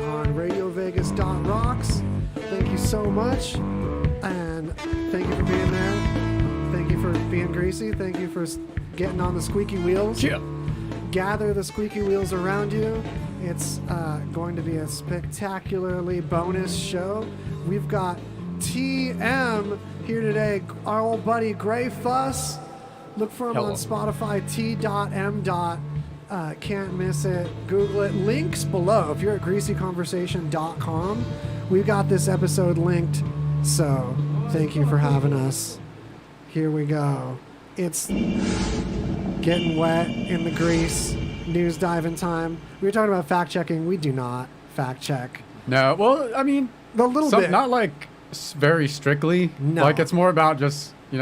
on RadioVegas.Rocks. Thank you so much, and thank you for being there. Thank you for being greasy. Thank you for getting on the squeaky wheels. Yeah. Gather the squeaky wheels around you. It's going to be a spectacularly bonus show. We've got T.M. here today, our old buddy Gray Fuss. Look for him on Spotify, T.M. Can't miss it. Google it. Links below. If you're at greasyconversation.com, we've got this episode linked. So thank you for having us. Here we go. It's getting wet in the grease. News diving time. We were talking about fact checking. We do not fact check. No, well, I mean, a little bit. Not like very strictly. No. Like it's more about just, you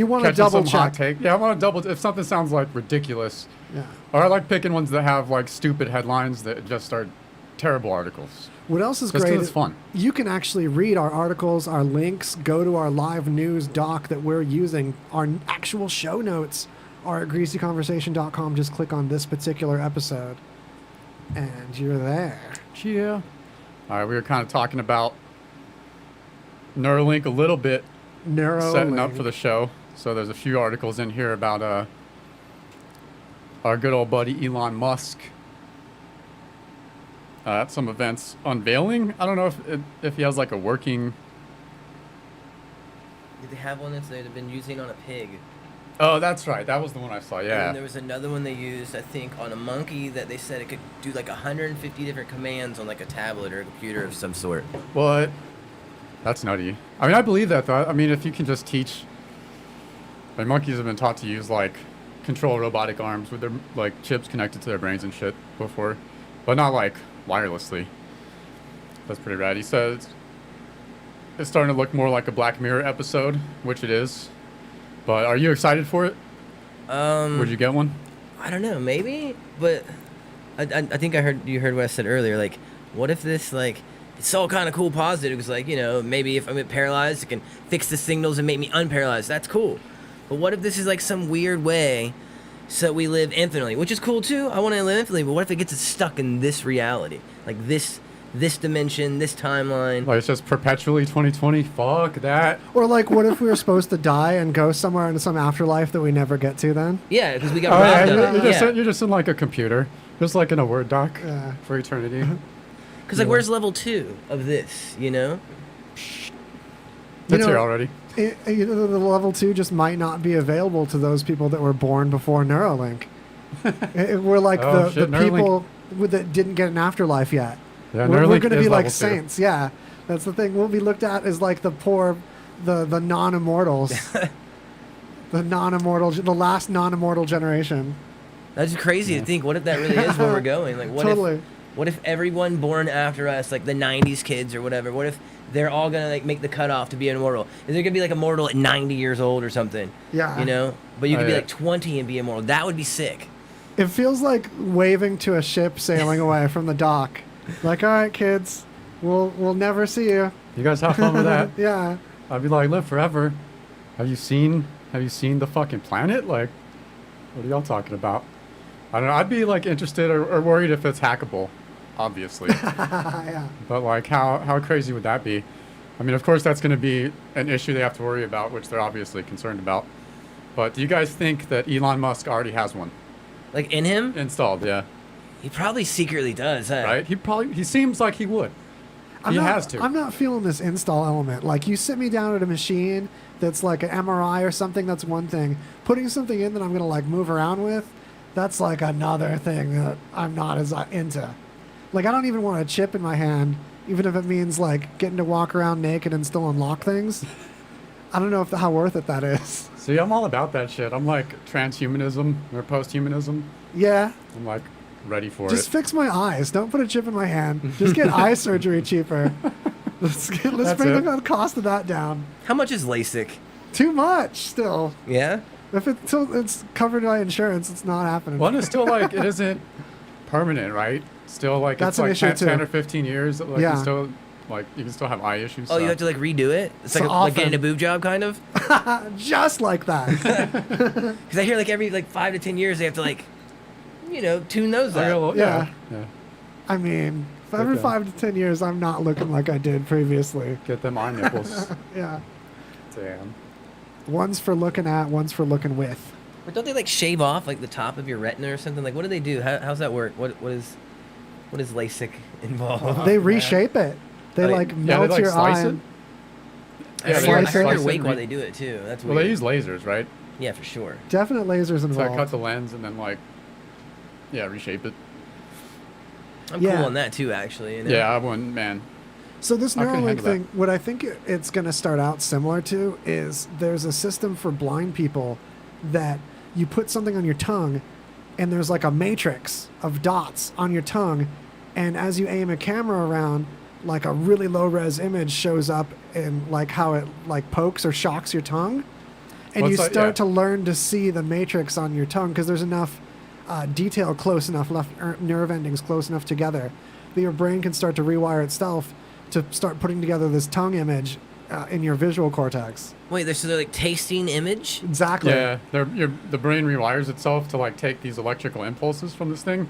want to double check. Hot take. Yeah, I want to double. If something sounds like ridiculous. Yeah. Or I like picking ones that have like stupid headlines that just are terrible articles. What else is just great? It's fun. You can actually read our articles, our links, go to our live news doc that we're using. Our actual show notes are at greasyconversation.com. Just click on this particular episode, and you're there. Yeah. All right, we were kind of talking about Neuralink a little bit, setting up for the show. So there's a few articles in here about our good old buddy Elon Musk at some events unveiling. I don't know if he has like a working. Did they have one that they've been using on a pig? Oh, that's right. That was the one I saw. Yeah. And there was another one they used, I think, on a monkey that they said it could do like 150 different commands on like a tablet or a computer of some sort. What? That's nutty. I mean, I believe that though. I mean, if you can just teach. Like monkeys have been taught to use like control robotic arms with their like chips connected to their brains and shit before, but not like wirelessly. That's pretty rad. He says it's starting to look more like a Black Mirror episode, which it is. But are you excited for it? Would you get one? I don't know, maybe. But I think you heard what I said earlier. Like, what if this like it's all kind of cool, positive? It's like maybe if I'm paralyzed, it can fix the signals and make me unparalyzed. That's cool. But what if this is like some weird way so we live infinitely, which is cool too. I want to live infinitely, but what if it gets us stuck in this reality, like this dimension, this timeline? Like it's just perpetually 2020. Fuck that. Or like, what if we were supposed to die and go somewhere into some afterlife that we never get to then? Yeah, because we got robbed of it. You're just in like a computer, just like in a Word doc for eternity. Because like, where's level 2 of this? It's here already. The level 2 just might not be available to those people that were born before Neuralink. We're like the people that didn't get an afterlife yet. Yeah, we're going to be like 2. saints. Yeah, that's the thing. We'll be looked at as like the poor, the non-immortals, the last non-immortal generation. That's crazy to think. What if that really is where we're going? Like, what if everyone born after us, like the 90s kids or whatever, what if they're all going to like make the cutoff to be immortal? Is there going to be like immortal at 90 years old or something? Yeah. But you could be like 20 and be immortal. That would be sick. It feels like waving to a ship sailing away from the dock. Like, all right, kids, we'll never see you. You guys have fun with that? Yeah. I'd be like, live forever. Have you seen the fucking planet? Like, what are y'all talking about? I don't know. I'd be like interested or worried if it's hackable, obviously. Yeah. But like, how crazy would that be? I mean, of course, that's going to be an issue they have to worry about, which they're obviously concerned about. But do you guys think that Elon Musk already has one? Like in him? Installed, yeah. He probably secretly does, huh? Right? He seems like he would. He has to. I'm not feeling this install element. Like, you sit me down at a machine that's like an MRI or something, that's one thing. Putting something in that I'm going to like move around with, that's like another thing that I'm not as into. Like, I don't even want a chip in my hand, even if it means like getting to walk around naked and still unlock things. I don't know how worth it that is. See, I'm all about that shit. I'm like transhumanism or posthumanism. Yeah. I'm like ready for it. Just fix my eyes. Don't put a chip in my hand. Just get eye surgery cheaper. Let's bring the cost of that down. How much is LASIK? Too much still. Yeah? If it's covered by insurance, it's not happening. Well, it's still like, it isn't permanent, right? Still like, that's it's an like issue 10 too. or 15 years. Like, yeah. You can still have eye issues. Oh, so. You have to like redo it? It's like, like getting a boob job, kind of? Just like that. Because I hear like every like 5 to 10 years they have to like, tune those up. Yeah. I mean, Every Okay. 5 to 10 years, I'm not looking like I did previously. Get them eye nipples. Yeah. Damn. One's for looking at, one's for looking with. But don't they like shave off like the top of your retina or something? Like, what do they do? How's that work? What is LASIK involved? They reshape it. They Oh, like yeah, melt they, like, your slice eye. it? and- I Yeah, heard they they're- I slice heard it. they're Slice it awake and while re- they do it too. That's Well, weird. they use lasers, right? Yeah, for sure. Definite lasers So I involved. cut the lens and then like, yeah, reshape it. I'm Yeah. cool on that too, actually. You know? Yeah, I wouldn't, man. So this I couldn't Neuralink handle thing, what I think it's going to start out similar to is there's a system for blind people that you put something on your tongue and there's like a matrix of dots on your tongue, and as you aim a camera around, like a really low res image shows up and like how it like pokes or shocks your tongue, and Well, you it's like- start yeah. to learn to see the matrix on your tongue because there's enough detail close enough, nerve endings close enough together that your brain can start to rewire itself to start putting together this tongue image in your visual cortex. Wait, so they're like tasting image? Exactly. Yeah, the brain rewires itself to like take these electrical impulses from this thing,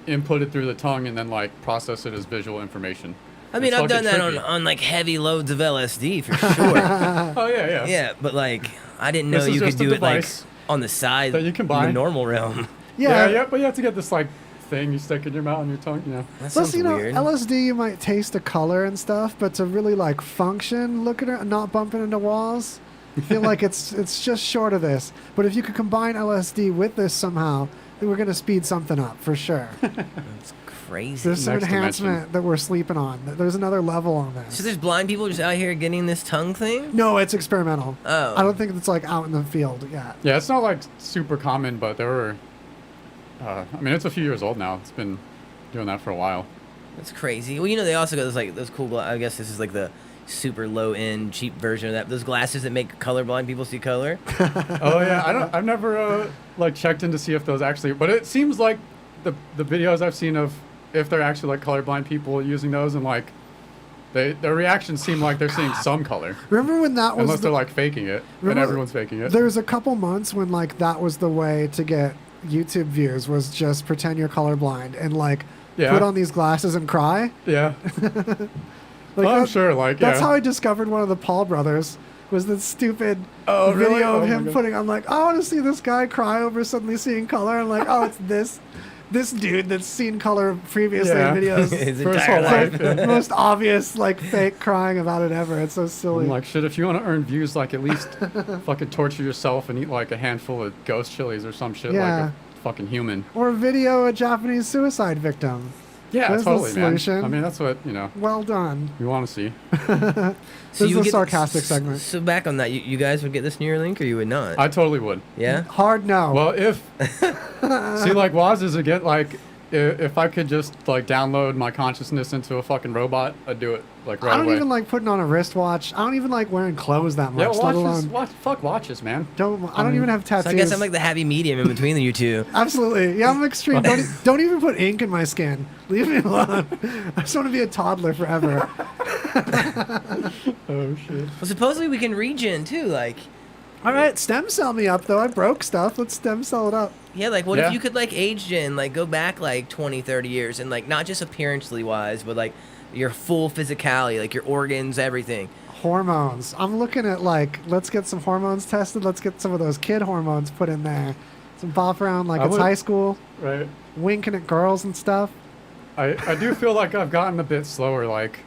input it through the tongue, and then like process it as visual information. I mean, It's I've done fucking that trippy. on like heavy loads of LSD for sure. Oh yeah, yeah. Yeah, but like I didn't know This is you could just a do it like device on the side that you can in buy. the normal realm. Yeah. Yeah, but you have to get this like thing you stick in your mouth and your tongue, you know. That Plus, sounds you know, weird. LSD, you might taste a color and stuff, but to really like function, look at it, not bumping into walls, I feel like it's just short of this. But if you could combine LSD with this somehow, then we're gonna speed something up for sure. It's crazy. There's some Next enhancement dimension. that we're sleeping on. There's another level on this. So there's blind people just out here getting this tongue thing? No, it's experimental. Oh. I don't think it's like out in the field yet. Yeah, it's not like super common, but there were. I mean, it's a few years old now. It's been doing that for a while. That's crazy. Well, you know, they also got those cool. I guess this is like the super low end, cheap version of that. Those glasses that make colorblind people see color. Oh yeah, I've never like checked in to see if those actually, but it seems like the videos I've seen of if they're actually like colorblind people using those, and like their reactions seem like they're seeing some color, Remember when that was unless the- they're like faking it, and Remember- everyone's faking it. There was a couple months when like that was the way to get YouTube views, was just pretend you're colorblind and like Yeah. put on these glasses and cry. Yeah, Like I'm that- sure. Like That's yeah. how I discovered one of the Paul brothers. Was the stupid Oh, video really? of Oh, my him God. putting? I'm like, I want to see this guy cry over suddenly seeing color. I'm like, oh, it's this dude that's seen color previously Yeah. in videos. His For his entire whole life. life. Yeah. The most obvious like fake crying about it ever. It's so silly. I'm like, shit, if you want to earn views, like, at least fucking torture yourself and eat, like, a handful of ghost chilies or some shit, Yeah. like a fucking human. Or video a Japanese suicide victim. Yeah, There's the totally, man. solution. I mean, that's what, you know, Well done. we want to see. This is you a get- sarcastic segment. So back on that, you guys would get this Neuralink or you would not? I totally would. Yeah? Hard no. Well, if, see, like, Waz is again, like, if I could just, like, download my consciousness into a fucking robot, I'd do it, like, right I don't away. even like putting on a wristwatch. I don't even like wearing clothes that yeah, much, let watches, alone fuck watches, man. I don't even have tattoos. So I guess I'm like the happy medium in between the you two. Absolutely. Yeah, I'm extreme. Don't even put ink in my skin. Leave me alone. I just want to be a toddler forever. Oh, shit. Well, supposedly we can regen too. Like, All right, stem cell me up though. I broke stuff. Let's stem cell it up. yeah, like what Yeah. if you could like age gen, like go back like 20, 30 years and like not just appearancely wise, but like your full physicality, like your organs, everything. Hormones. I'm looking at like, let's get some hormones tested. Let's get some of those kid hormones put in there. Some bop around like I it's would- high school, Right. winking at girls and stuff. I do feel like I've gotten a bit slower, like,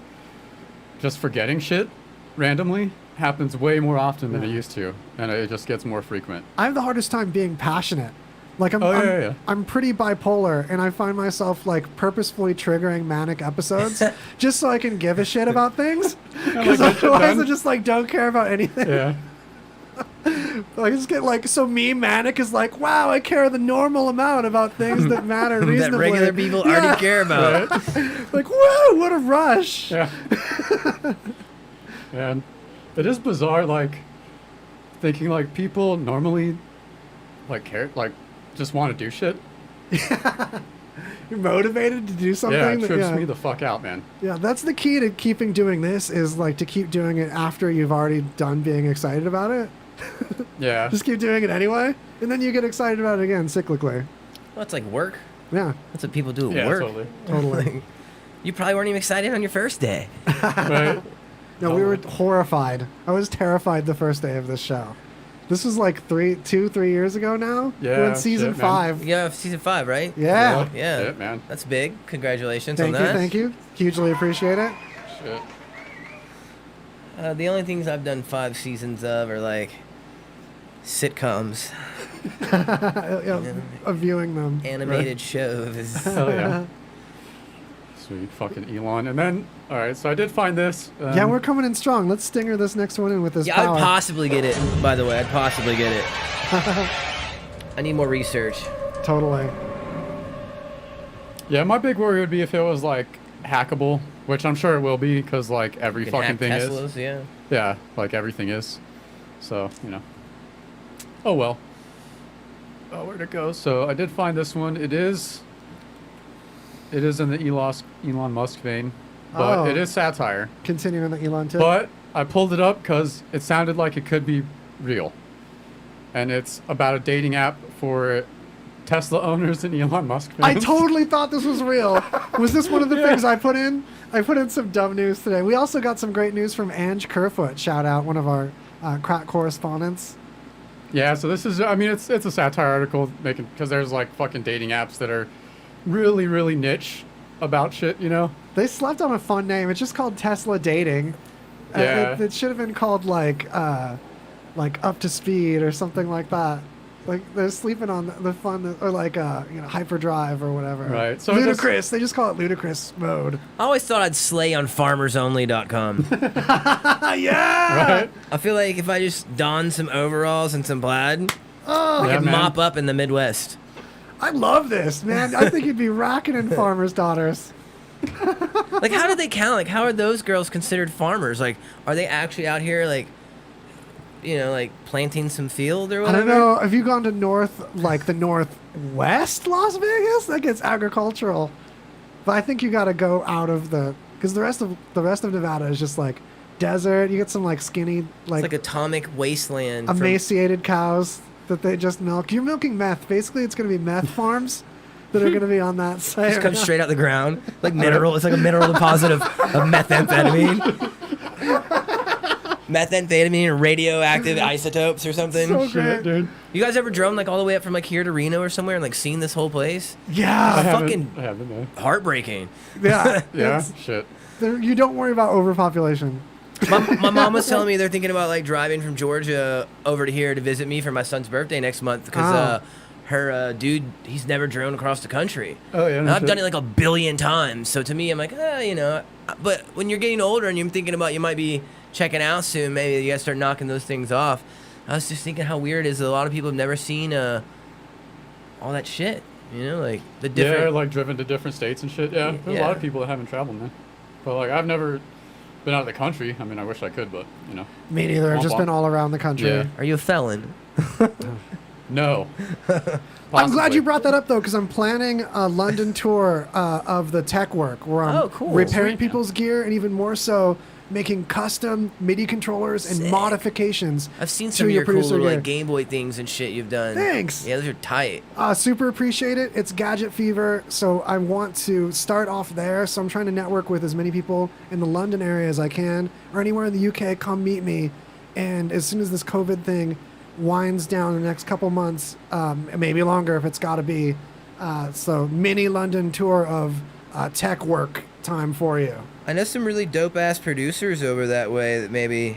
just forgetting shit randomly happens way more often than it used to, and it just gets more frequent. I have the hardest time being passionate. Like Oh, yeah. I'm pretty bipolar, and I find myself like purposefully triggering manic episodes just so I can give a shit about things. Because get shit otherwise, I done. just like don't care about anything. Yeah. Like, I just get like, so me manic is like, wow, I care the normal amount about things that matter That reasonably. regular people Yeah. already care about. Like, whoa, what a rush. Yeah. And it is bizarre, like, thinking, like, people normally, like, care, like, just want to do shit. You're motivated to do something. Yeah, it that- trips yeah. me the fuck out, man. Yeah, that's the key to keeping doing this is like to keep doing it after you've already done being excited about it. Yeah. Just keep doing it anyway, and then you get excited about it again cyclically. Well, it's like work. Yeah, That's what people do at Yeah, work. totally. totally. You probably weren't even excited on your first day. Right? No, we were horrified. I was terrified the first day of this show. This was like 3 years ago now. Yeah, We're in season shit, man. 5. Yeah, season 5, right? Yeah. Yeah. Shit, man. That's big. Congratulations Thank on you, that. thank you. Hugely appreciate it. Shit. The only things I've done 5 seasons of are like sitcoms, Of viewing them. animated shows. Hell yeah. Sweet fucking Elon. And then, all right, so I did find this. Yeah, we're coming in strong. Let's stinger this next one in with this Yeah, power. I'd possibly get it, by the way. I'd possibly get it. I need more research. Totally. Yeah, my big worry would be if it was like hackable, which I'm sure it will be because like every You can fucking hack thing Teslas, is. yeah. Yeah, like everything is. So, you know. Oh well. Oh, where'd it go? So I did find this one. It is in the Elon Musk vein, but Oh. it is satire. Continuing the Elon tip. But I pulled it up because it sounded like it could be real. And it's about a dating app for Tesla owners and Elon Musk fans. I totally thought this was real. Was this one of the things I put in? I put in some dumb news today. We also got some great news from Ange Kerfoot. Shout out, one of our crack correspondents. Yeah, so this is, I mean, it's a satire article making, because there's like fucking dating apps that are really, really niche about shit, you know? They slept on a fun name. It's just called Tesla Dating. Yeah. It should have been called like Up to Speed or something like that. Like they're sleeping on the fun, or like hyperdrive or whatever. Right, so Ludicrous. They just call it ludicrous mode. I always thought I'd slay on farmersonly.com. Yeah. Right? I feel like if I just don some overalls and some plaid, Oh, I Yeah, could man. mop up in the Midwest. I love this, man. I think you'd be rocking in Farmers' Daughters. Like, how do they count? Like, how are those girls considered farmers? Like, are they actually out here, like, like planting some field or I whatever? don't know. Have you gone to the northwest Las Vegas? That gets agricultural. But I think you got to go out of because the rest of Nevada is just like desert. You get some like skinny, It's like atomic wasteland. from- emaciated cows that they just milk. You're milking meth. Basically, it's going to be meth farms that are going to be on that site. just comes straight out the ground, like mineral. It's like a mineral deposit of methamphetamine. Methamphetamine and radioactive isotopes or something. So Shit, great. dude. You guys ever drone like all the way up from like here to Reno or somewhere and like seen this whole place? I Yeah. fucking- haven't, man. Heartbreaking. Yeah. Yeah, It's- shit. you don't worry about overpopulation. My mom was telling me they're thinking about like driving from Georgia over to here to visit me for my son's birthday next month because her dude, he's never drone across the country. Oh, yeah, And no I've shit. done it like 1 billion times. So to me, I'm like, but when you're getting older and you're thinking about you might be checking out soon, maybe you gotta start knocking those things off. I was just thinking how weird it is that a lot of people have never seen all that shit. Like the different. Yeah, like driven to different states and shit. Yeah, there's a lot of people that haven't traveled, man. But like, I've never been out of the country. I mean, I wish I could, but you know. Me neither. I've just Womp been womp. all around the country. Yeah. Are you a felon? No. I'm glad Possibly. you brought that up though, because I'm planning a London tour of the tech work where I'm Oh, cool. repairing Sweet, man. people's gear and even more so making custom MIDI controllers and Sick. modifications. I've seen to some of your cool producer little, gear. like Game Boy things and shit you've done. Thanks. Yeah, those are tight. Super appreciate it. It's Gadget Fever, so I want to start off there. So I'm trying to network with as many people in the London area as I can, or anywhere in the UK. Come meet me, and as soon as this COVID thing winds down in the next couple months, maybe longer if it's got to be. So mini London tour of tech work time for you. I know some really dope ass producers over that way that maybe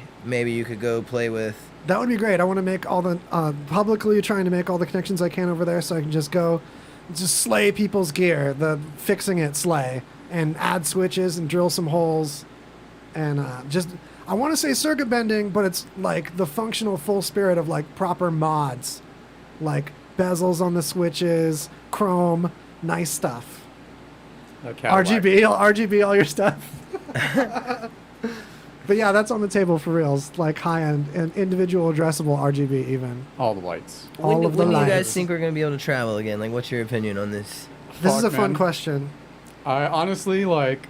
you could go play with. That would be great. I want to make all the publicly trying to make all the connections I can over there, so I can just go, just slay people's gear, the fixing it slay, and add switches and drill some holes, and I want to say circuit bending, but it's like the functional full spirit of like proper mods, like bezels on the switches, chrome, nice stuff. RGB all your stuff. But yeah, that's on the table for reals, like high-end and individual addressable RGB even. All the lights. All of the when do you guys lights. think we're gonna be able to travel again? Like, what's your opinion on this? This is a Fuck, fun man. question. I honestly like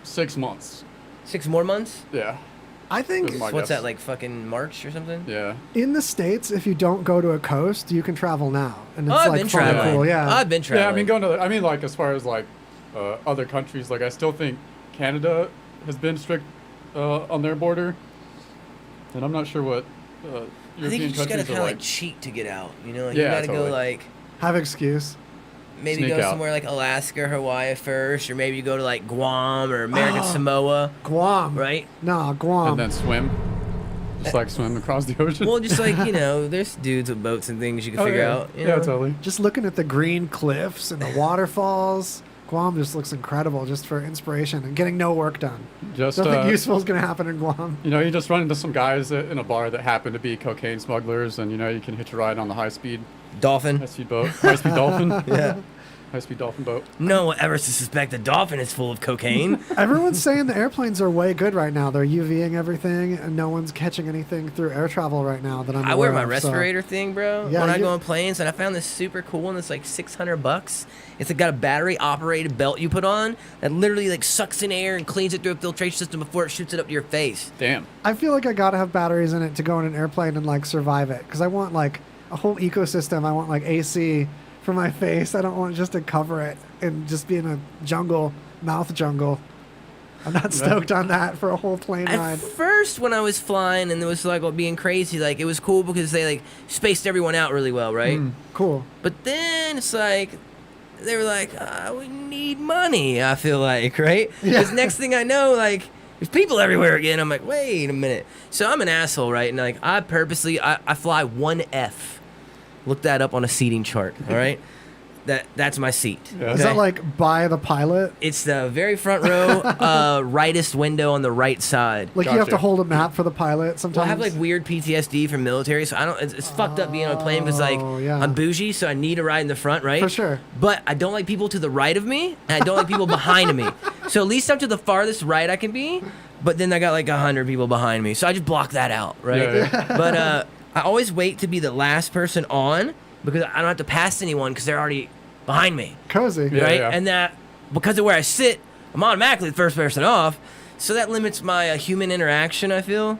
6 months. 6 more months? Yeah. I think This is my What's guess. that, like fucking March or something? Yeah. in the States, if you don't go to a coast, you can travel now. And it's I've like been fun and traveling. cool, yeah. I've been traveling. Yeah, I mean, like as far as like other countries. Like I still think Canada has been strict on their border, and I'm not sure what I think you European just gotta countries kind are of like. like cheat to get out. You know, like Yeah, you gotta totally. go like Have excuse. maybe Sneak go out. somewhere like Alaska, Hawaii first, or maybe you go to like Guam or American Samoa, Guam. right? Nah, Guam. And then swim. Just like swim across the ocean. Well, just like there's dudes with boats and things you can Oh, figure yeah. out. You Yeah, know? totally. Just looking at the green cliffs and the waterfalls, Guam just looks incredible just for inspiration and getting no work done. Just Nothing useful is going to happen in Guam. you just run into some guys in a bar that happen to be cocaine smugglers, and you can hitch a ride on the high speed Dolphin. boat, high speed dolphin. Yeah. High speed dolphin boat. No one ever to suspect a dolphin is full of cocaine. Everyone's saying the airplanes are way good right now. They're UVing everything, and no one's catching anything through air travel right now that I'm I wear aware my of, so- respirator thing, bro, Yeah, when I you- go on planes, and I found this super cool one that's like $600. It's got a battery operated belt you put on that literally like sucks in air and cleans it through a filtration system before it shoots it up to your face. Damn. I feel like I gotta have batteries in it to go in an airplane and like survive it, because I want like a whole ecosystem. I want like AC for my face. I don't want just to cover it and just be in a jungle, mouth jungle. I'm not stoked on that for a whole plane At ride. first, when I was flying and it was like being crazy, like it was cool because they like spaced everyone out really well, right? Cool. But then it's like they were like, we need money. I feel like, right? Yeah. Because next thing I know, like there's people everywhere again. I'm like, wait a minute. So I'm an asshole, right? And like I purposely I fly 1F. Look that up on a seating chart. All right, that's my seat. Yeah. Is that like by the pilot? It's the very front row, rightest window on the right side. Like you have to Gotcha. hold a map for the pilot sometimes? Well, I have like weird PTSD from military, so I don't. It's fucked up being on a plane because like Oh, yeah. I'm bougie, so I need a ride in the front, right? For sure. But I don't like people to the right of me, and I don't like people behind me. So at least I'm to the farthest right I can be. But then I got like 100 people behind me, so I just block that out, right? Yeah. But I always wait to be the last person on because I don't have to pass anyone because they're already behind me. Cozy. Yeah. Right? And that because of where I sit, I'm automatically the first person off. So that limits my human interaction, I feel.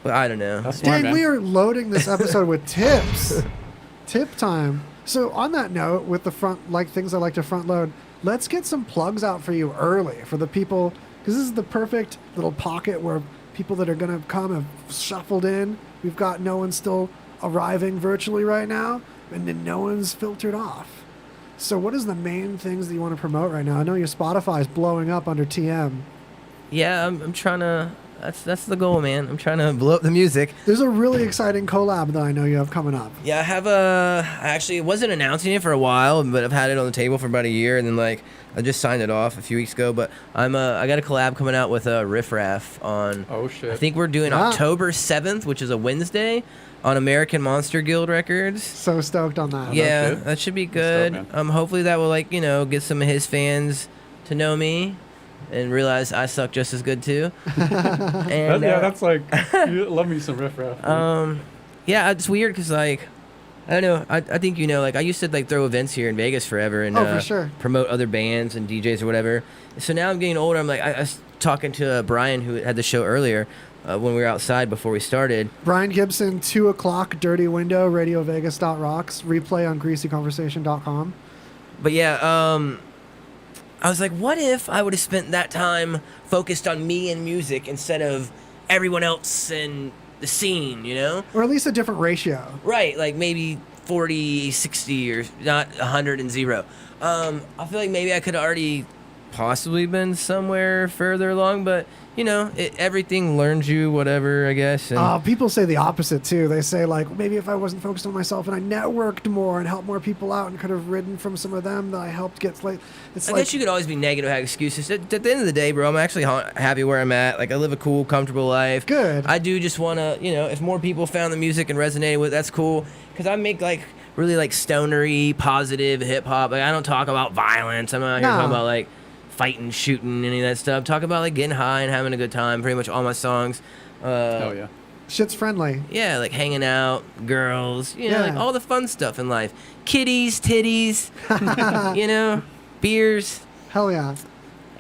But I don't know. That's smart, Dang, man. we are loading this episode with tips. Tip time. So on that note, with the front, like things I like to front load, let's get some plugs out for you early for the people, because this is the perfect little pocket where people that are going to come have shuffled in. We've got no one still arriving virtually right now, and then no one's filtered off. So what is the main things that you want to promote right now? I know your Spotify's blowing up under TM. Yeah, I'm trying to. That's the goal, man. I'm trying to blow up the music. There's a really exciting collab that I know you have coming up. Yeah, I have I actually wasn't announcing it for a while, but I've had it on the table for about a year, and then like I just signed it off a few weeks ago. But I got a collab coming out with Riff Raff on. Oh shit. I think we're doing Ah. October 7th, which is a Wednesday, on American Monster Guild Records. So stoked on that. Yeah, shit. that should be That's good. dope, man. Hopefully that will get some of his fans to know me and realize I suck just as good too. And That's like you love me some riff raff. yeah, it's weird because like I don't know. I think like I used to like throw events here in Vegas forever and Oh, for sure. promote other bands and DJs or whatever. So now I'm getting older. I'm like I was talking to Brian who had the show earlier when we were outside before we started. Brian Gibson, 2 o'clock, Dirty Window, RadioVegas.Rocks, replay on GreasyConversation.com. But yeah, I was like, what if I would have spent that time focused on me and music instead of everyone else and the scene, you know? Or at least a different ratio. Right, like maybe 40, 60, or not 100 and 0. I feel like maybe I could have already possibly been somewhere further along, but, everything learns you, whatever, I guess. And People say the opposite, too. They say, like, maybe if I wasn't focused on myself and I networked more and helped more people out and could have ridden from some of them that I helped get late. It's I like, guess you could always be negative, have excuses. At the end of the day, bro, I'm actually happy where I'm at. Like, I live a cool, comfortable life. Good. I do just want to, if more people found the music and resonated with it, that's cool. Because I make, like, really, like, stonery, positive hip-hop. Like, I don't talk about violence. I'm not here No. talking about, like, fighting, shooting, any of that stuff. Talk about, like, getting high and having a good time. Pretty much all my songs. Hell yeah. shit's friendly. Yeah, like hanging out, girls, like Yeah. all the fun stuff in life. Kitties, titties, beers. Hell yeah.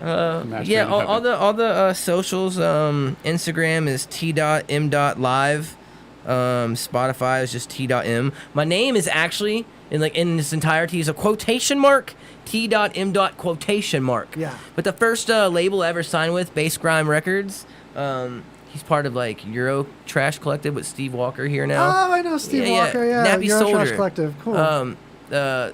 Match Yeah, made in all heaven. the socials. Instagram is t.m.live. Spotify is just t.m. My name is actually in this entirety is a quotation mark, T.M. quotation mark. Yeah. But the first label I ever signed with, Bass Grime Records, he's part of like Euro Trash Collective with Steve Walker here now. Oh, I know Steve Walker. Yeah, Nappy Euro Soldier. Trash Collective. Cool.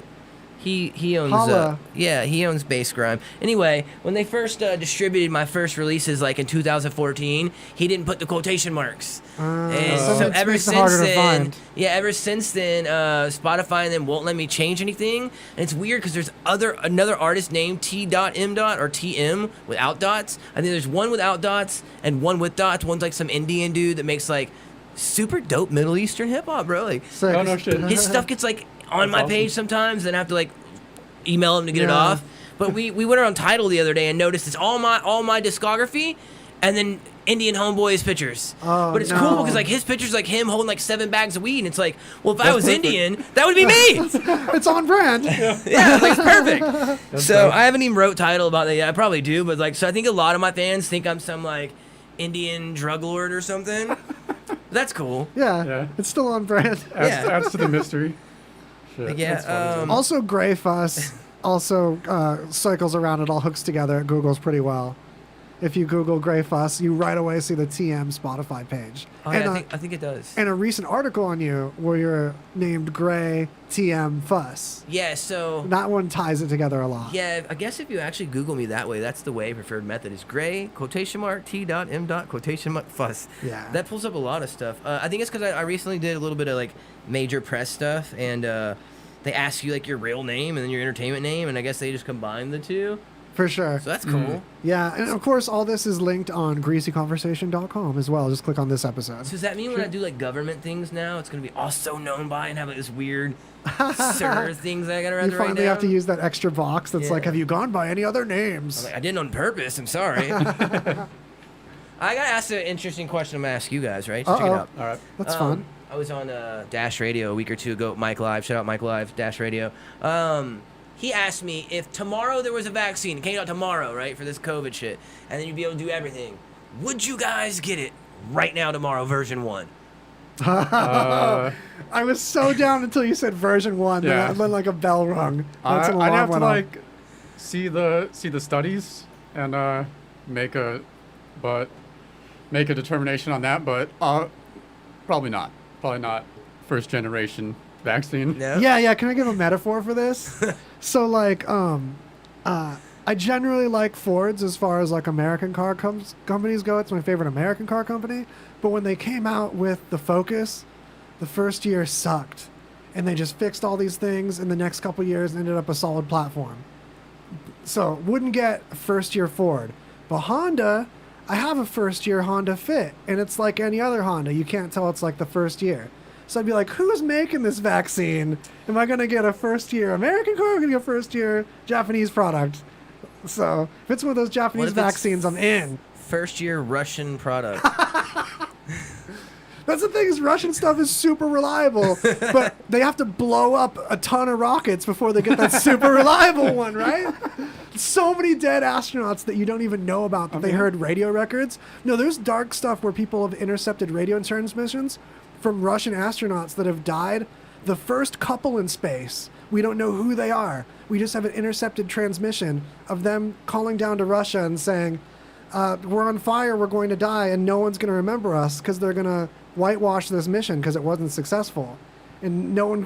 He owns Holla. he owns Bass Grime. Anyway, when they first distributed my first releases like in 2014, he didn't put the quotation marks. And so it ever makes it harder to since then, find. ever since then, Spotify and them won't let me change anything. And it's weird because there's another artist named T.M. or TM without dots. I think there's one without dots and one with dots. One's like some Indian dude that makes like super dope Middle Eastern hip hop, bro. Like, Sick. Oh, no shit. his stuff gets like on my awesome. page sometimes, and I have to like email him to get it Yeah. off. But we went on Tidal the other day and noticed it's all my discography, and then Indian Homeboy's pictures. Oh, but it's no. cool because like his pictures like him holding like 7 bags of weed, and it's like, well, if I That's was perfect. Indian, that would be me. It's on brand. Yeah, like it's perfect. So dope. I haven't even wrote Tidal about that yet. I probably do, but like, so I think a lot of my fans think I'm some like Indian drug lord or something. That's cool. Yeah, Yeah. it's still on brand. Adds to the mystery. Shit, Like, yeah, that's funny, dude. Also, Gray Fuss also cycles around. It all hooks together. It Googles pretty well. If you Google Gray Fuss, you right away see the TM Spotify page. Oh, and, yeah, I think it does. and a recent article on you where you're named Gray T.M. Fuss. Yeah, so That one ties it together a lot. yeah, I guess if you actually Google me that way, that's the way preferred method is Gray quotation mark T.M. quotation mark Fuss. Yeah. That pulls up a lot of stuff. I think it's because I recently did a little bit of like major press stuff, and they ask you like your real name and then your entertainment name, and I guess they just combine the two. For sure. So that's cool. Yeah, and of course, all this is linked on greasyconversation.com as well. Just click on this episode. So does that mean when I do like government things now, it's gonna be also known by and have like this weird sir things that I gotta You write finally down? have to use that extra box that's like, Yeah. have you gone by any other I'm names? like, I didn't on purpose. I'm sorry. I got asked an interesting question. I'm gonna ask you guys, right? Just check it Uh-oh. out. All right. That's fun. I was on Dash Radio a week or two ago. Mike Live, shout out Mike Live, Dash Radio. He asked me if tomorrow there was a vaccine, it came out tomorrow, right, for this COVID shit, and then you'd be able to do everything. Would you guys get it right now, tomorrow, version 1? I was so down until you said version 1. Yeah. Then like a bell rung. That's an I'd alarm have to went off. like see the studies and make a determination on that, but probably not first generation vaccine. No? Yeah. Can I give a metaphor for this? So like, I generally like Fords as far as like American car companies go. It's my favorite American car company. But when they came out with the Focus, the first year sucked, and they just fixed all these things in the next couple years and ended up a solid platform. So wouldn't get first year Ford, but Honda. I have a first year Honda Fit, and it's like any other Honda. You can't tell it's like the first year. So I'd be like, who's making this vaccine? Am I going to get a first year American car or going to get a first year Japanese product? So if it's one of those Japanese if it's vaccines, I'm in. First year Russian product. That's the thing is Russian stuff is super reliable, but they have to blow up a ton of rockets before they get that super reliable one, right? So many dead astronauts that you don't even know about that they heard radio records. No, there's dark stuff where people have intercepted radio transmissions from Russian astronauts that have died. The first couple in space, we don't know who they are. We just have an intercepted transmission of them calling down to Russia and saying, we're on fire, we're going to die, and no one's going to remember us because they're going to whitewash this mission because it wasn't successful. And no one's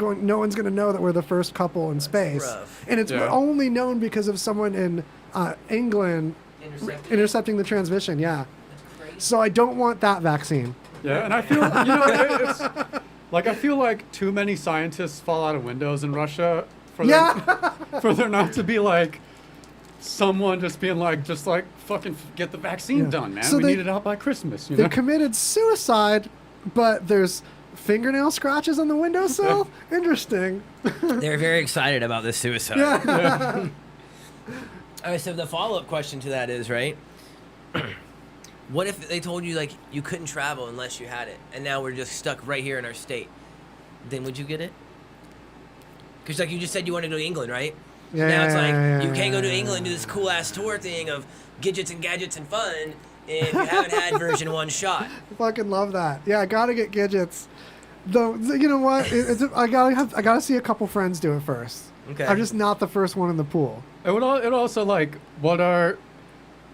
going to know that we're the first couple in space. rough. And it's Yeah. only known because of someone in England intercepting the transmission, yeah. So I don't want that vaccine. Yeah, and I feel it's like I feel like too many scientists fall out of windows in Russia for for there not to be like someone just being like fucking get the vaccine Yeah. done, man. So We they- need it out by Christmas. You They know? committed suicide, but there's fingernail scratches on the windowsill? Interesting. They're very excited about this suicide. Yeah. All right, so the follow-up question to that is, right, what if they told you, like, you couldn't travel unless you had it, and now we're just stuck right here in our state? Then would you get it? Because, like, you just said you wanted to go to England, right? Yeah, Now it's like, yeah, you can't go to yeah, England and do this cool-ass tour thing of gadgets and gadgets and fun if you haven't had version 1 shot. Fucking love that. Yeah, I gotta get gadgets. Though you know what, I gotta see a couple friends do it first. Okay. I'm just not the first one in the pool. It also like what are,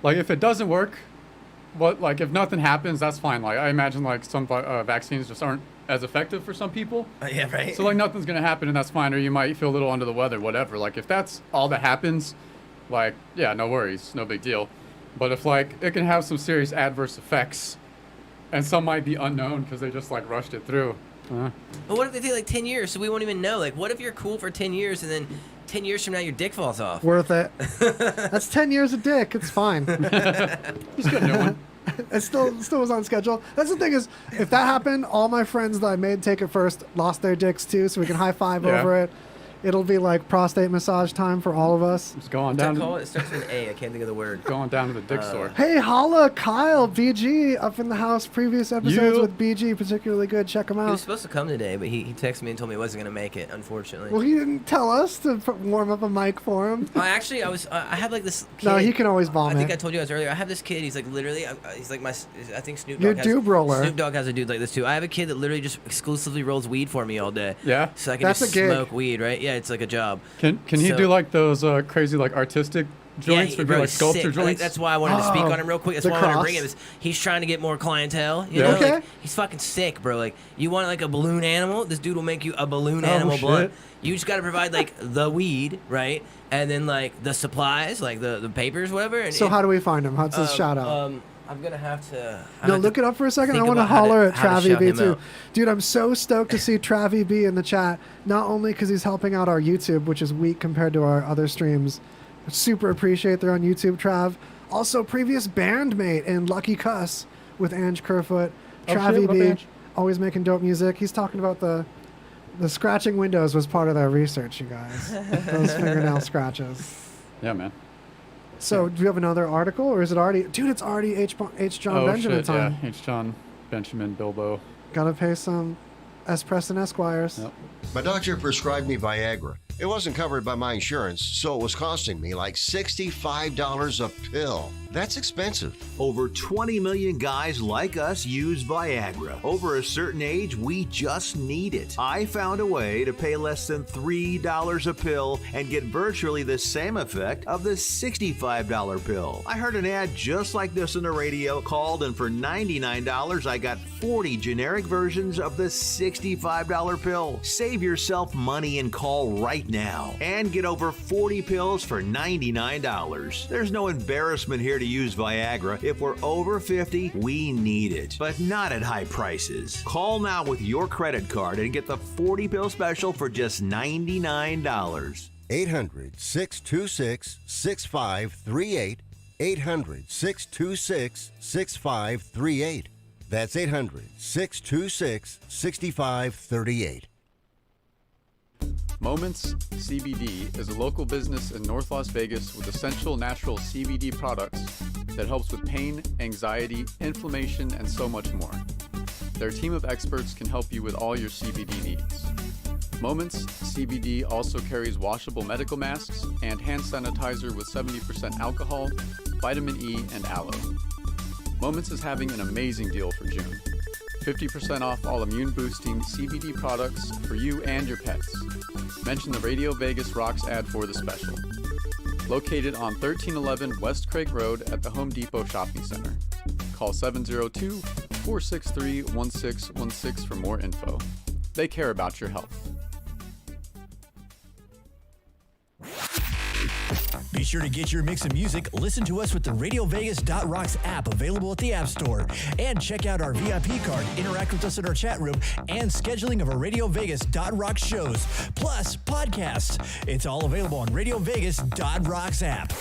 like if it doesn't work, what like if nothing happens, that's fine. Like I imagine like some vaccines just aren't as effective for some people. Yeah, right. So like nothing's gonna happen and that's fine, or you might feel a little under the weather, whatever. Like if that's all that happens, like yeah, no worries, no big deal. But if like it can have some serious adverse effects, and some might be unknown because they just like rushed it through. But what if they take like 10 years so we won't even know? Like, what if you're cool for 10 years and then 10 years from now your dick falls off? Worth it. That's 10 years of dick. It's fine. Just get a new one. It still was on schedule. That's the thing is, if that happened, all my friends that I made take it first lost their dicks too, so we can high five over it. It'll be like prostate massage time for all of us. Just going down. It starts with an A. I can't think of the word. Going down to the dick store. Hey, holla, Kyle, BG, up in the house. Previous episodes with BG, particularly good. Check them He was out. supposed to come today, but he texted me and told me he wasn't going to make it, unfortunately. Well, he didn't tell us to warm up a mic for him. I have like this kid. No, he can always vomit. I think I told you guys earlier. I have this kid. He's like literally, he's like I think Snoop Dogg Your has. doob roller. Snoop Dogg has a dude like this too. I have a kid that literally just exclusively rolls weed for me all day. Yeah. So I can That's just a gig. smoke weed, right? Yeah, it's like a job. Can he do like those crazy like artistic joints, yeah, or bro, do like he's sculpture sick. joints? That's why I wanted to speak on him real quick. That's the why I wanted to cross. bring him. He's trying to get more clientele. You Yeah. know, Okay. like, he's fucking sick, bro. Like, you want like a balloon animal? This dude will make you a balloon Oh, animal shit. blunt. You just got to provide like the weed, right? And then like the supplies, like the papers, whatever. And So how do we find him? What's his shout out? I'm gonna have to. No, look it up for a second. I think want to about how to- holler at how to Travie shout B him too. out. Dude, I'm so stoked to see Travie B in the chat. Not only because he's helping out our YouTube, which is weak compared to our other streams. Super appreciate they're on YouTube, Trav. Also, previous bandmate in Lucky Cuss with Ange Kerfoot. Oh, Travie shit, what up, B, Ange? always making dope music. He's talking about the scratching windows was part of their research, you guys. Those fingernail scratches. Yeah, man. So, do you have another article, or is it already? Dude, it's already H. John Benjamin shit, time. yeah. H. John Benjamin Bilbo. Gotta pay some S. Preston Esquires. Yep. My doctor prescribed me Viagra. It wasn't covered by my insurance, so it was costing me like $65 a pill. That's expensive. Over 20 million guys like us use Viagra. Over a certain age, we just need it. I found a way to pay less than $3 a pill and get virtually the same effect of the $65 pill. I heard an ad just like this on the radio, called, and for $99, I got 40 generic versions of the $65 pill. Save yourself money and call right now and get over 40 pills for $99. There's no embarrassment here to use Viagra. If we're over 50, we need it, but not at high prices. Call now with your credit card and get the 40 pill special for just $99. 800-626-6538. 800-626-6538. That's 800-626-6538. Moments CBD is a local business in North Las Vegas with essential natural CBD products that helps with pain, anxiety, inflammation, and so much more. Their team of experts can help you with all your CBD needs. Moments CBD also carries washable medical masks and hand sanitizer with 70% alcohol, vitamin E, and aloe. Moments is having an amazing deal for June. 50% off all immune-boosting CBD products for you and your pets. Mention the Radio Vegas.Rocks ad for the special. Located on 1311 West Craig Road at the Home Depot Shopping Center. Call 702-463-1616 for more info. They care about your health. Be sure to get your mix of music. Listen to us with the RadioVegas.Rocks app available at the App Store. And check out our VIP card, interact with us in our chat room, and scheduling of our RadioVegas.Rocks shows, plus podcasts. It's all available on RadioVegas.Rocks app.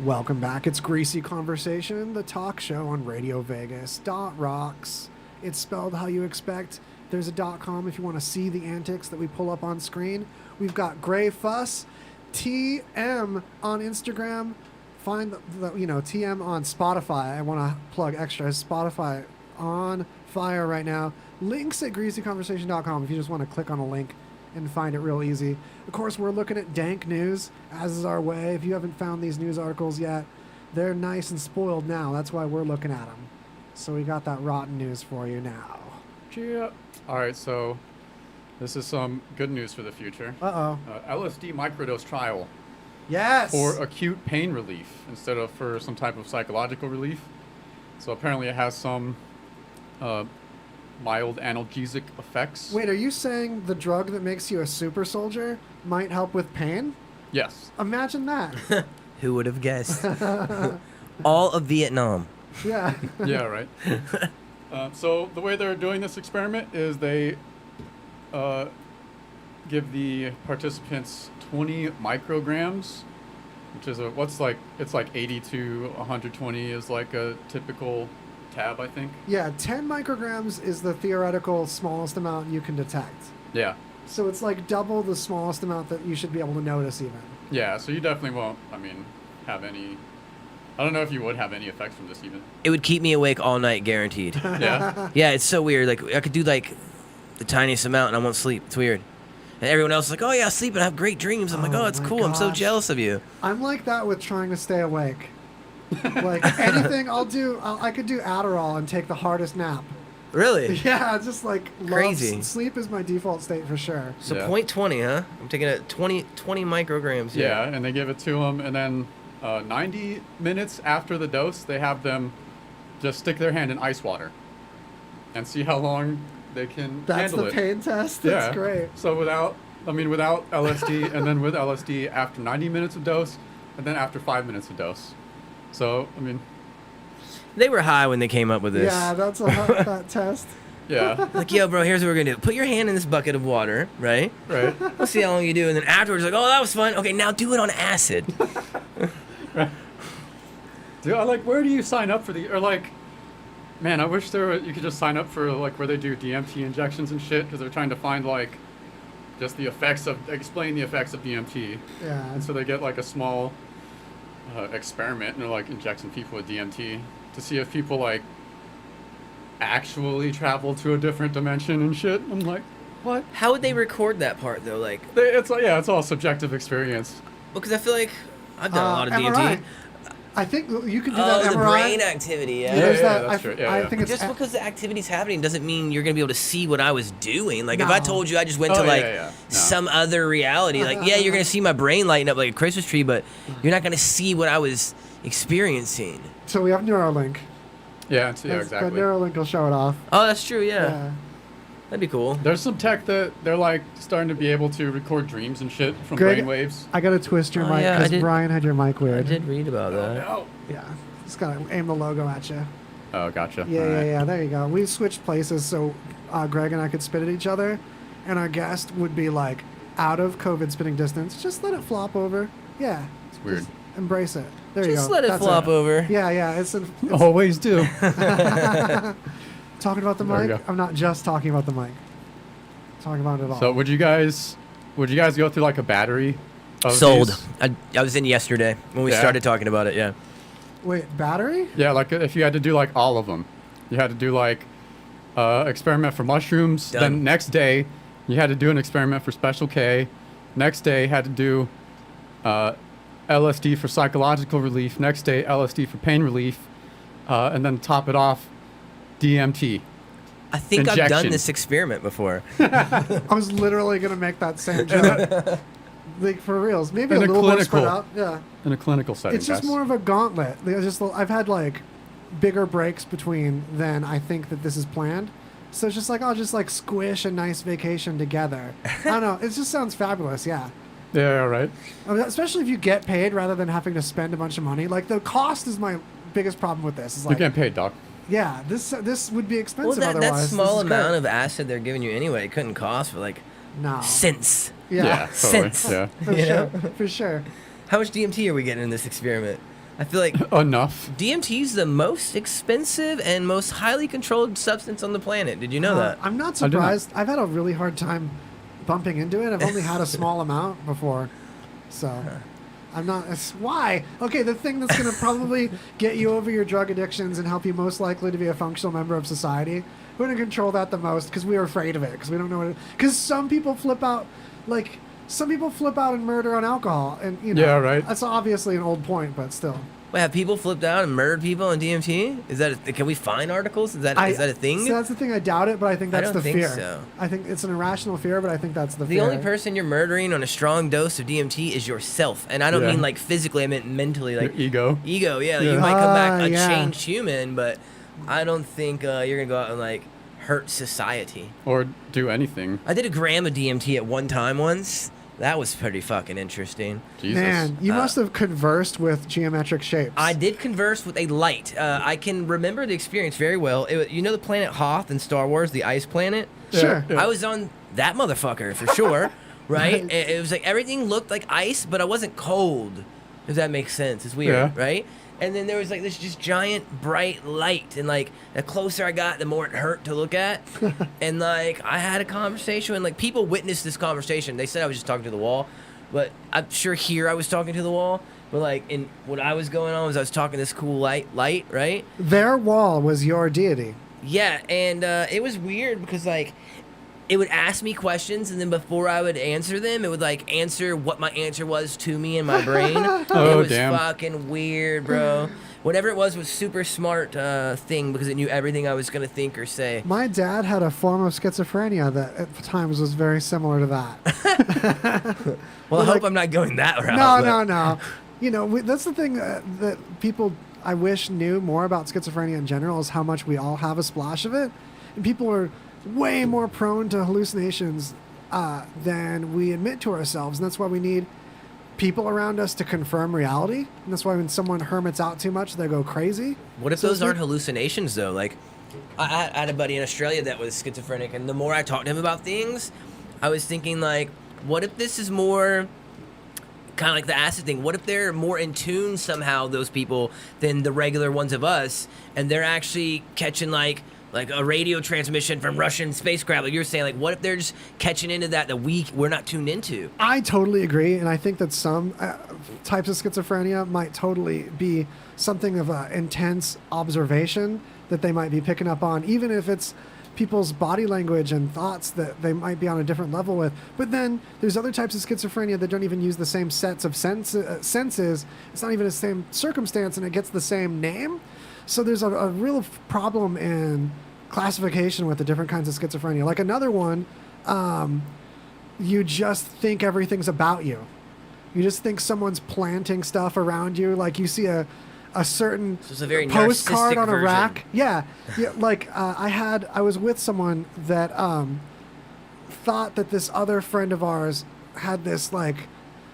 Welcome back. It's Greasy Conversation, the talk show on RadioVegas.Rocks. It's spelled how you expect. There's a .com if you want to see the antics that we pull up on screen. We've got Gray Fuss, T.M. on Instagram. Find the T.M. on Spotify. I want to plug extra. Spotify on fire right now. Links at greasyconversation.com if you just want to click on a link and find it real easy. Of course, we're looking at dank news, as is our way. If you haven't found these news articles yet, they're nice and spoiled now. That's why we're looking at them. So we got that rotten news for you now. Yeah. All right, so this is some good news for the future. Uh-oh. LSD microdose trial Yes. for acute pain relief instead of for some type of psychological relief. So apparently it has some mild analgesic effects. Wait, are you saying the drug that makes you a super soldier might help with pain? Yes. Imagine that. Who would have guessed? All of Vietnam. Yeah. Yeah, right. So the way they're doing this experiment is they give the participants 20 micrograms, which is it's like 80 to 120 is like a typical tab, I think. Yeah, 10 micrograms is the theoretical smallest amount you can detect. Yeah. So it's like double the smallest amount that you should be able to notice even. Yeah, so you definitely won't, have any... I don't know if you would have any effects from this even. It would keep me awake all night, guaranteed. Yeah? Yeah, it's so weird. Like, I could do, like, the tiniest amount and I won't sleep. It's weird. And everyone else is like, oh, yeah, I sleep and I have great dreams. I'm like, oh, it's my cool. I'm so gosh. jealous of you. I'm like that with trying to stay awake. Like anything I could do Adderall and take the hardest nap. Really? Yeah, just like Crazy. Sleep is my default state for sure. So Yeah. 0.20, huh? I'm taking it 20 micrograms. Yeah, and they give it to them, and then 90 minutes after the dose, they have them just stick their hand in ice water and see how long they can That's handle the it. pain test? That's Yeah. great. So without LSD, and then with LSD after 90 minutes of dose, and then after 5 minutes of dose. So, They were high when they came up with this. Yeah, that's that test. yeah, Like, yo, bro, here's what we're going to do. Put your hand in this bucket of water, right? right. We'll see how long you do. And then afterwards, like, oh, that was fun. Okay, now do it on acid. Dude, where do you sign up for man, I wish you could just sign up for where they do DMT injections and shit, because they're trying to find just explain the effects of DMT. Yeah. And so they get a small experiment, and they're injecting people with DMT to see if people actually travel to a different dimension and shit. I'm like, what? How would they record that part, though? Like, It's all subjective experience. because I feel like I've done a lot of DMT. MRI. I think you can do Oh, that the MRI. brain activity, yeah. There's Yeah, that. that's true. Yeah, I yeah. think it's Just because the activity's happening doesn't mean you're gonna be able to see what I was doing. Like, if No. I told you I just went Oh, to yeah. No. some other reality, yeah, you're gonna see my brain lighting up like a Christmas tree, but you're not gonna see what I was experiencing. So we have Neuralink. Yeah, The exactly. Neuralink will show it off. Oh, that's true. Yeah, Yeah. that'd be cool. There's some tech that they're starting to be able to record dreams and shit from Greg, brainwaves. I gotta twist your Oh, mic yeah, I because did- Brian had your mic I weird. did read about that. No. Yeah. Just gotta aim the logo at you. Oh, gotcha. Yeah, All right. yeah. There you go. We switched places so Greg and I could spit at each other, and our guest would be out of COVID spitting distance. Just let it flop over. Yeah. It's weird. Just embrace it. There you Just go. let it That's flop over. Yeah, yeah. It's Always do. talking about the There you mic. go. I'm not just talking about the mic. Talking about it all. So would you guys go through a battery of Sold. these? I was in yesterday when we Yeah? started talking about it. Yeah. Wait, battery? Yeah, if you had to do all of them, you had to do experiment for mushrooms. Done. Then next day, you had to do an experiment for Special K. Next day, had to do LSD for psychological relief. Next day, LSD for pain relief, and then top it off, DMT. I think I've done Injection. this experiment before. I was literally gonna make that same joke. For reals, maybe In a a little more spread clinical out. Yeah. In a clinical setting, It's just guys. more of a gauntlet. I've had bigger breaks between than I think that this is planned. So it's just I'll just squish a nice vacation together. I don't know. It just sounds fabulous. Yeah. Yeah, right. Especially if you get paid rather than having to spend a bunch of money. The cost is my biggest problem with this. Is You're getting paid, doc. yeah, this would be Well, expensive that otherwise. This small is amount great. of acid they're giving you anyway, it couldn't cost for No. cents. Yeah. totally. Sense. Yeah. For You sure. know? For sure. How much DMT are we getting in this experiment? I feel like Enough. DMT is the most expensive and most highly controlled substance on the Did you know that? I'm not I did not. surprised. I've had a really hard time bumping into it. I've only had a small amount before. So I'm not. Why? Okay, the thing that's going to probably get you over your drug addictions and help you most likely to be a functional member of society. We're going to control that the most because we're afraid of it because we don't know what it. Because some people flip out, some people flip out and murder on alcohol, and Yeah, right. That's obviously an old point, but still. Wait, have people flipped out and murdered people on DMT? Is that can we find articles? Is that a thing? So that's the thing. I doubt it, but I think that's don't the think fear. so. I think it's an irrational fear, but I think that's the The fear. only person you're murdering on a strong dose of DMT is yourself, and I don't Yeah. mean like physically. I meant mentally, like Your ego. Yeah, Yeah. you might come back a Yeah. changed human, but I don't think you're gonna go out and like hurt society. Or do anything. I did a gram of DMT at one time once. That was pretty fucking interesting. Jesus. Man, you must have conversed with geometric shapes. I did converse with a light. I can remember the experience very well. You know the planet Hoth in Star Wars, the ice planet? Sure. Yeah. I was on that motherfucker for sure, right? It was like everything looked like ice, but I wasn't cold, if that makes sense. It's weird, Yeah. right? And then there was like this just giant bright light, and like the closer I got, the more it hurt to look at. And like I had a conversation, and like people witnessed this conversation. They said I was just talking to the wall, but I'm sure here I was talking to the wall. But like in what I was going on was I was talking to this cool light, right? Their wall was your deity. Yeah, and it was weird because like it would ask me questions, and then before I would answer them, it would like answer what my answer was to me in my brain. It was damn. fucking weird, bro. Whatever it was super smart thing because it knew everything I was gonna think or say. My dad had a form of schizophrenia that at times was very similar to that. Well, I like- hope I'm not going that route. No. You know, that's the thing that people I wish knew more about schizophrenia in general is how much we all have a splash of it, and people are way more prone to hallucinations than we admit to ourselves, and that's why we need people around us to confirm reality. And that's why when someone hermits out too much, they go crazy. What if So those it's aren't like- hallucinations though? Like, I had a buddy in Australia that was schizophrenic, and the more I talked to him about things, I was thinking like, what if this is more kind of like the acid thing? What if they're more in tune somehow, those people, than the regular ones of us, and they're actually catching like a radio transmission from Russian spacecraft? Like you're saying, like what if they're just catching into that we're not tuned into? I totally agree, and I think that some types of schizophrenia might totally be something of an intense observation that they might be picking up on, even if it's people's body language and thoughts that they might be on a different level with. But then there's other types of schizophrenia that don't even use the same sets of senses. It's not even the same circumstance, and it gets the same name. So there's a real problem in classification with the different kinds of schizophrenia. Like another one, you just think everything's about you. You just think someone's planting stuff around you. Like you see a certain So it's a very postcard narcissistic on a version. rack. Yeah. Like I was with someone that thought that this other friend of ours had this like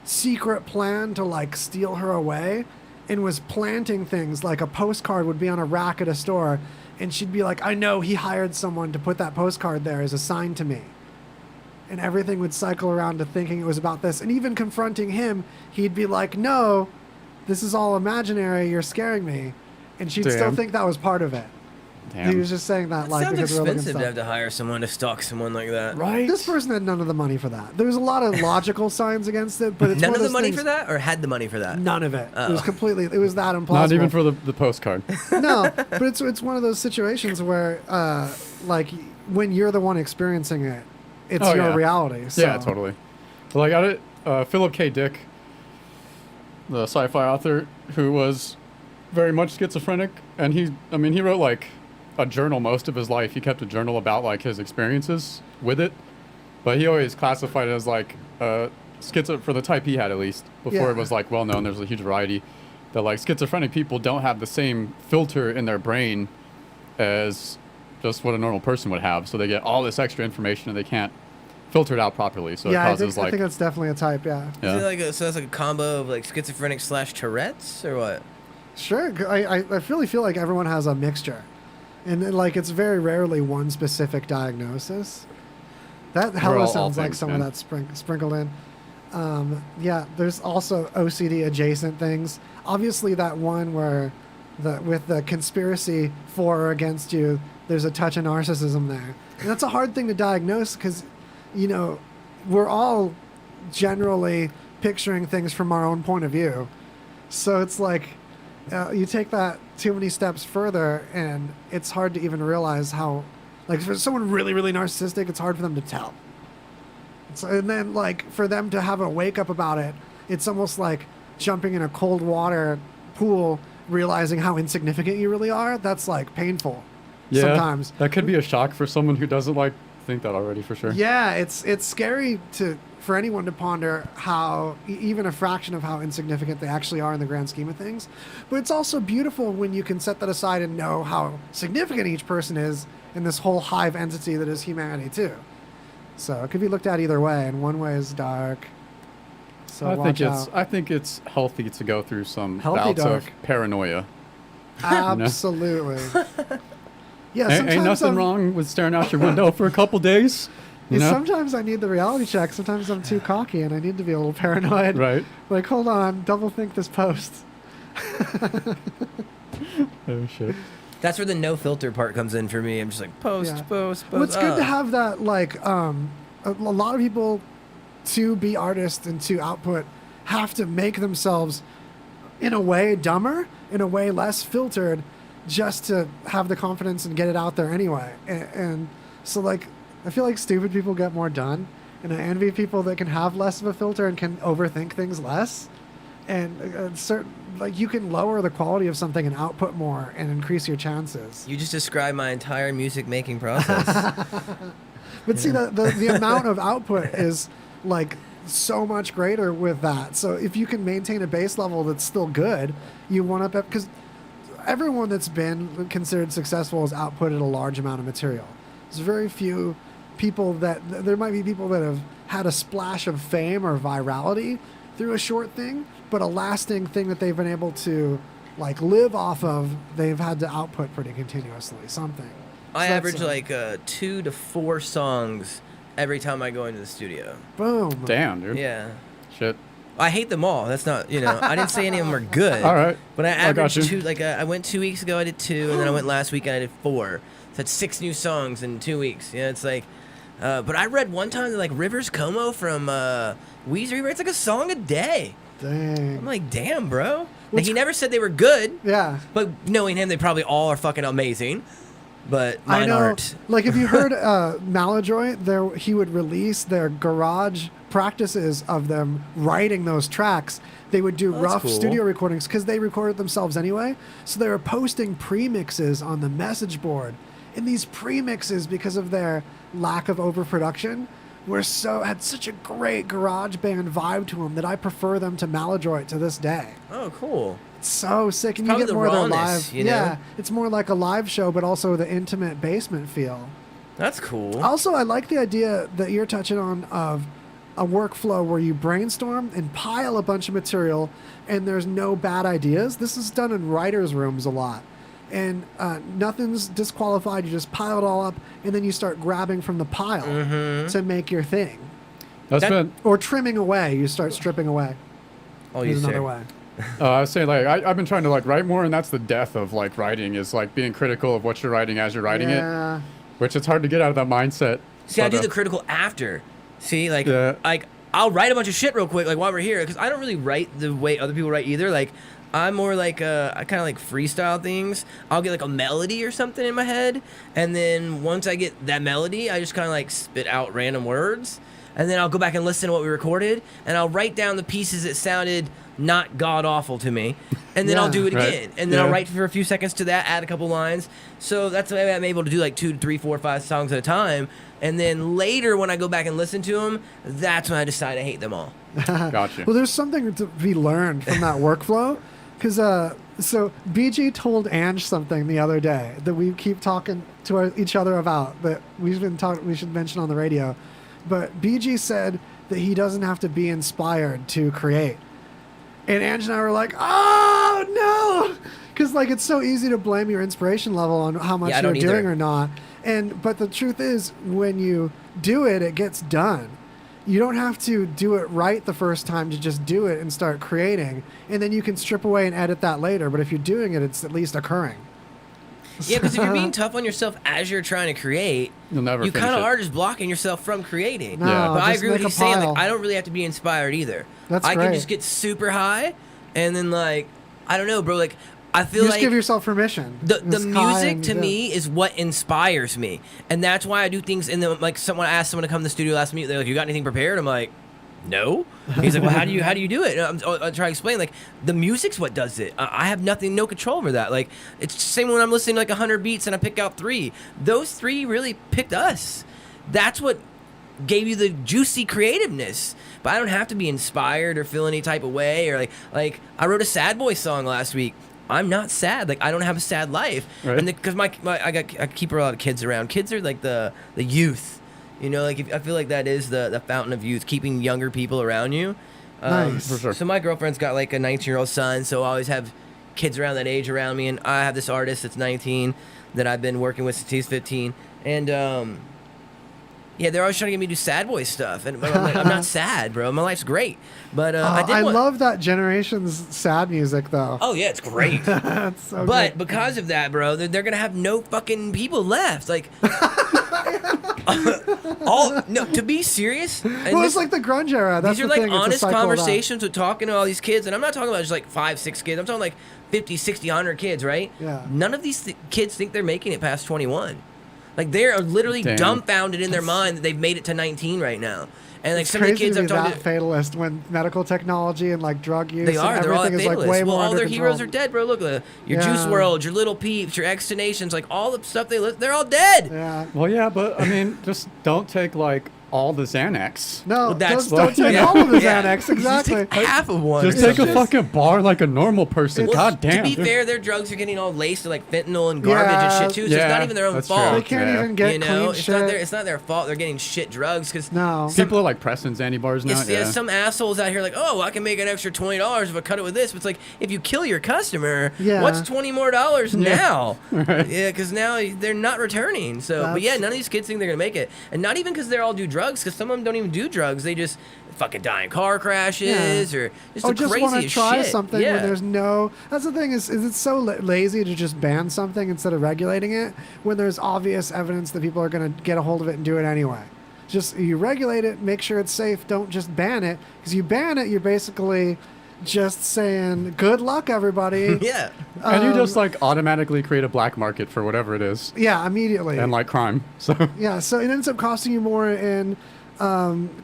secret plan to like steal her away, and was planting things like a postcard would be on a rack at a store, and she'd be like, I know he hired someone to put that postcard there as a sign to me. And everything would cycle around to thinking it was about this. And even confronting him, he'd be like, no, this is all imaginary, you're scaring me. And she'd still Damn. think that was part of it. Damn. He was just saying that like Sounds because we're looking expensive to have stuff. to hire someone to stalk someone like that. Right? This person had none of the money for that. There was a lot of logical signs against it, but it's None one of the those money things- for that, or had the money for that? None of it. It was Oh. completely. It was that implausible. Not even for the postcard. No, but it's one of those situations where like when you're the one experiencing it, it's Oh, your yeah. reality. So. Yeah, totally. Well, I got it. Philip K. Dick, the sci-fi author, who was very much schizophrenic, and he wrote like a journal most of his life. He kept a journal about like his experiences with it, but he always classified it as like schizo for the type he had, at least before Yeah. it was like well known. There's a huge variety that like schizophrenic people don't have the same filter in their brain as just what a normal person would have, so they get all this extra information and they can't filter it out properly, so Yeah, it causes I think that's definitely a type. Yeah. yeah. Is it like so that's like a combo of like schizophrenic / Tourette's or what? Sure. I really feel like everyone has a mixture, and then, like it's very rarely one specific diagnosis. That hella all sounds like things, some man. of that sprinkled in. Yeah, there's also OCD adjacent things. Obviously, that one where with the conspiracy for or against you, there's a touch of narcissism there, and that's a hard thing to diagnose because, you know, we're all generally picturing things from our own point of view. So it's like you take that too many steps further, and it's hard to even realize how, like, for someone really, really narcissistic, it's hard for them to tell. So, and then, like, for them to have a wake up about it, it's almost like jumping in a cold water pool realizing how insignificant you really are, that's like painful. Yeah, Sometimes. that could be a shock for someone who doesn't like think that already, for sure. Yeah, it's scary for anyone to ponder how even a fraction of how insignificant they actually are in the grand scheme of things. But it's also beautiful when you can set that aside and know how significant each person is in this whole hive entity that is humanity too. So it could be looked at either way, and one way is dark. So I think it's healthy to go through some Healthy bouts dark. of paranoia. Absolutely. Yeah, Ain't sometimes nothing wrong with staring out your window for a couple days. You know? Sometimes I need the reality check. Sometimes I'm too cocky and I need to be a little paranoid. Right. Like, hold on, double think this post. Oh shit. That's where the no filter part comes in for me. I'm just like post. Well, it's good to have that. Like, a lot of people, to be artists and to output, have to make themselves, in a way, dumber, in a way less filtered, just to have the confidence and get it out there anyway. And so, like, I feel like stupid people get more done, and I envy people that can have less of a filter and can overthink things less. And like, you can lower the quality of something and output more and increase your chances. You just described my entire music making process. But see, the amount of output is like so much greater with that. So if you can maintain a base level that's still good, you want up, because everyone that's been considered successful has outputted a large amount of material. There's very few people there might be people that have had a splash of fame or virality through a short thing, but a lasting thing that they've been able to like live off of, they've had to output pretty continuously something. I So average that's, 2 to 4 songs every time I go into the studio. boom. Damn, dude. Yeah. Shit. I hate them all. That's not, I didn't say any of them are good. All right. But I I got averaged you. 2, I went 2 weeks ago, I did 2, and then I went last week and I did 4. So that's 6 new songs in 2 weeks. Yeah, it's like, but I read one time that like Rivers Como from Weezer, he writes like a song a day. Dang. I'm like, damn, bro. Like, he never said they were good, Yeah. but knowing him, they probably all are fucking amazing. But I mine know. aren't. Like, if you heard Maladroit, he would release their garage practices of them writing those tracks. They would do That's rough cool. studio recordings because they recorded themselves anyway. So they were posting premixes on the message board. And these premixes, because of their lack of overproduction, had such a great garage band vibe to them that I prefer them to Maladroit to this day. Oh, cool. It's so sick, and you Probably get the more of their rawness, live. Yeah, it's more like a live show, but also the intimate basement feel. That's cool. Also, I like the idea that you're touching on of a workflow where you brainstorm and pile a bunch of material, and there's no bad ideas. This is done in writers' rooms a lot, and nothing's disqualified. You just pile it all up, and then you start grabbing from the pile to make your thing. That's been. Or trimming away. You start stripping away. Oh, Here's another way. I was saying, like, I've been trying to like write more, and that's the death of like writing, is like being critical of what you're writing as you're writing it, which it's hard to get out of that mindset. See, I do the critical after. See, like, Yeah. like I'll write a bunch of shit real quick, like while we're here, because I don't really write the way other people write either. Like, I'm more like I kind of like freestyle things. I'll get like a melody or something in my head, and then once I get that melody, I just kind of like spit out random words, and then I'll go back and listen to what we recorded, and I'll write down the pieces that sounded not god awful to me, and then I'll do it again, and then I'll write for a few seconds to that, add a couple lines. So that's the way I'm able to do like 2, 3, 4, 5 songs at a time, and then later when I go back and listen to them, that's when I decide I hate them all. Gotcha. Well, there's something to be learned from that workflow, because so BG told Ange something the other day that we keep talking to each other about, that we should mention on the radio. But BG said that he doesn't have to be inspired to create. And Ange and I were like, oh, no! Because, like, it's so easy to blame your inspiration level on how much you're doing or not. But the truth is, when you do it, it gets done. You don't have to do it right the first time to just do it and start creating. And then you can strip away and edit that later. But if you're doing it, it's at least occurring. Yeah, because if you're being tough on yourself as you're trying to create, You'll never you finish kind of it. are just blocking yourself from creating. No, Yeah. But I just agree with make you a saying, like, pile. I don't really have to be inspired either. That's I can great. just get super high, and then, like, I don't know, bro, like, I feel You just like give yourself permission. the It's high music and to good. me is what inspires me, and that's why I do things. And then, like, someone asked someone to come to the studio last minute, they're like, "You got anything prepared?" I'm like, no. He's like, well, how do you do it? And I'm trying to explain, like, the music's what does it. I have no control over that. Like, it's the same when I'm listening to like 100 beats and I pick out 3. Those 3 really picked us. That's what gave you the juicy creativeness. But I don't have to be inspired or feel any type of way, or like I wrote a sad boy song last week. I'm not sad. Like, I don't have a sad life. Right. And because I keep a lot of kids around. Kids are like the youth. You know, like I feel like that is the fountain of youth, keeping younger people around you. Nice. For sure. So my girlfriend's got like a 19-year-old son, so I always have kids around that age around me. And I have this artist that's 19 that I've been working with since he's 15. And yeah, they're always trying to get me to do sad boy stuff. And I'm like, I'm not sad, bro. My life's great. But I love that generation's sad music, though. Oh, yeah, it's great. That's so but good. because of that, bro, they're going to have no fucking people left. Like... to be serious. Well, it's like the grunge era. That's these are the like thing. honest conversations with talking to all these kids, and I'm not talking about just like 5, 6 kids. I'm talking like 50, 60, 100 kids, right? Yeah. None of these kids think they're making it past 21. Like, they are literally dumbfounded in their mind that they've made it to 19 right now. And like, some of the kids are I'm talking that to, fatalist when medical technology and like drug use. they're all like everything is like way fatalists. more Well, all under their control. heroes are dead, bro. Look, your Yeah. Juice WRLD, your Little Peeps, your X Nations, like all the stuff they're all dead. Yeah. Well, yeah, but I mean, just don't take like all the Xanax. No, Well, that's don't take yeah. all of the Yeah. Xanax. Exactly. Just take half of one. Just or take a something. fucking bar like a normal person. Well, God damn. To be fair, their drugs are getting all laced with like fentanyl and garbage and shit too. So it's not even their own that's fault. true. They can't Yeah. even get You know, clean it's shit. it's not their fault. They're getting shit drugs because No. People are like pressing Xanny bars now. yeah, some assholes out here like, oh, I can make an extra $20 if I cut it with this. But it's like, if you kill your customer, Yeah. what's $20 more now? Right. Yeah, because now they're not returning. So, but yeah, none of these kids think they're gonna make it, and not even because they're all do drugs. Because some of them don't even do drugs. They just fucking die in car crashes or just the just want to craziest try shit. something Yeah. when there's no. That's the thing is it's so lazy to just ban something instead of regulating it when there's obvious evidence that people are going to get a hold of it and do it anyway. Just you regulate it, make sure it's safe. Don't just ban it, because you ban it, you're basically just saying good luck, everybody. Yeah. And you just like automatically create a black market for whatever it is. Yeah, immediately. And like crime. So Yeah, so it ends up costing you more in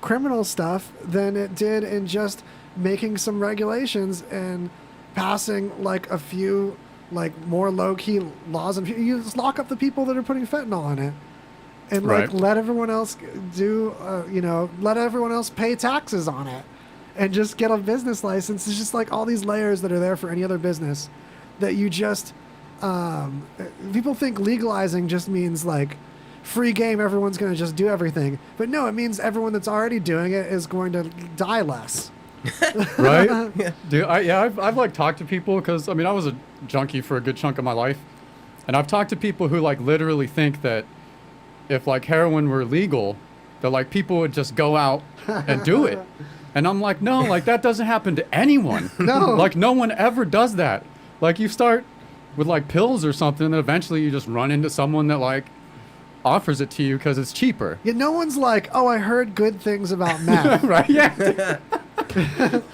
criminal stuff than it did in just making some regulations and passing like a few like more low-key laws. And you just lock up the people that are putting fentanyl in it and like Right. let everyone else do, let everyone else pay taxes on it and just get a business license. It's just like all these layers that are there for any other business that you just, people think legalizing just means like free game, everyone's going to just do everything. But no, it means everyone that's already doing it is going to die less. right? Dude, I've like talked to people because I mean I was a junkie for a good chunk of my life, and I've talked to people who like literally think that if like heroin were legal, that like people would just go out and do it, and I'm like, no, like that doesn't happen to anyone. No. Like no one ever does that. Like you start with like pills or something, and eventually you just run into someone that like offers it to you because it's cheaper. Yeah, no one's like, oh, I heard good things about meth. Right? Yeah.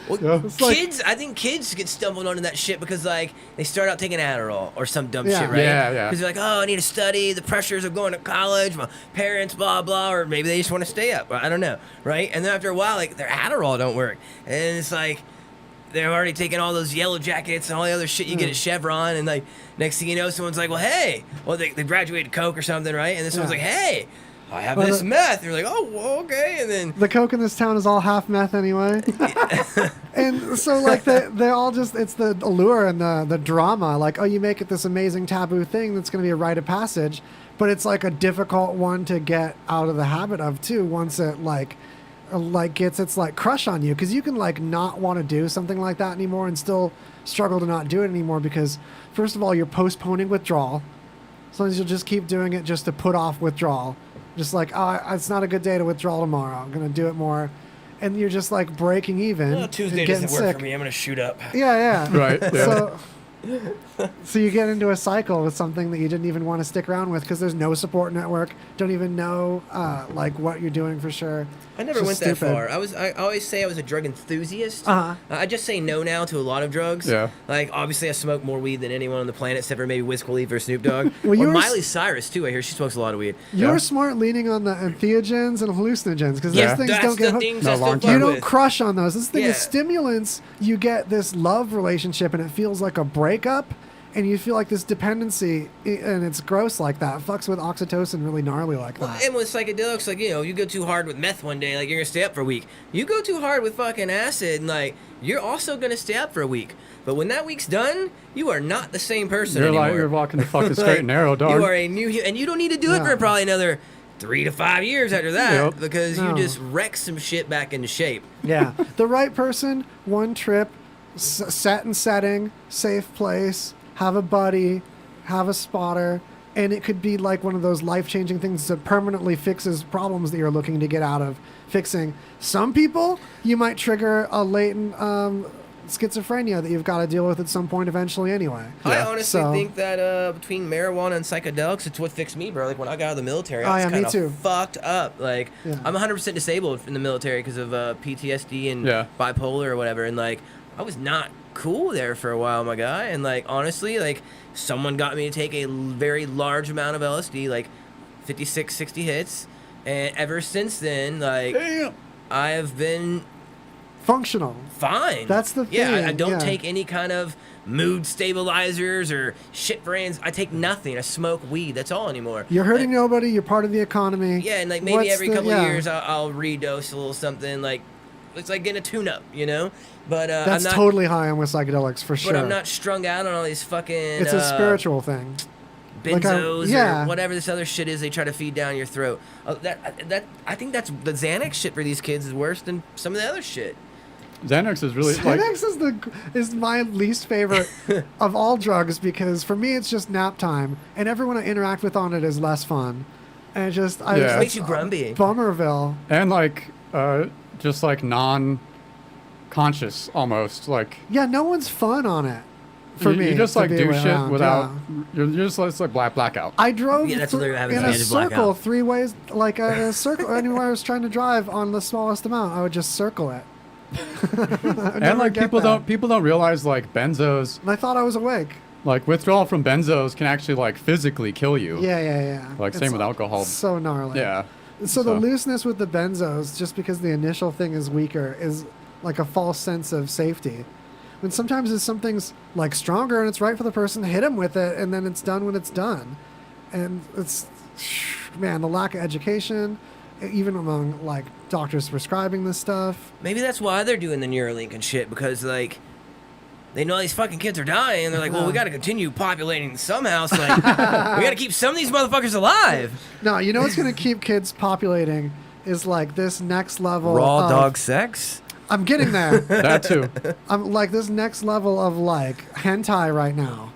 Well, like- kids, I think kids get stumbled onto that shit because like they start out taking Adderall or some dumb Yeah. shit, right? Yeah. Because they're like, oh, I need to study, the pressures of going to college, my parents, blah blah, or maybe they just want to stay up. I don't know, right? And then after a while, like their Adderall don't work, and it's like they're already taking all those yellow jackets and all the other shit you get at Chevron, and like next thing you know, someone's like, well, hey, well they graduated Coke or something, right? And then someone's like, hey, I have Well, this the- meth. They're like, oh, well, okay, and then. The Coke in this town is all half meth anyway. And so like they all just, it's the allure and the drama. Like, oh, you make it this amazing taboo thing that's going to be a rite of passage, but it's like a difficult one to get out of the habit of too once it like gets its like crush on you, because you can like not want to do something like that anymore and still struggle to not do it anymore because first of all you're postponing withdrawal. Sometimes you'll just keep doing it just to put off withdrawal. Just like, oh, it's not a good day to withdraw tomorrow. I'm going to do it more. And you're just like breaking even. Well, Tuesday and getting doesn't work sick. for me. I'm gonna shoot up. Yeah. Right. Yeah. So So you get into a cycle with something that you didn't even want to stick around with because there's no support network. Don't even know like what you're doing for sure. I never It's went just that stupid. far. I always say I was a drug enthusiast. Uh-huh. I just say no now to a lot of drugs. Yeah. Like, obviously, I smoke more weed than anyone on the planet, except for maybe Wiz Khalifa or Snoop Dogg. Well, or you were Miley Cyrus, too. I hear she smokes a lot of weed. You're Yeah. smart leaning on the entheogens and hallucinogens because Yeah. those things That's don't get the hooked. things No, I still long fuck You don't with. crush on those. This thing Yeah. is stimulants. You get this love relationship, and it feels like a breakup, and you feel like this dependency, and it's gross like that. It fucks with oxytocin really gnarly like that. And with psychedelics, like, you know, you go too hard with meth one day, like, you're gonna stay up for a week. You go too hard with fucking acid, and, like, you're also gonna stay up for a week. But when that week's done, you are not the same person You're anymore. like you're walking the fucking straight Like, and narrow, dog. You are a new, and you don't need to do it No. for probably another 3 to 5 years after that, Yep. because No. you just wreck some shit back into shape. Yeah, the right person, one trip, set and setting, safe place, have a buddy, have a spotter, and it could be like one of those life-changing things that permanently fixes problems that you're looking to get out of fixing. Some people, you might trigger a latent schizophrenia that you've got to deal with at some point eventually anyway. I honestly So- think that between marijuana and psychedelics, it's what fixed me, bro. Like, when I got out of the military, Oh, I was yeah, me kind of too. fucked up. Like, Yeah. I'm 100% disabled in the military because of PTSD and Yeah. bipolar or whatever. And, like, I was not cool there for a while, my guy. And, like, honestly, like, someone got me to take a very large amount of LSD, like 56, 60 hits. And ever since then, like, Damn. I have been Functional. fine. That's the Yeah, I thing, don't yeah. take any kind of mood stabilizers or shit brands. I take nothing. I smoke weed. That's all anymore. You're hurting And- nobody. You're part of the economy. Yeah, and like maybe What's every the- couple yeah. of years I'll redose a little something. Like, it's like getting a tune-up, you know. But That's I'm not. totally high on with psychedelics for sure. But I'm not strung out on all these fucking. It's a spiritual thing. benzos yeah. or whatever this other shit is they try to feed down your throat. That I think that's the Xanax shit for these kids is worse than some of the other shit. Xanax is really like Xanax is my least favorite of all drugs because for me it's just nap time, and everyone I interact with on it is less fun, and Yeah. It it's makes you grumpy. Bummerville. and like just like non-conscious almost like Yeah, no one's fun on it. For you, me, you just to like be do shit around, without yeah. you're just it's like blackout. I drove Yeah, that's literally what happens in when a you just black circle out. 3 ways, like a circle. Anywhere I was trying to drive on the smallest amount, I would just circle it. And like people don't realize like benzos, And I thought I was awake. like withdrawal from benzos can actually like physically kill you. Yeah. Like same It's with alcohol. So gnarly. Yeah. So the looseness with the benzos, just because the initial thing is weaker, is like a false sense of safety. When sometimes if something's like stronger and it's right for the person, hit them with it, and then it's done when it's done. And it's, man, the lack of education, even among like doctors prescribing this stuff. Maybe that's why they're doing the Neuralink and shit, because like they know these fucking kids are dying. They're like, well, we got to continue populating somehow. So like, we got to keep some of these motherfuckers alive. No, you know what's going to keep kids populating is like this next level of, sex. I'm getting there. That too. I'm like this next level of like hentai right now.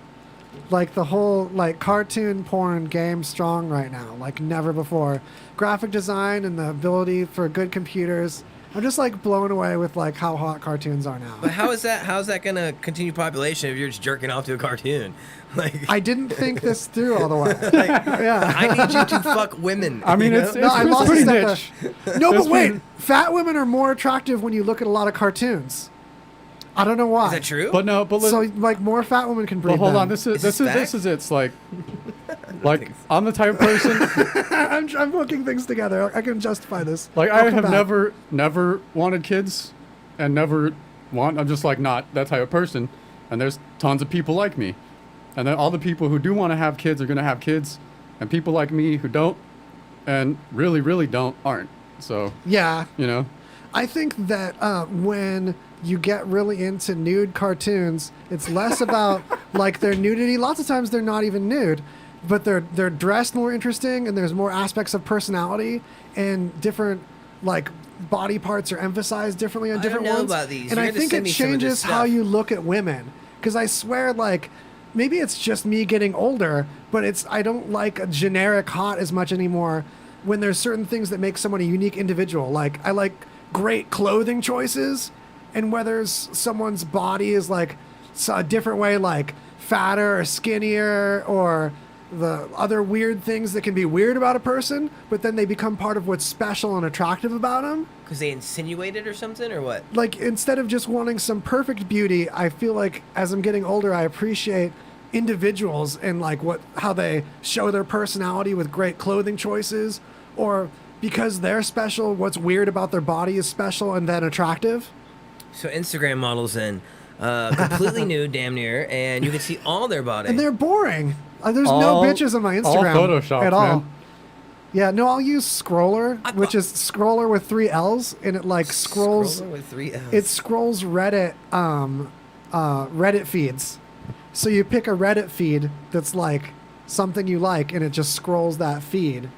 Like the whole like cartoon porn game strong right now, like never before. Graphic design and the ability for good computers. I'm just like blown away with like how hot cartoons are now. But how's that gonna continue population if you're just jerking off to a cartoon? Like, I didn't think this through all the way. Yeah. I need you to fuck women. I mean, you it's know? No, I it's lost a pretty step niche. No, It's but wait, pretty- fat women are more attractive when you look at a lot of cartoons. I don't know why. Is that true? But no, but So like more fat women can breed. but hold on. them. This is Is this it's like I'm the type of person I'm hooking things together. I can justify this. like I'll I come have back. never wanted kids and never I'm just like not that type of person, and there's tons of people like me, and then all the people who do want to have kids are gonna have kids, and people like me who don't and really don't aren't. So Yeah, you know. I think that when you get really into nude cartoons, it's less about like their nudity. Lots of times they're not even nude, but they're dressed more interesting, and there's more aspects of personality, and different like body parts are emphasized differently on I don't different know ones. about these. And You're I gonna think send it me some of this changes how stuff. you look at women. Because I swear, like, maybe it's just me getting older, but I don't like a generic hot as much anymore. When there's certain things that make someone a unique individual, like I like great clothing choices, and whether someone's body is like a different way, like fatter or skinnier or the other weird things that can be weird about a person, but then they become part of what's special and attractive about them. Because they insinuate it or something, or what? Like, instead of just wanting some perfect beauty, I feel like as I'm getting older, I appreciate individuals and like how they show their personality with great clothing choices, or because they're special, what's weird about their body is special and then attractive. So Instagram models then, completely nude, damn near, and you can see all their body. And they're boring. There's no bitches on my Instagram all Photoshop, at all. man. Yeah, no, I'll use Scroller, which is Scroller with 3 L's, and it like scrolls. Scroller with 3 L's. It scrolls Reddit, Reddit feeds. So you pick a Reddit feed that's like something you like, and it just scrolls that feed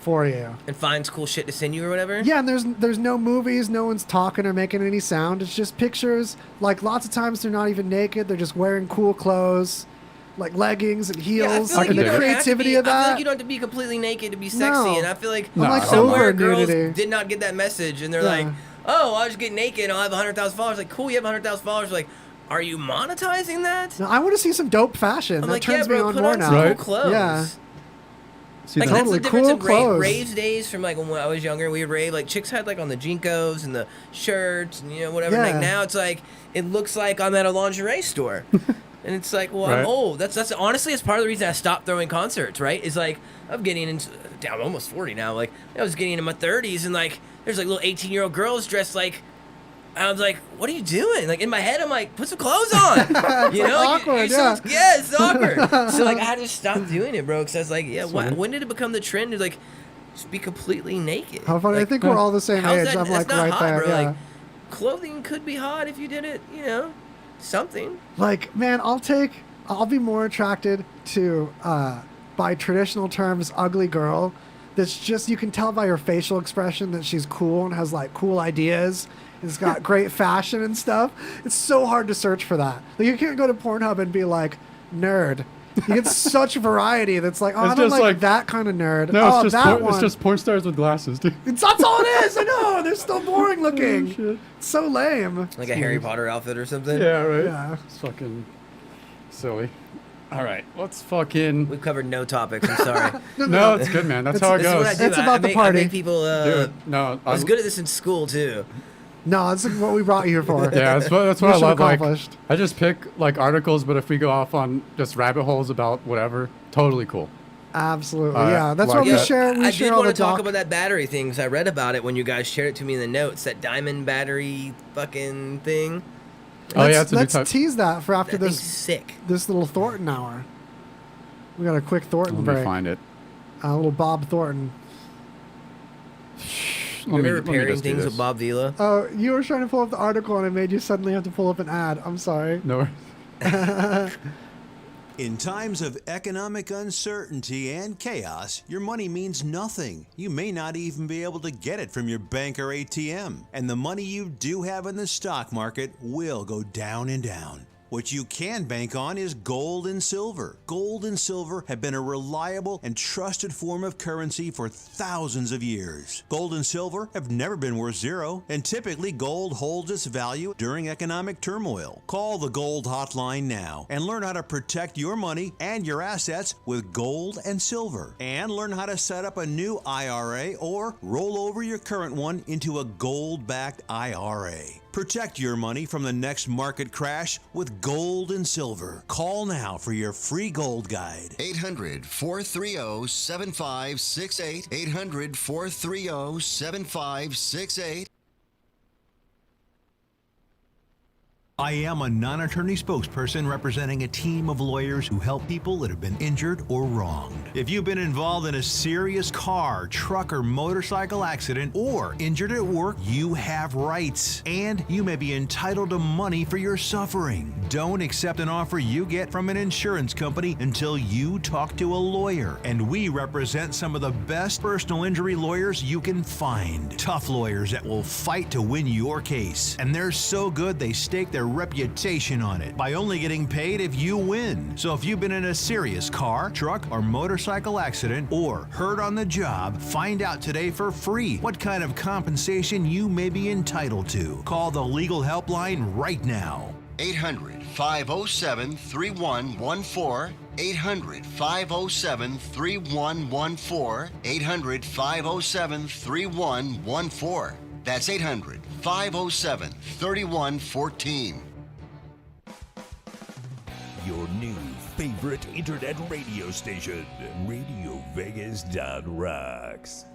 for you. And finds cool shit to send you or whatever? Yeah, and there's no movies, no one's talking or making any sound. It's just pictures. Like, lots of times they're not even naked, they're just wearing cool clothes, like leggings and heels, I feel like and you the don't have to creativity be- of I feel that. like you don't have to be completely naked to be sexy, No. and I feel like I'm like somewhere over girls nudity. did not get that message, and they're Yeah. like, oh, I'll just get naked and I'll have 100,000 followers. Like, cool, you have 100,000 followers. Like, are you monetizing that? No, I want to see some dope fashion. I'm That like, yeah, turns bro, me on put more on now. some Right. cool clothes. Yeah. See Like, that? that's Totally the difference cool in clothes. raves days from like when I was younger. We would rave, like chicks had like on the Jinkos and the shirts and whatever. Yeah. Like now it's like it looks like I'm at a lingerie store, and it's like, well, Right. I'm old. That's honestly it's part of the reason I stopped throwing concerts. Right? Is like I'm getting into. I'm almost 40 now. Like I was getting into my 30s, and like there's like little 18-year-old girls dressed like. I was like, "What are you doing?" Like in my head, I'm like, "Put some clothes on." You know, awkward, yeah, it's awkward. So like, I had to stop doing it, bro. Because I was like, "Yeah, when did it become the trend to like just be completely naked?" How funny. Like, I think we're all the same how's age. that- I'm that's like not right hot, there. bro. Yeah. Like, clothing could be hot if you did it. Something. Like, man, I'll be more attracted to, by traditional terms, ugly girl. That's just, you can tell by her facial expression that she's cool and has like cool ideas. It's got great fashion and stuff. It's so hard to search for that. Like, you can't go to Pornhub and be like, nerd. You get such variety that's like, oh, It's I don't just like like- that kind of nerd. No, oh, it's just that one. it's just porn stars with glasses, dude. That's all it is. I know. They're still boring looking. Shit. It's so lame. Like a Harry Potter outfit or something. Yeah, right. Yeah. It's fucking silly. All right, let's fucking. We've covered no topics. I'm sorry. No, it's good, man. That's how it This is what I goes. do. It's about the I party. make people. Dude, no, I was good at this in school too. No, that's what we brought you here for. Yeah, that's what I Mission love. Like, accomplished. I just pick like articles, but if we go off on just rabbit holes about whatever, totally cool. Absolutely. All right, Yeah, that's like why we that. share. We I share did all want the to talk doc. about that battery thing because I read about it when you guys shared it to me in the notes. That diamond battery fucking thing. Oh yeah, it's a new Let's type. tease that for after That thing's this sick. little Thornton hour. We got a quick Thornton Let break. me find it. A little Bob Thornton. Remember let me repairing just do things this. with Bob Vila? Oh, you were trying to pull up the article and it made you suddenly have to pull up an ad. I'm sorry. No. In times of economic uncertainty and chaos, your money means nothing. You may not even be able to get it from your bank or ATM. And the money you do have in the stock market will go down and down. What you can bank on is gold and silver. Gold and silver have been a reliable and trusted form of currency for thousands of years. Gold and silver have never been worth zero, and typically gold holds its value during economic turmoil. Call the Gold Hotline now and learn how to protect your money and your assets with gold and silver. And learn how to set up a new IRA or roll over your current one into a gold-backed IRA. Protect your money from the next market crash with gold and silver. Call now for your free gold guide. 800-430-7568. 800-430-7568. I am a non-attorney spokesperson representing a team of lawyers who help people that have been injured or wronged. If you've been involved in a serious car, truck, or motorcycle accident or injured at work, you have rights, and you may be entitled to money for your suffering. Don't accept an offer you get from an insurance company until you talk to a lawyer, and we represent some of the best personal injury lawyers you can find. Tough lawyers that will fight to win your case, and they're so good they stake their reputation on it by only getting paid if you win. So if you've been in a serious car, truck, or motorcycle accident or hurt on the job, find out today for free what kind of compensation you may be entitled to. Call the legal helpline right now. 800-507-3114. 800-507-3114. 800-507-3114. That's 800-507-3114. Your new favorite internet radio station, RadioVegas.Rocks.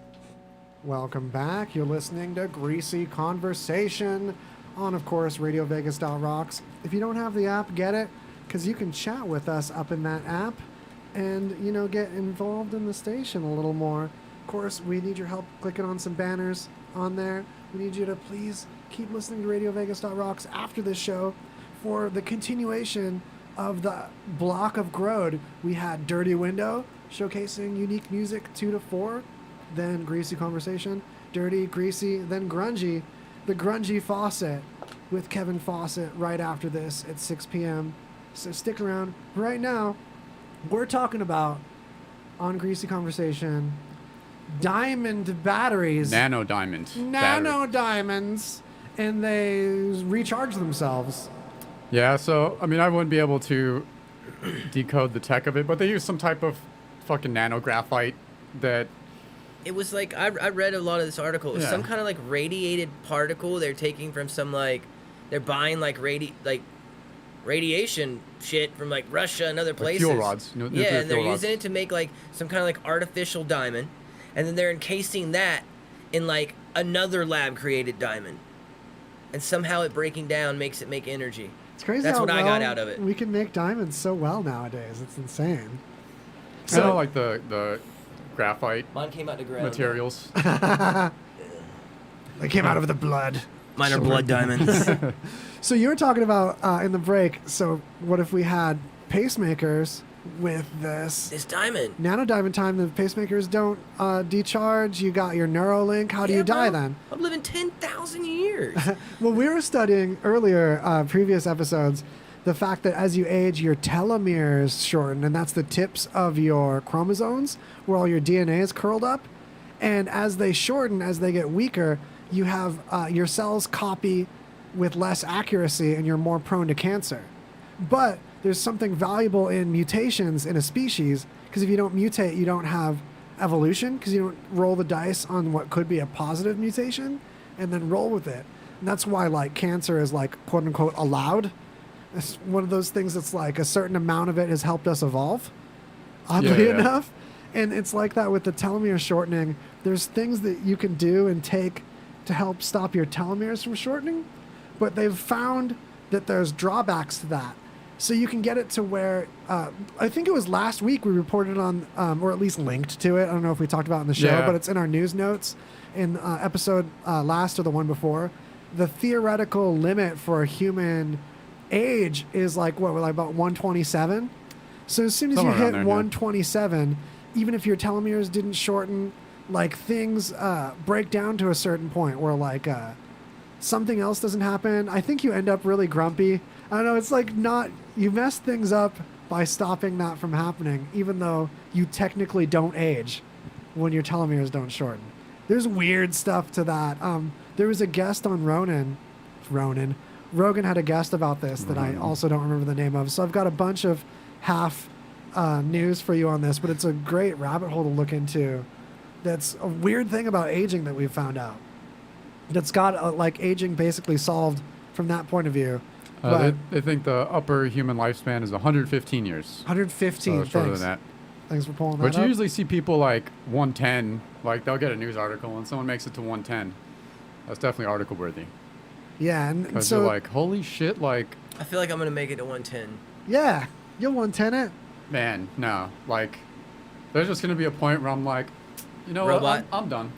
Welcome back. You're listening to Greasy Conversation on, of course, RadioVegas.Rocks. If you don't have the app, get it, because you can chat with us up in that app and, you know, get involved in the station a little more. Of course, we need your help clicking on some banners on there. We need you to please keep listening to RadioVegas.Rocks after this show for the continuation of the block of Grode. We had Dirty Window showcasing unique music 2 to 4, then Greasy Conversation, Dirty, Greasy, then Grungy, the Grungy Faucet with Kevin Fawcett right after this at 6 p.m. So stick around. Right now, we're talking about, on Greasy Conversation, diamond batteries. Nano-diamond. Nano-diamonds, and they recharge themselves. Yeah, so, I mean, I wouldn't be able to decode the tech of it, but they use some type of fucking nano-graphite that... It was like, I read a lot of this article. It was some kind of, like, radiated particle they're taking from some, like... They're buying, like, radiation shit from, like, Russia and other places. Fuel rods. Yeah, and they're using it to make, like, some kind of, like, artificial diamond. And then they're encasing that in, like, another lab-created diamond. And somehow it breaking down makes it make energy. It's crazy. That's how what I got out of it. We can make diamonds so well nowadays. It's insane. I don't like the graphite Mine came out the ground. materials. They came out of the blood. Mine are blood diamonds. So you were talking about in the break, so what if we had pacemakers with this? This diamond. Nano-diamond time, the pacemakers don't decharge. You got your Neuralink. How do you die then? I'm living 10,000 years. Well, we were studying earlier, previous episodes, the fact that as you age, your telomeres shorten, and that's the tips of your chromosomes where all your DNA is curled up. And as they shorten, as they get weaker, you have your cells copy with less accuracy, and you're more prone to cancer. But there's something valuable in mutations in a species, because if you don't mutate, you don't have evolution, because you don't roll the dice on what could be a positive mutation and then roll with it. And that's why, like, cancer is, like, quote unquote allowed. It's one of those things that's like a certain amount of it has helped us evolve, oddly enough. And it's like that with the telomere shortening. There's things that you can do and take to help stop your telomeres from shortening, but they've found that there's drawbacks to that. So you can get it to where, I think it was last week we reported on, or at least linked to it. I don't know if we talked about it in the show, but it's in our news notes in episode last or the one before. The theoretical limit for human age is like, what, like about 127? So as soon as you hit 127, even if your telomeres didn't shorten, like things break down to a certain point where like something else doesn't happen. I think you end up really grumpy. I don't know, it's like you mess things up by stopping that from happening, even though you technically don't age when your telomeres don't shorten. There's weird stuff to that. There was a guest on Rogan had a guest about this that I also don't remember the name of. So I've got a bunch of half news for you on this, but it's a great rabbit hole to look into. That's a weird thing about aging that we've found out. That's got like aging basically solved from that point of view. They think the upper human lifespan is 115 years. 115, so shorter than that. Thanks for pulling that But you up. usually see people like 110, like they'll get a news article and someone makes it to 110. That's definitely article worthy. Yeah, and Because so you're like, holy shit, like... I feel like I'm going to make it to 110. Yeah, you'll 110 it. Man, no. Like, there's just going to be a point where I'm like, you know Robot. what, I'm done.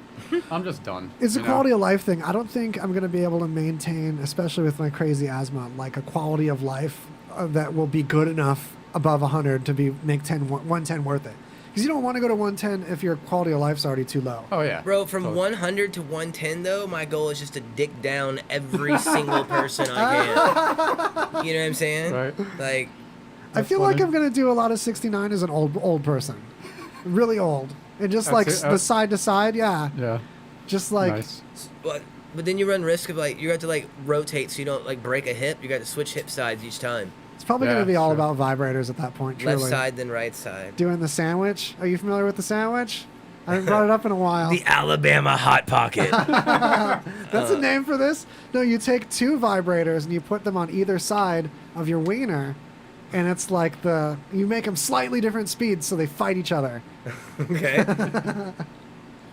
I'm just done. It's a you quality know? of life thing. I don't think I'm going to be able to maintain, especially with my crazy asthma, like a quality of life that will be good enough above 100 to make 110 worth it. Because you don't want to go to 110 if your quality of life's already too low. Oh, yeah. Bro, from Totally. 100 to 110, though, my goal is just to dick down every single person I can. You know what I'm saying? Right. Like, I feel like I'm going to do a lot of 69 as an old person. Really old. And just That's like it? the side to side, yeah. Yeah. Just like... Nice. but But then you run risk of like you have to like rotate so you don't like break a hip. You got to switch hip sides each time. It's probably Yeah, going to be all sure. about vibrators at that point. Truly. Left side then right side. Doing the sandwich. Are you familiar with the sandwich? I haven't brought it up in a while. The Alabama Hot Pocket. That's a name for this? No, you take 2 vibrators and you put them on either side of your wiener, and it's like you make them slightly different speeds so they fight each other. Okay.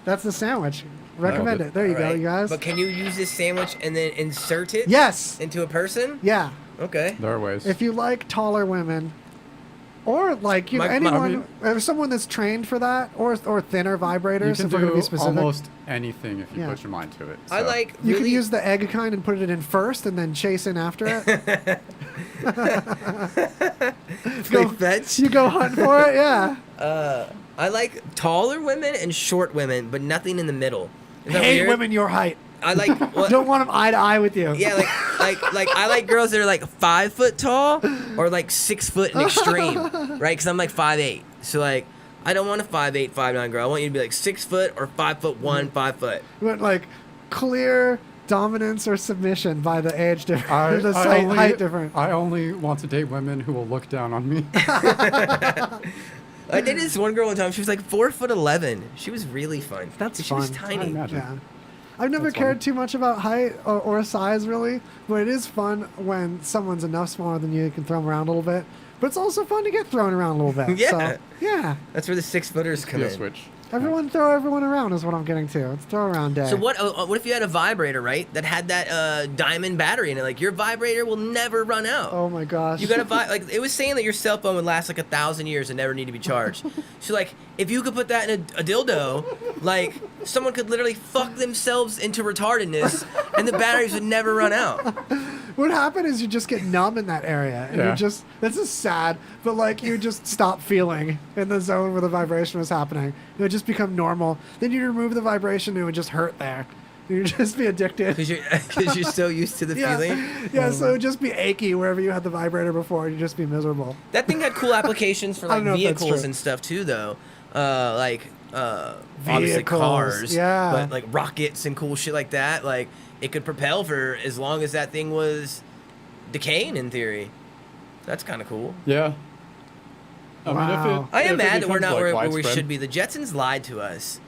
That's the sandwich. Recommend it. There you go, Alright. you guys. But can you use this sandwich and then insert it Yes. into a person? Yeah. Okay. There are ways. If you like taller women, or like anyone, or someone that's trained for that, or thinner vibrators, you can if we're going to be do specific. almost anything if you Yeah. put your mind to it. I so. like You really can use the egg kind and put it in first, and then chase in after it. play fetch. You go hunt for it, yeah. I like taller women and short women, but nothing in the middle. Is that Hate weird? women your height. I like what, Don't want them eye to eye with you. yeah, like I like girls that are like 5 foot tall or like 6 foot in extreme, right? Because I'm like 5'8", so like I don't want a 5'8", 5'9" girl. I want you to be like 6 foot or 5'1", 5 foot. You want like clear dominance or submission by the age difference, the height difference. I only want to date women who will look down on me. I dated this one girl one time. She was like 4'11". She was really fun. That's she was fun. I tiny. imagine. Yeah. I've never That's cared funny. too much about height or size, really, but it is fun when someone's enough smaller than you can throw them around a little bit. But it's also fun to get thrown around a little bit. Yeah. So, yeah. That's where the 6-footers come Be a in. switch. Everyone throw everyone around is what I'm getting to. It's throw around day. So what if you had a vibrator, right, that had that diamond battery in it? Like your vibrator will never run out. Oh my gosh. You gotta like it was saying that your cell phone would last like 1,000 years and never need to be charged. So like if you could put that in a dildo, like someone could literally fuck themselves into retardedness and the batteries would never run out. What happened is you just get numb in that area. And Yeah. you just, this is sad, but like you just stop feeling in the zone where the vibration was happening. It would just become normal. Then you remove the vibration and it would just hurt there. You'd just be addicted. Because you're so used to the feeling. Yeah, so it would just be achy wherever you had the vibrator before. You'd just be miserable. That thing had cool applications for I like don't know if that's vehicles true. and stuff too, though. Obviously Vehicles, cars, yeah. but like rockets and cool shit like that. Like it could propel for as long as that thing was decaying in theory. That's kind of cool. Yeah. I Wow. mean, I am if it mad that we're becomes, not like, where we widespread- should be. The Jetsons lied to us.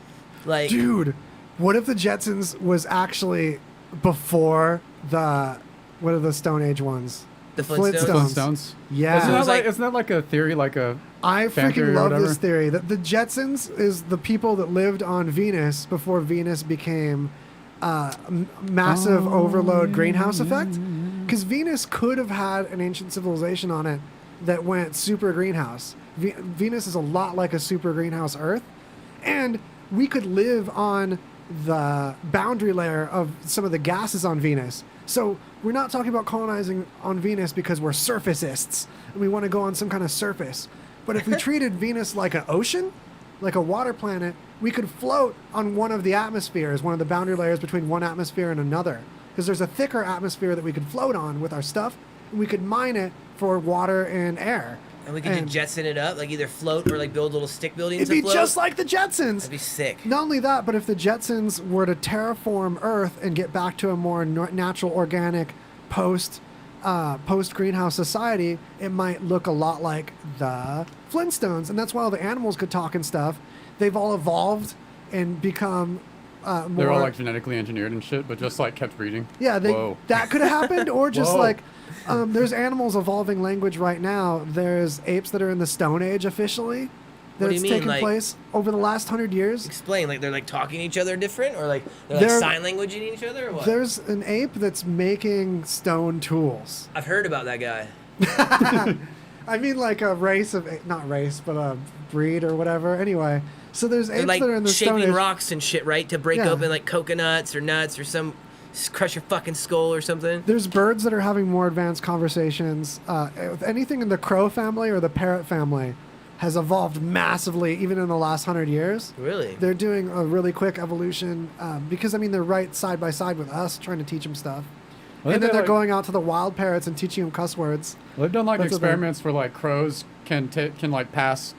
Like, Dude, what if the Jetsons was actually before what are the Stone Age ones? The Flintstones. Flintstones. Yeah. Isn't It that, was like, like- isn't that like a theory, like a... I fan theory freaking or love whatever? this theory that the Jetsons is the people that lived on Venus before Venus became massive overload greenhouse effect. Because Venus could have had an ancient civilization on it that went super greenhouse. Venus is a lot like a super greenhouse Earth. And we could live on the boundary layer of some of the gases on Venus. So we're not talking about colonizing on Venus because we're surfacists and we want to go on some kind of surface. But if we treated Venus like an ocean, like a water planet, we could float on one of the atmospheres, one of the boundary layers between one atmosphere and another. Because there's a thicker atmosphere that we could float on with our stuff, and we could mine it for water and air. and we could just Jetson it up, like either float or like build little stick buildings. It'd be to float. just like the Jetsons. That'd be sick. Not only that, but if the Jetsons were to terraform Earth and get back to a more natural, organic, post greenhouse society, it might look a lot like the Flintstones, and that's why all the animals could talk and stuff. They've all evolved and become more. They're all like genetically engineered and shit, but just like kept breeding. Yeah, Whoa. that could have happened, or just Whoa. like there's animals evolving language right now. There's apes that are in the Stone Age officially. What do you That's mean, taken like- place over the last 100 years. Explain, like they're like talking to each other different, or like they're like They're- sign languaging each other, or what? There's an ape that's making stone tools. I've heard about that guy. I mean, like a race of, not race, but a breed or whatever. Anyway, so there's They're apes like that are in the Stone shaping Age. rocks and shit, right? To break Yeah. open like coconuts or nuts or crush your fucking skull or something. There's birds that are having more advanced conversations. With anything in the crow family or the parrot family has evolved massively, even in the last 100 years. Really? They're doing a really quick evolution because, I mean, they're right side by side with us trying to teach them stuff. Well, And then they're like, going out to the wild parrots and teaching them cuss words. They've done like That's what they're- experiments where like crows can like pass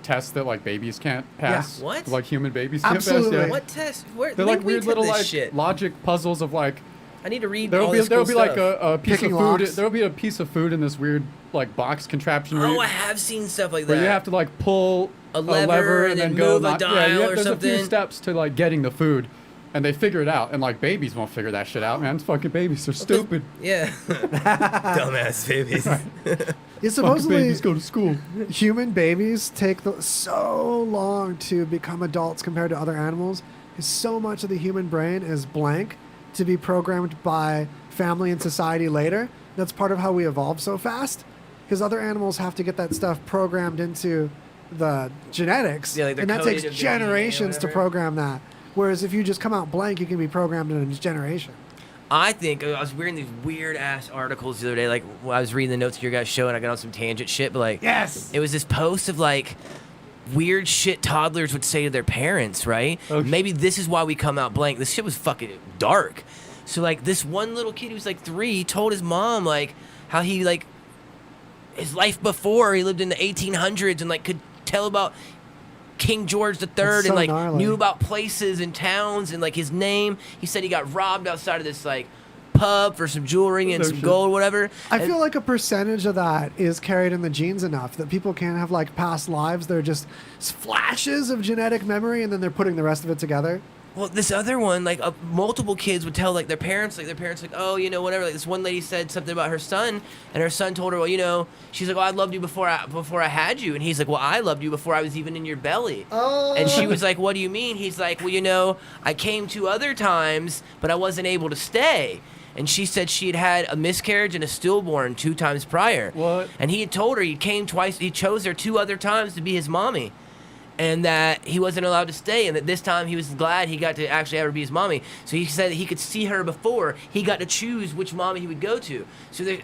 tests that like babies can't pass. What? Like human babies can't Absolutely. pass. Yeah. What test? Where? They're link like me weird to little this like shit. logic puzzles of like I need to read there'll all be this there'll cool be like stuff. a piece Picking of food. locks. There'll be a piece of food in this weird like box contraption where, Oh, you, I have seen stuff like where that. you have to like pull A lever and then move a dial or there's a something. few steps to like getting the food, and they figure it out. And like babies won't figure that shit out, man. It's fucking babies. They're stupid. Yeah. Dumbass babies. It's Fucking supposedly babies go to school. human babies take so long to become adults compared to other animals. So much of the human brain is blank to be programmed by family and society later. That's part of how we evolve so fast, because other animals have to get that stuff programmed into the genetics, Yeah, like they're and that coded takes of the DNA or generations to whatever. program that. Whereas if you just come out blank, you can be programmed in a generation. I think I was reading these weird ass articles the other day. Like I was reading the notes of your guys' show, and I got on some tangent shit. But like, Yes. it was this post of like weird shit toddlers would say to their parents, right? Okay. Maybe this is why we come out blank. This shit was fucking dark. So like this one little kid who was like 3 told his mom like how he like his life before he lived in the 1800s and like could tell about King George III That's so and like gnarly. knew about places and towns and like his name. He said he got robbed outside of this like pub for some jewelry and No some shit. gold, whatever. I And- feel like a percentage of that is carried in the genes enough that people can't have like past lives. They're just flashes of genetic memory, and then they're putting the rest of it together. Well, this other one, like multiple kids would tell like their parents, like oh, you know, whatever. Like this one lady said something about her son, and her son told her, well, you know, she's like, oh, I loved you before I had you, and he's like, well, I loved you before I was even in your belly. Oh. And she was like, what do you mean? He's like, well, you know, I came 2 other times, but I wasn't able to stay. And she said she had had a miscarriage and a stillborn 2 times prior. What? And he had told her he came twice. He chose her 2 other times to be his mommy. And that he wasn't allowed to stay, and that this time he was glad he got to actually have her be his mommy. So he said that he could see her before he got to choose which mommy he would go to. So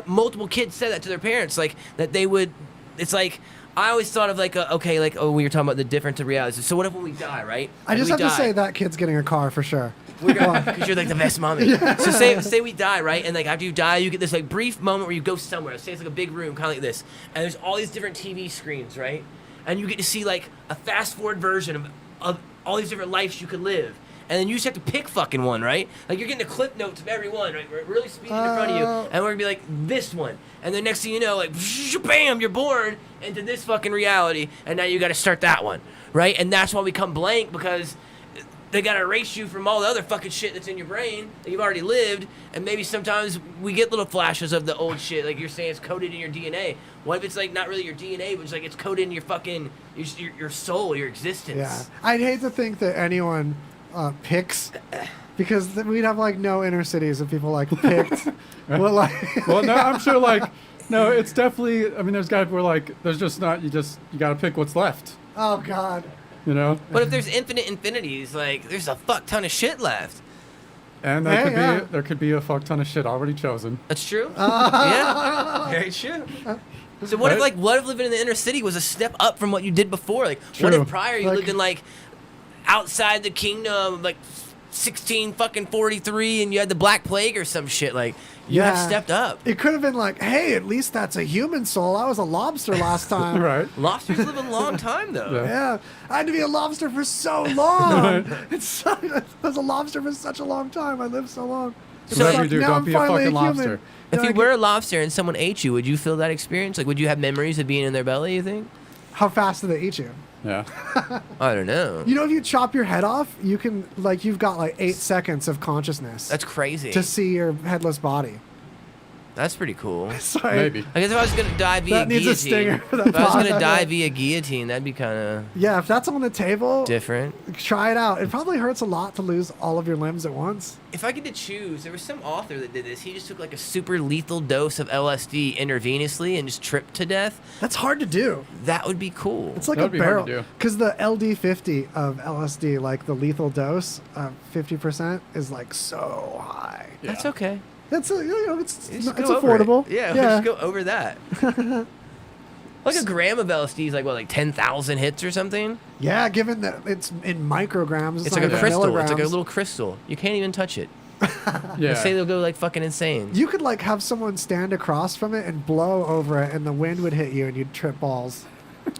multiple kids said that to their parents, like that they would. It's like I always thought of like when you're talking about the difference of realities. So what if when we die, right? I Like, just we have to die. say that kid's getting a car for sure. Because you're like the best mommy. So say we die, right? And like after you die, you get this like brief moment where you go somewhere. Say it's like a big room, kind of like this, and there's all these different TV screens, right? And you get to see like a fast forward version of all these different lives you could live. And then you just have to pick fucking one, right? Like you're getting the clip notes of every one, right? We're really speeding in front of you, and we're gonna be like this one. And then next thing you know, like bam, you're born into this fucking reality, and now you got to start that one, right? And that's why we come blank, because they gotta erase you from all the other fucking shit that's in your brain that you've already lived, and maybe sometimes we get little flashes of the old shit, like you're saying it's coded in your DNA. What if it's like not really your DNA, but it's like it's coded in your fucking your soul, your existence? Yeah, I'd hate to think that anyone picks, because then we'd have like no inner cities if people like picked. Well, like Well, no, I'm sure like no, it's definitely. I mean, there's guys where like there's just not. You gotta pick what's left. oh god. You know. But if there's infinite infinities, like there's a fuck ton of shit left. And there could be a fuck ton of shit already chosen. That's true. Yeah, very true. So what if Right? living in the inner city was a step up from what you did before? Like what True. if prior you Like- lived in like outside the kingdom, like 1643, and you had the Black Plague or some shit? Like you have stepped up. It could have been like, hey, at least that's a human soul. I was a lobster last time. Right. Lobsters live a long time though. Yeah. Yeah, I had to be a lobster for so long. I was a lobster for such a long time. I lived so long. So whatever you do, now don't I'm be a finally fucking human. lobster. If Now you I were get- a lobster and someone ate you, would you feel that experience? Like would you have memories of being in their belly, you think? How fast do they eat you? Yeah. I don't know. You know, if you chop your head off, you can like you've got like 8 seconds of consciousness That's crazy. to see your headless body. That's pretty cool. Sorry. Maybe. I guess if I was gonna die via That needs a guillotine, stinger for that if I was gonna pause. die via guillotine, that'd be kind of Yeah, if that's on the table, different. try it out. It probably hurts a lot to lose all of your limbs at once. If I get to choose, there was some author that did this. He just took like a super lethal dose of LSD intravenously and just tripped to death. That's hard to do. That would be cool. It's like That a would be hard barrel. to do. Because the LD50 of LSD, like the lethal dose of 50%, is like so high. That's okay. It's it's You just it's go over it. affordable. Yeah, yeah. just go over that. Like a gram of LSD is like what, like 10,000 hits or something? Yeah, given that it's in micrograms, It's not like a even crystal. It's like a milligrams. little crystal. You can't even touch it. Yeah. They say they'll go like fucking insane. You could like have someone stand across from it and blow over it, and the wind would hit you, and you'd trip balls.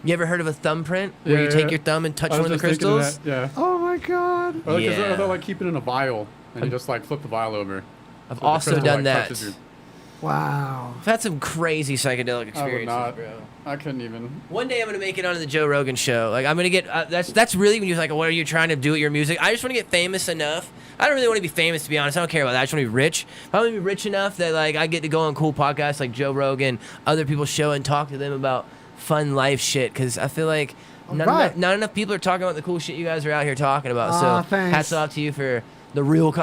You ever heard of a thumbprint where Yeah, you take yeah. your thumb and touch I one was of the just thinking of crystals? that, yeah. Oh my god. Or like, Yeah. they'll like keep it in a vial and you just like flip the vial over. I've So the also crystal, done like, that. touches you. Wow. I've had some crazy psychedelic I would experiences, not. bro. I couldn't even. One day I'm gonna make it onto the Joe Rogan show. Like I'm gonna get that's really when you're like, what are you trying to do with your music? I just want to get famous enough. I don't really want to be famous, to be honest. I don't care about that. I just want to be rich. I want to be rich enough that like I get to go on cool podcasts like Joe Rogan, other people's show, and talk to them about fun life shit. Because I feel like Right. not enough people are talking about the cool shit you guys are out here talking about. Aw, So thanks. hats off to you for the real. Or-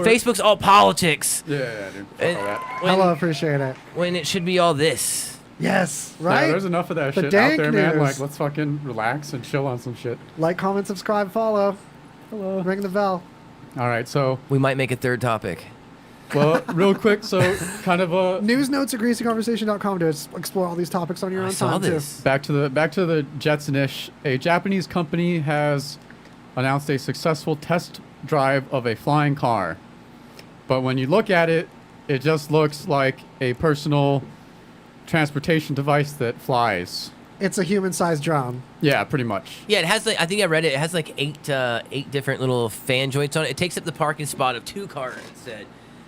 Facebook's all politics. Yeah, dude. Fuck And all that. Hello, appreciate it. when it should be all this. Yes, Yeah, right? there's enough of that The shit out dank there, man. news. Like, let's fucking relax and chill on some shit. Like, comment, subscribe, follow. Hello. Ring the bell. All right, so, We might make a third topic. well, real quick, so kind of News notes at greasyconversation.com to explore all these topics on your I own saw time, this. back to the Jetson-ish. A Japanese company has announced a successful test drive of a flying car, but when you look at it, it just looks like a personal transportation device that flies. too. It's a human-sized drone. Yeah, pretty much. Yeah, it has like I think I read it. It has like eight different little fan joints on it. It takes up the parking spot of 2 cars. It said.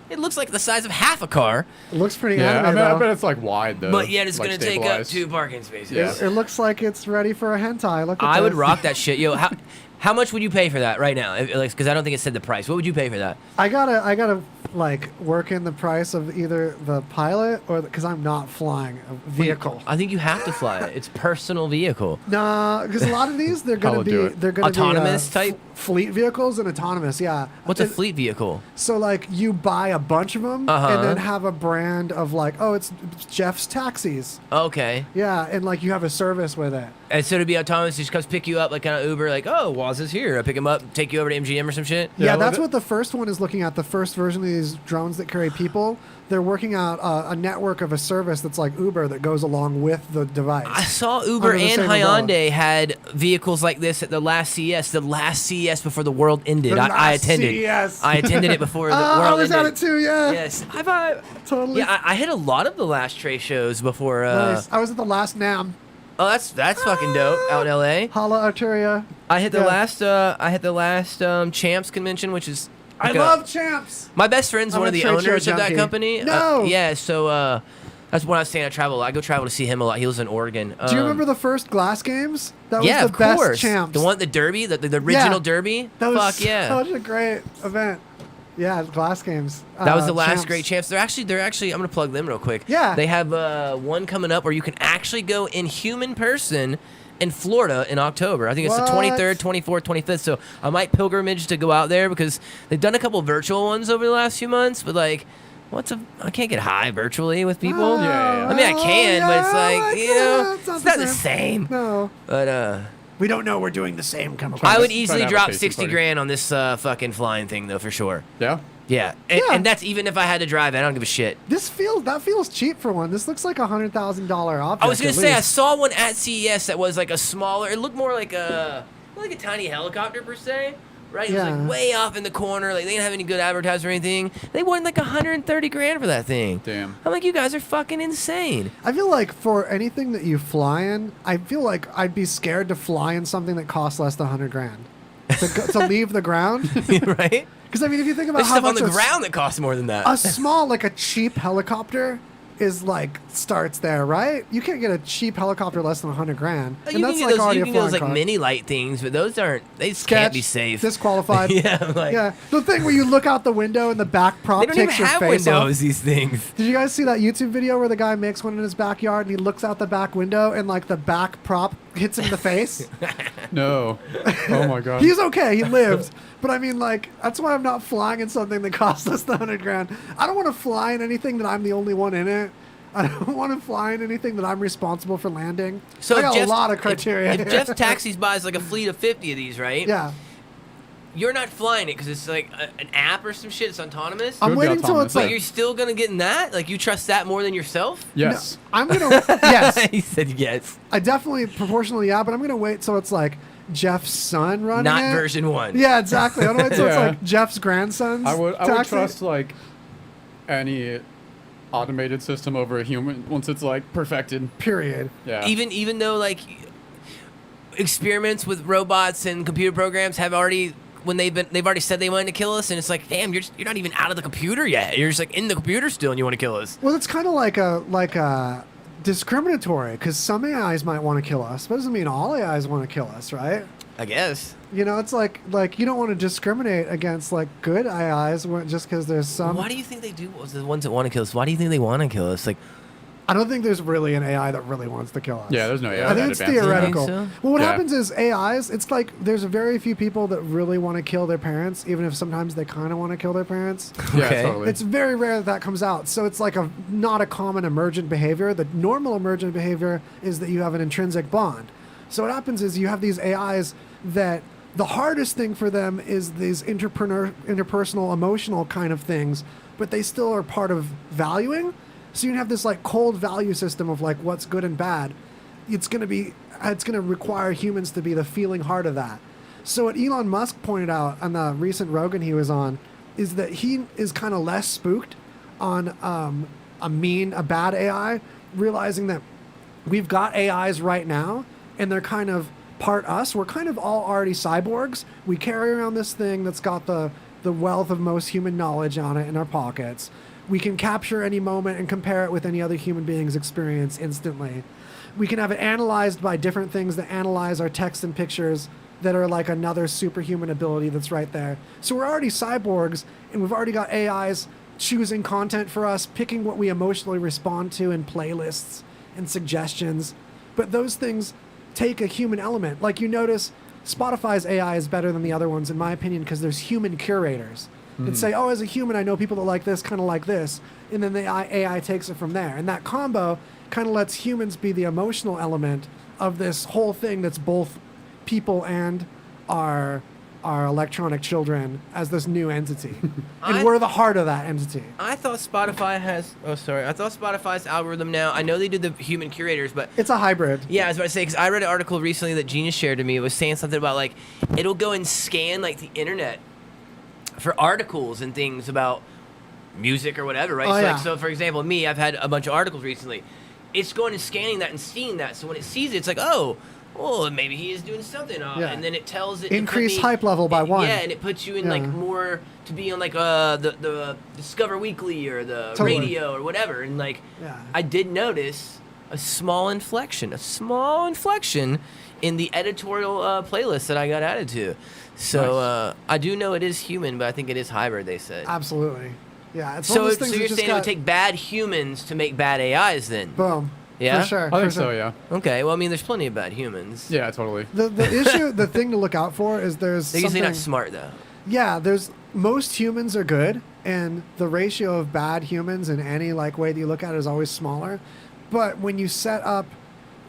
It looks like the size of half a car, It looks pretty Yeah, anime, I though. bet it's like wide though. but yet it's like gonna take up stabilized. 2 parking spaces. Yeah. It looks like it's ready for a hentai. Look at I would this. rock that shit, yo. How much would you pay for that right now? Because I don't think it said the price. What would you pay for that? I gotta like work in the price of either the pilot or because I'm not flying a vehicle. I think you have to fly it. It's personal vehicle. Nah, because a lot of these they're gonna I'll do be it. they're gonna Autonomous be type? fleet vehicles and autonomous. Yeah. What's a It- fleet vehicle? So like you buy a bunch of them Uh-huh. and then have a brand of like, oh, it's Jeff's Taxis. Okay. Yeah, and like you have a service with it. And so to be autonomous, just comes pick you up like kind of Uber, like, oh, Waz is here. I pick him up, take you over to MGM or some shit. Yeah, well, that's what the first one is looking at. The first version of these drones that carry people, they're working out a network of a service that's like Uber that goes along with the device. I saw Uber Under the and same umbrella. Hyundai had vehicles like this at the last CES before the world ended. The I last attended. CES. I attended it before the Oh, world I was ended. at it too. Yeah. Yes, high five. Totally. Yeah, I hit a lot of the last Trey shows before. Nice. I was at the last NAM. Oh, that's fucking dope out in LA. Hala Arteria. I hit the Yeah. last Champs convention, which is. I like a- love Champs. My best friend's I'm one a of the trade show owners of that junkie. company. No. Yeah, so that's when I was saying I travel. I go travel to see him a lot. He lives in Oregon. Do you remember the first Glass Games? That was Yeah, the of best course. Champs. The one, the Derby, the original Yeah. Derby. That was Fuck yeah. such a great event. Yeah, Glass Games. That was the last Champs. great Champs. They're actually. I'm gonna plug them real quick. Yeah. They have one coming up where you can actually go in human person in Florida in October. I think it's the What? 23rd, 24th, 25th. So I might pilgrimage to go out there because they've done a couple virtual ones over the last few months. But like, I can't get high virtually with people. Yeah. I mean, I can, but it's I like, you know, it's it's not the same. No. But We don't know we're doing the same chemical. I would Trying to easily have a drop tasting 60 party. grand on this fucking flying thing though, for sure. Yeah. Yeah. Yeah. And that's even if I had to drive it. I don't give a shit. That feels cheap for one. This looks like $100,000 object. I was gonna at say I least. saw one at CES that was like a smaller. It looked more like a tiny helicopter per se, right? It was Yeah. like way off in the corner. Like they didn't have any good advertising or anything. They wanted like 130 grand for that thing. Damn. I'm like, you guys are fucking insane. I feel like for anything that you fly in, I feel like I'd be scared to fly in something that costs less than 100 grand to leave the ground. Right? Because I mean, if you think about There's how stuff on much the a- ground that costs more than that. a small, like a cheap helicopter is like starts there, right? You can't get a cheap helicopter less than 100 grand, You and that's can like get those, already you a can get flying those like car. mini light things, but those aren't. They just Sketch, can't be safe. Disqualified. Yeah, like Yeah, the thing where you look out the window and the back prop they don't even takes your have face windows. off. These things. Did you guys see that YouTube video where the guy makes one in his backyard and he looks out the back window and like the back prop hits him in the face? No. Oh my god. He's okay. He lived. But I mean, like, that's why I'm not flying in something that costs less than 100 grand. I don't want to fly in anything that I'm the only one in it. I don't want to fly in anything that I'm responsible for landing. So I if got Jeff- a lot of criteria. If here. Jeff Taxis buys like a fleet of 50 of these, right? Yeah. You're not flying it because it's like an app or some shit. It's autonomous. I'm Could be waiting till autonomous. it's But like. you're still gonna get in that? Like you trust that more than yourself? Yes. I'm going to. Yes. He said yes. I definitely, proportionally, yeah, but I'm going to wait till it's like Jeff's son running Not it. version 1. Yeah, exactly. I don't wait till it's Yeah. like Jeff's grandson's I would taxi. trust like any automated system over a human once it's like perfected. Period. Yeah. Even though like experiments with robots and computer programs have already when they've already said they wanted to kill us, and it's like, damn, you're not even out of the computer yet. You're just like in the computer still, and you want to kill us. Well, it's kind of like a discriminatory, because some AIs might want to kill us, but it doesn't mean all AIs want to kill us, right? I guess. You know, it's like you don't want to discriminate against like good AIs just because there's some. Why do you think they do? The ones that want to kill us. Why do you think they want to kill us? Like, I don't think there's really an AI that really wants to kill us. Yeah, there's no AI. I think it's theoretical. You think so? Well, what Yeah. happens is AIs, it's like there's very few people that really want to kill their parents, even if sometimes they kind of want to kill their parents. Yeah, Okay. totally. It's very rare that comes out. So it's like not a common emergent behavior. The normal emergent behavior is that you have an intrinsic bond. So what happens is you have these AIs that the hardest thing for them is these interpersonal, emotional kind of things, but they still are part of valuing. So you have this like cold value system of like what's good and bad. It's going to require humans to be the feeling heart of that. So what Elon Musk pointed out on the recent Rogan he was on is that he is kind of less spooked on a bad AI, realizing that we've got AIs right now and they're kind of part us. We're kind of all already cyborgs. We carry around this thing that's got the wealth of most human knowledge on it in our pockets. We can capture any moment and compare it with any other human being's experience instantly. We can have it analyzed by different things that analyze our text and pictures that are like another superhuman ability that's right there. So we're already cyborgs, and we've already got AIs choosing content for us, picking what we emotionally respond to in playlists and suggestions. But those things take a human element. Like you notice, Spotify's AI is better than the other ones, in my opinion, because there's human curators. And say, oh, as a human, I know people that like this, kind of like this. And then the AI takes it from there. And that combo kind of lets humans be the emotional element of this whole thing that's both people and our electronic children as this new entity. And we're the heart of that entity. I thought Spotify's algorithm now, I know they do the human curators, but It's a hybrid. yeah, I was about to say, because I read an article recently that Genius shared to me. It was saying something about like it'll go and scan like the internet for articles and things about music or whatever, right? Oh, so, yeah. like, so for example, me, I've had a bunch of articles recently. It's going and scanning that and seeing that. So when it sees it, it's like, oh, maybe he is doing something. Yeah. And then it tells it to Increase put me- hype level by one. Yeah, and it puts you in like Yeah. more to be on like the Discover Weekly or the Totally. radio or whatever. And like, Yeah. I did notice a small inflection in the editorial playlist that I got added to. So I do know it is human, but I think it is hybrid, they said. Absolutely. Yeah. It's one of So, those things that you're just saying it would got- take bad humans to make bad AIs then? Boom. Yeah? For sure. I for think sure. so, yeah. Okay, well, I mean, there's plenty of bad humans. Yeah, totally. The thing to look out for is there's They're usually something. not smart, though. Yeah, most humans are good, and the ratio of bad humans in any like way that you look at it is always smaller. But when you set up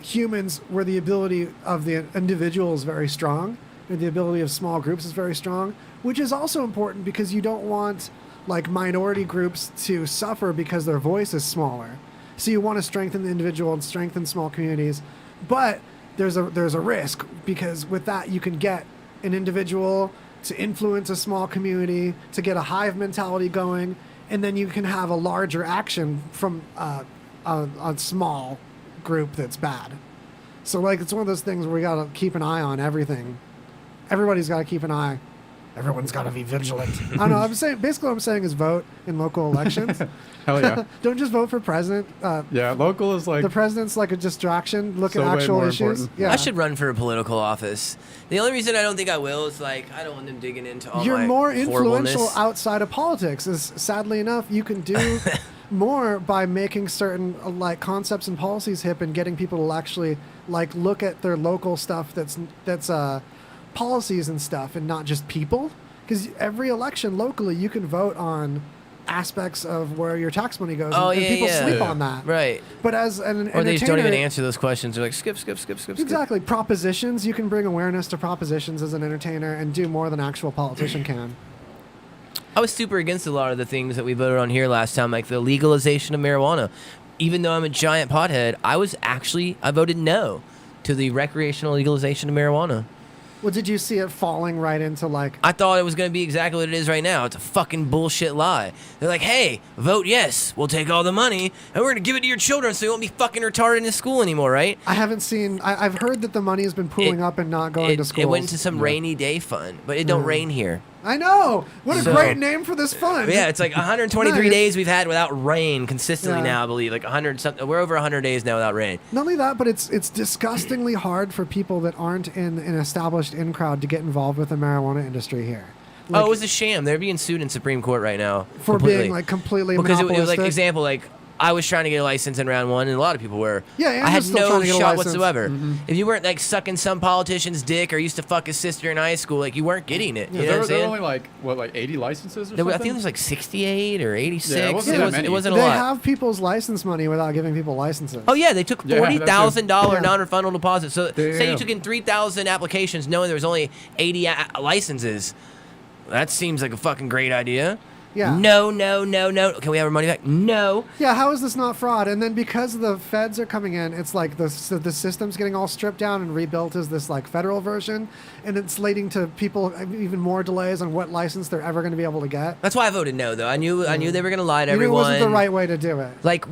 humans where the ability of the individual is very strong, and the ability of small groups is very strong, which is also important because you don't want like minority groups to suffer because their voice is smaller. So you want to strengthen the individual and strengthen small communities, but there's a risk because with that you can get an individual to influence a small community, to get a hive mentality going, and then you can have a larger action from a small group that's bad. So like it's one of those things where we gotta keep an eye on everything. Everybody's got to keep an eye. Everyone's got to be vigilant. I don't know. I'm saying basically what I'm saying is vote in local elections. Hell yeah. Don't just vote for president. Yeah, local is like The president's like a distraction. Look So at way actual more issues. important. Yeah. I should run for a political office. The only reason I don't think I will is like I don't want them digging into all You're my more influential horribleness. outside of politics. Is sadly enough, you can do more by making certain like concepts and policies hip and getting people to actually like look at their local stuff. That's policies and stuff, and not just people. Because every election locally, you can vote on aspects of where your tax money goes, Oh, and yeah, people yeah. sleep Yeah. on that. Right. But as an Or they just don't even entertainer- answer those questions. They're like, skip. Exactly. Propositions. You can bring awareness to propositions as an entertainer and do more than actual politician can. I was super against a lot of the things that we voted on here last time, like the legalization of marijuana. Even though I'm a giant pothead, I voted no to the recreational legalization of marijuana. Well, did you see it falling right into like? I thought it was going to be exactly what it is right now. It's a fucking bullshit lie. They're like, hey, vote yes. We'll take all the money, and we're going to give it to your children so you won't be fucking retarded in school anymore, right? I haven't seen. I've heard that the money has been pooling up and not going to schools. It went into some rainy day fund, but it don't rain here. I know. What a great name for this fund. Yeah, it's like 123 Nice. days we've had without rain consistently Yeah. now, I believe. Like 100 something. We're over 100 days now without rain. Not only that, but it's disgustingly hard for people that aren't in an established in crowd to get involved with the marijuana industry here. Like, Oh, it was a sham. They're being sued in Supreme Court right now. for completely. being like completely Because it was like, monopolistic. example, like, I was trying to get a license in round one, and a lot of people were. Yeah, I Andrew's had still no trying to get a shot license. whatsoever. If you weren't like sucking some politician's dick or used to fuck his sister in high school, like you weren't getting it. You know what I'm There were saying? only like what, like 80 licenses or There were- I something? think there was like 68 or 86. Yeah, it wasn't that many. It wasn't a they lot. have people's license money without giving people licenses. Oh yeah, they took Yeah, that's $40,000 true. non-refundable deposit. So say you Damn. took in 3,000 applications, knowing there was only 80 licenses. That seems like a fucking great idea. Yeah. No. Can we have our money back? No. Yeah, how is this not fraud? And then because the feds are coming in, it's like the system's getting all stripped down and rebuilt as this like federal version, and it's leading to people even more delays on what license they're ever going to be able to get. That's why I voted no, though. I knew they were gonna lie to You knew it everyone. wasn't the right way to do it. Like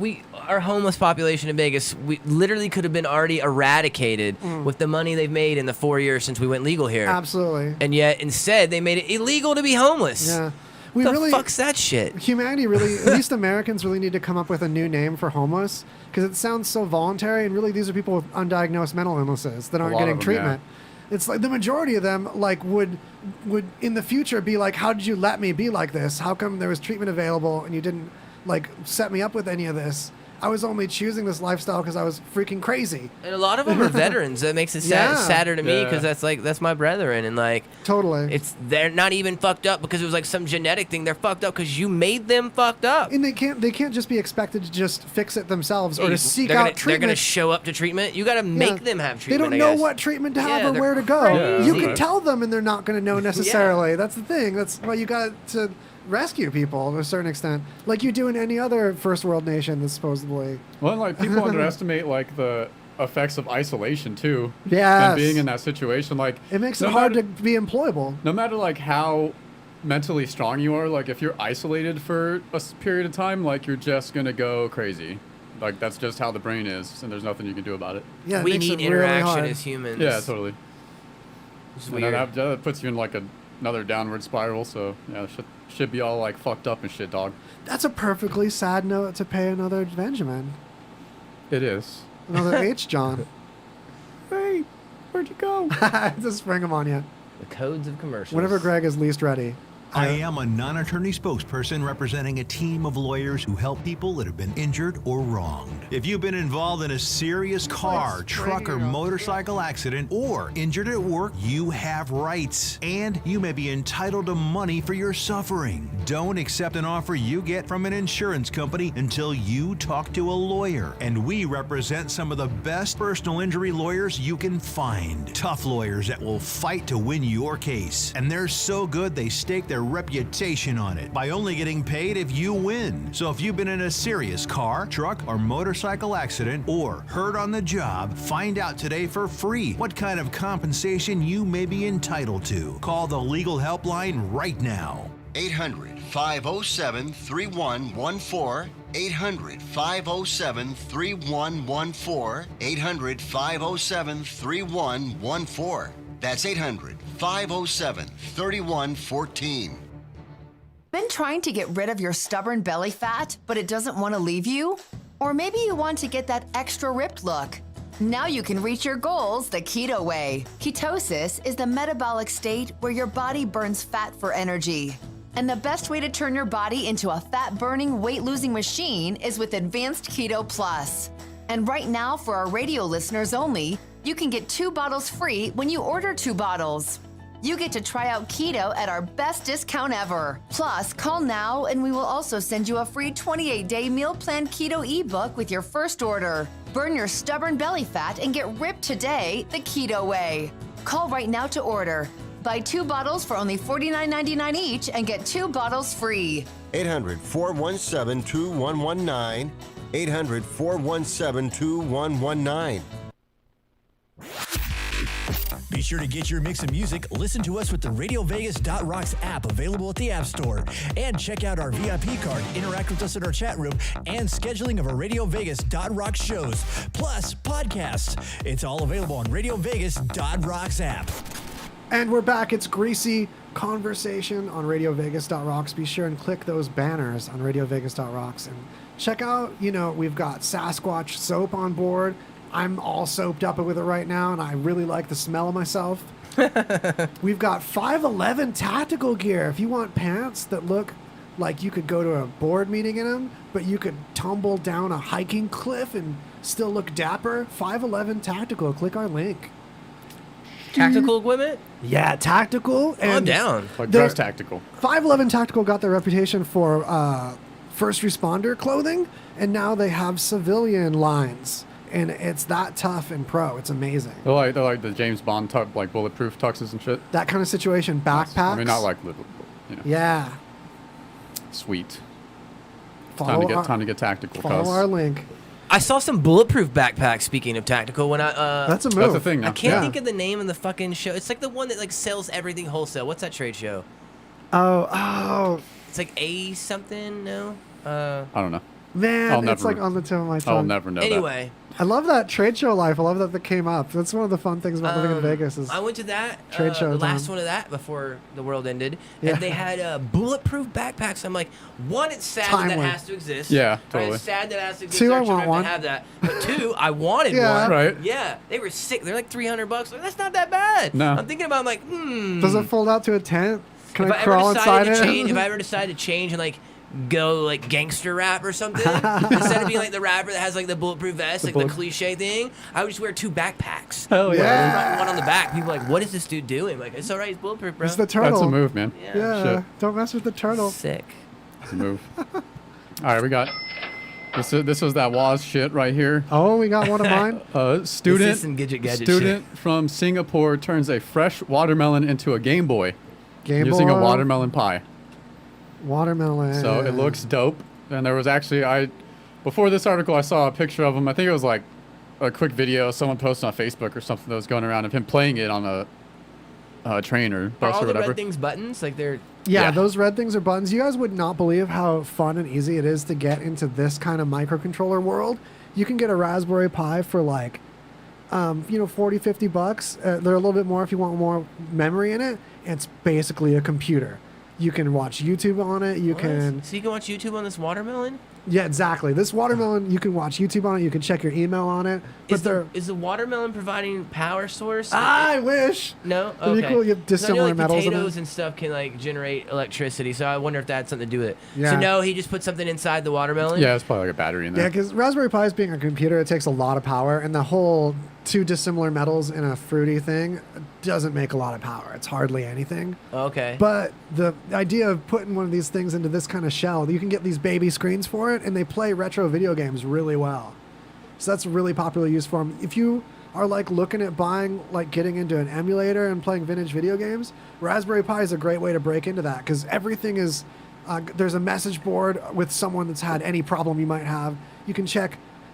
our homeless population in Vegas, we literally could have been already eradicated with the money they've made in the 4 years since we went legal here. Absolutely. And yet, instead, they made it illegal to be homeless. Yeah. What the fuck's that shit? Humanity really, at least Americans really need to come up with a new name for homeless because it sounds so voluntary, and really these are people with undiagnosed mental illnesses that aren't lot getting of them, treatment. It's like the majority of them like would in the future be like, how did you let me be like this? How come there was treatment available and you didn't like set me up with any of this? I was only choosing this lifestyle because I was freaking crazy. And a lot of them are veterans. That makes it Yeah. sadder to me Yeah. because that's my brethren, and like Totally. they're not even fucked up because it was like some genetic thing. They're fucked up because you made them fucked up. And they can't just be expected to just fix it themselves or Hey, to seek they're out gonna, treatment. They're gonna show up to treatment. You gotta make them have They treatment. don't know what treatment to have Yeah, or they're where to go. crazy. You Yeah, can right. tell them and they're not going to know necessarily. That's the thing. That's why you got to rescue people to a certain extent, like you do in any other first world nation that's supposedly. Well, and, like people underestimate like the effects of isolation too. Yes. And being in that situation, like It makes no it hard matter- to be employable. No matter like how mentally strong you are, like if you're isolated for a period of time, like you're just gonna go crazy. Like that's just how the brain is, and there's nothing you can do about it. Yeah, it We makes need it really interaction hard. as humans. Yeah, totally. It's And then weird. that puts you in like another downward spiral. So yeah, should be all like fucked up and shit, dog. That's a perfectly sad note to pay another Benjamin, It is. another H. John. Hey, where'd you go? Just spring him on you. The codes of commercials. Whenever Greg is least ready. I am a non-attorney spokesperson representing a team of lawyers who help people that have been injured or wronged. If you've been involved in a serious car, truck, or motorcycle accident or injured at work, you have rights, and you may be entitled to money for your suffering. Don't accept an offer you get from an insurance company until you talk to a lawyer. And we represent some of the best personal injury lawyers you can find. Tough lawyers that will fight to win your case. And they're so good they stake their reputation on it by only getting paid if you win. So if you've been in a serious car, truck, or motorcycle accident or hurt on the job, find out today for free what kind of compensation you may be entitled to. Call the legal helpline right now. 800-507-3114. 800-507-3114. 800-507-3114. That's 800-507-3114. Been trying to get rid of your stubborn belly fat, but it doesn't want to leave you? Or maybe you want to get that extra ripped look. Now you can reach your goals the keto way. Ketosis is the metabolic state where your body burns fat for energy. And the best way to turn your body into a fat-burning, weight-losing machine is with Advanced Keto Plus. And right now, for our radio listeners only, you can get 2 bottles free when you order 2 bottles. You get to try out keto at our best discount ever. Plus, call now and we will also send you a free 28-day meal plan keto ebook with your first order. Burn your stubborn belly fat and get ripped today the keto way. Call right now to order. Buy 2 bottles for only $49.99 each and get 2 bottles free. 800-417-2119. 800-417-2119. Be sure to get your mix of music. Listen to us with the RadioVegas.Rocks app available at the App Store. And check out our VIP card, interact with us in our chat room, and scheduling of our RadioVegas.Rocks shows, plus podcasts. It's all available on RadioVegas.Rocks app. And we're back. It's Greasy Conversation on RadioVegas.Rocks. Be sure and click those banners on RadioVegas.Rocks and check out, we've got Sasquatch soap on board. I'm all soaped up with it right now, and I really like the smell of myself. We've got 511 tactical gear. If you want pants that look like you could go to a board meeting in them, but you could tumble down a hiking cliff and still look dapper, 511 tactical. Click our link. Tactical equipment? Yeah, tactical. I'm down. Like dress tactical. 511 Tactical got their reputation for first responder clothing, and now they have civilian lines. And it's that tough and pro. It's amazing. They're like the James Bond like bulletproof tuxes and shit. That kind of situation. Backpacks. I mean, not like Yeah. Sweet. Follow Time to get tactical. Follow our link. I saw some bulletproof backpacks. Speaking of tactical, when that's a move. That's a thing now. I can't think of the name of the fucking show. It's like the one that like sells everything wholesale. What's that trade show? Oh. It's like A something. No. I don't know. Man, it's like on the tip of my tongue. I'll never know. Anyway. I love that trade show life. I love that came up. That's one of the fun things about living in Vegas. Is I went to that trade show the last time. one of that before the world ended, Yeah. and they had bulletproof backpacks. I'm like, one, it's sad that Timely. has to exist. Yeah, Right, totally. it's sad that has to exist. Two, I Our children want have one. to have that. But two, I wanted Yeah. one. Right. Yeah, they were sick. They're like $300. Like, that's not that bad. No. I'm thinking about like, Does it fold out to a tent? Can if I I crawl ever inside decided to it? change, if I ever decided to change and like go like gangster rap or something, instead of being like the rapper that has like the bulletproof vest, like the cliche thing, I would just wear two backpacks. Hell One yeah. on the front and one on the back. People are like, what is this dude doing? Like, it's alright, he's bulletproof, bro. It's the turtle. That's a move, man. Yeah. Shit. Don't mess with the turtle. Sick. It's a move. All right, we got this was that Woz shit right here. Oh, we got one of mine. Student This is some gadget student from Singapore turns a fresh watermelon into a Game Boy Game using Boy. a watermelon pie. Watermelon. So it looks dope. And there was actually before this article I saw a picture of him. I think it was like a quick video someone posted on Facebook or something that was going around of him playing it on a train or Are bus all or the whatever. red things buttons? Like they're Yeah, those red things are buttons. You guys would not believe how fun and easy it is to get into this kind of microcontroller world. You can get a Raspberry Pi for like, $40-50. They're a little bit more if you want more memory in it. It's basically a computer. You can watch YouTube on it. You can. So you can watch YouTube on this watermelon? Yeah, exactly. This watermelon, you can watch YouTube on it. You can check your email on it. But Is the watermelon providing power source? I wish. No? That'd be Okay. cool. You have 'Cause dissimilar I know, like, metals in potatoes it. and stuff can like generate electricity, so I wonder if that had something to do with it. Yeah. So no, he just put something inside the watermelon? Yeah, it's probably like a battery in there. Yeah, because Raspberry Pi being a computer, it takes a lot of power, and the whole two dissimilar metals in a fruity thing doesn't make a lot of power. It's hardly anything. Okay. But the idea of putting one of these things into this kind of shell, you can get these baby screens for it, and they play retro video games really well. So that's a really popular use for them. If you are like looking at getting into an emulator and playing vintage video games, Raspberry Pi is a great way to break into that because everything is, there's a message board with someone that's had any problem you might have. You can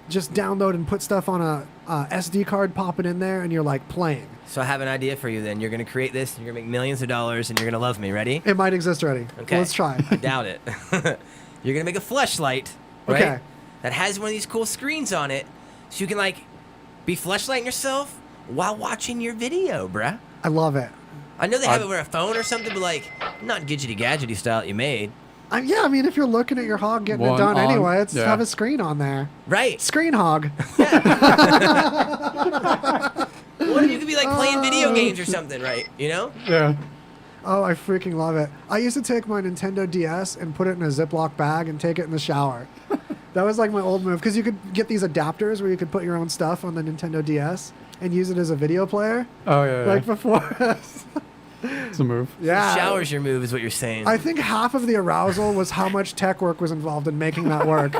just download and put stuff on a SD card, pop it in there, and you're like playing. So I have an idea for you then. You're going to create this, and you're going to make millions of dollars, and you're going to love me. Ready? It might exist already. Okay. Let's try. I doubt it. You're going to make a fleshlight, right? Okay. That has one of these cool screens on it, so you can like be fleshlighting yourself while watching your video, bruh. I love it. I know they have it over a phone or something, but like not gadgety style that you made. Yeah, I mean, if you're looking at your hog getting it One done on- anyway, it's yeah. have a screen on there. Right. Screen hog. What if you could be like playing video games or something, right? You know? Yeah. Oh, I freaking love it. I used to take my Nintendo DS and put it in a Ziploc bag and take it in the shower. That was like my old move because you could get these adapters where you could put your own stuff on the Nintendo DS and use it as a video player. Oh yeah. Like before. It's a move. Yeah. Shower's your move, is what you're saying. I think half of the arousal was how much tech work was involved in making that work.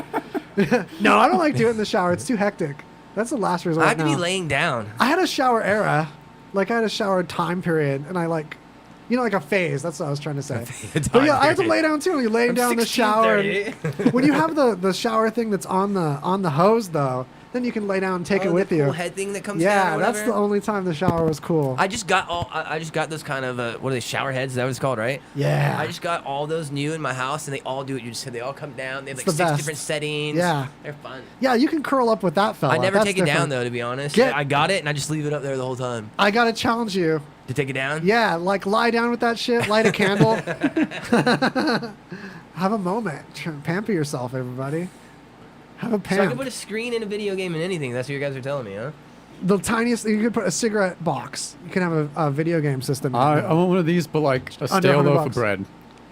No, I don't like doing it in the shower. It's too hectic. That's the last resort I have to be now. laying down. I had a shower era. Like, I had a shower time period, and I, like a phase. That's what I was trying to say. But yeah, I have to lay down, too. When you're laying down in the shower. And when you have the shower thing that's on the hose, though, Then you can lay down and take Oh, it with the you. cool head thing that comes down. Yeah, or that's whatever? the only time the shower was cool. I just got those kind of what are they, shower heads? Is that what it's called, right? Yeah. I just got all those new in my house, and they all do what you just said. They all come down. They have It's like the 6 best. different settings. Yeah. They're fun. Yeah, you can curl up with that fella. I never That's take it down different. though, to be honest. Get- I got it, and I just leave it up there the whole time. I gotta challenge you. To take it down? Yeah, like lie down with that shit, light a candle. Have a moment. Pamper yourself, everybody. Have a So I pamp. can put a screen in a video game and anything. That's what you guys are telling me, huh? The tiniest, you could put a cigarette box. You can have a video game system. I want one of these, but like a Under stale 100 loaf bucks. of bread.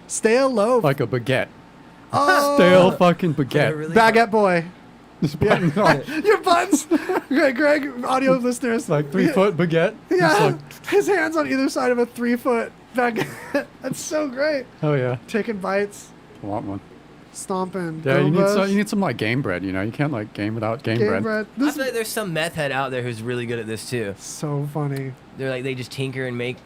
Stale loaf. Like a baguette. Oh. Stale fucking baguette. Really Baguette boy. Just button on. Your buns. Greg, audio listeners. Like 3-foot baguette. Just Yeah. like, His hands on either side of a 3-foot baguette. That's so great. oh yeah. Taking bites, I want one. stomping. Yeah, Goombas. you need some like game bread, you know. You can't like game without game, Game bread. bread. I This feel like there's some meth head out there who's really good at this too. is so funny. They're like they just tinker and make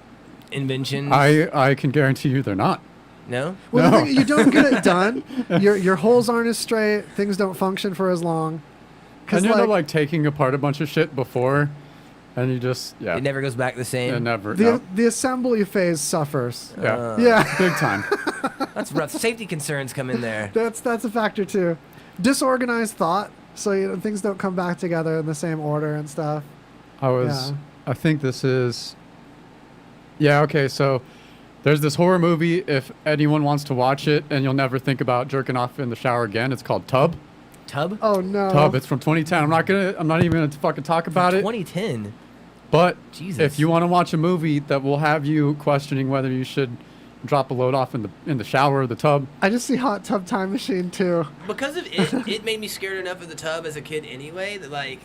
inventions. I can guarantee you they're not. No? Well, No. the thing, you don't get it done. Your holes aren't as straight. Things don't function for as long. And you end up like taking apart a bunch of shit before, and you just It never goes back the same. Yeah, never. the assembly phase suffers. Yeah. Yeah. Big time. That's rough. Safety concerns come in there. That's a factor too. Disorganized thought, so things don't come back together in the same order and stuff. I think this is. Yeah. Okay. So there's this horror movie. If anyone wants to watch it, and you'll never think about jerking off in the shower again, it's called Tub. Tub? Oh no. Tub. It's from 2010. I'm not even gonna fucking talk about it. 2010. But Jesus. if you want to watch a movie that will have you questioning whether you should drop a load off in the shower or the tub. I just see Hot Tub Time Machine too. Because of it made me scared enough of the tub as a kid anyway that like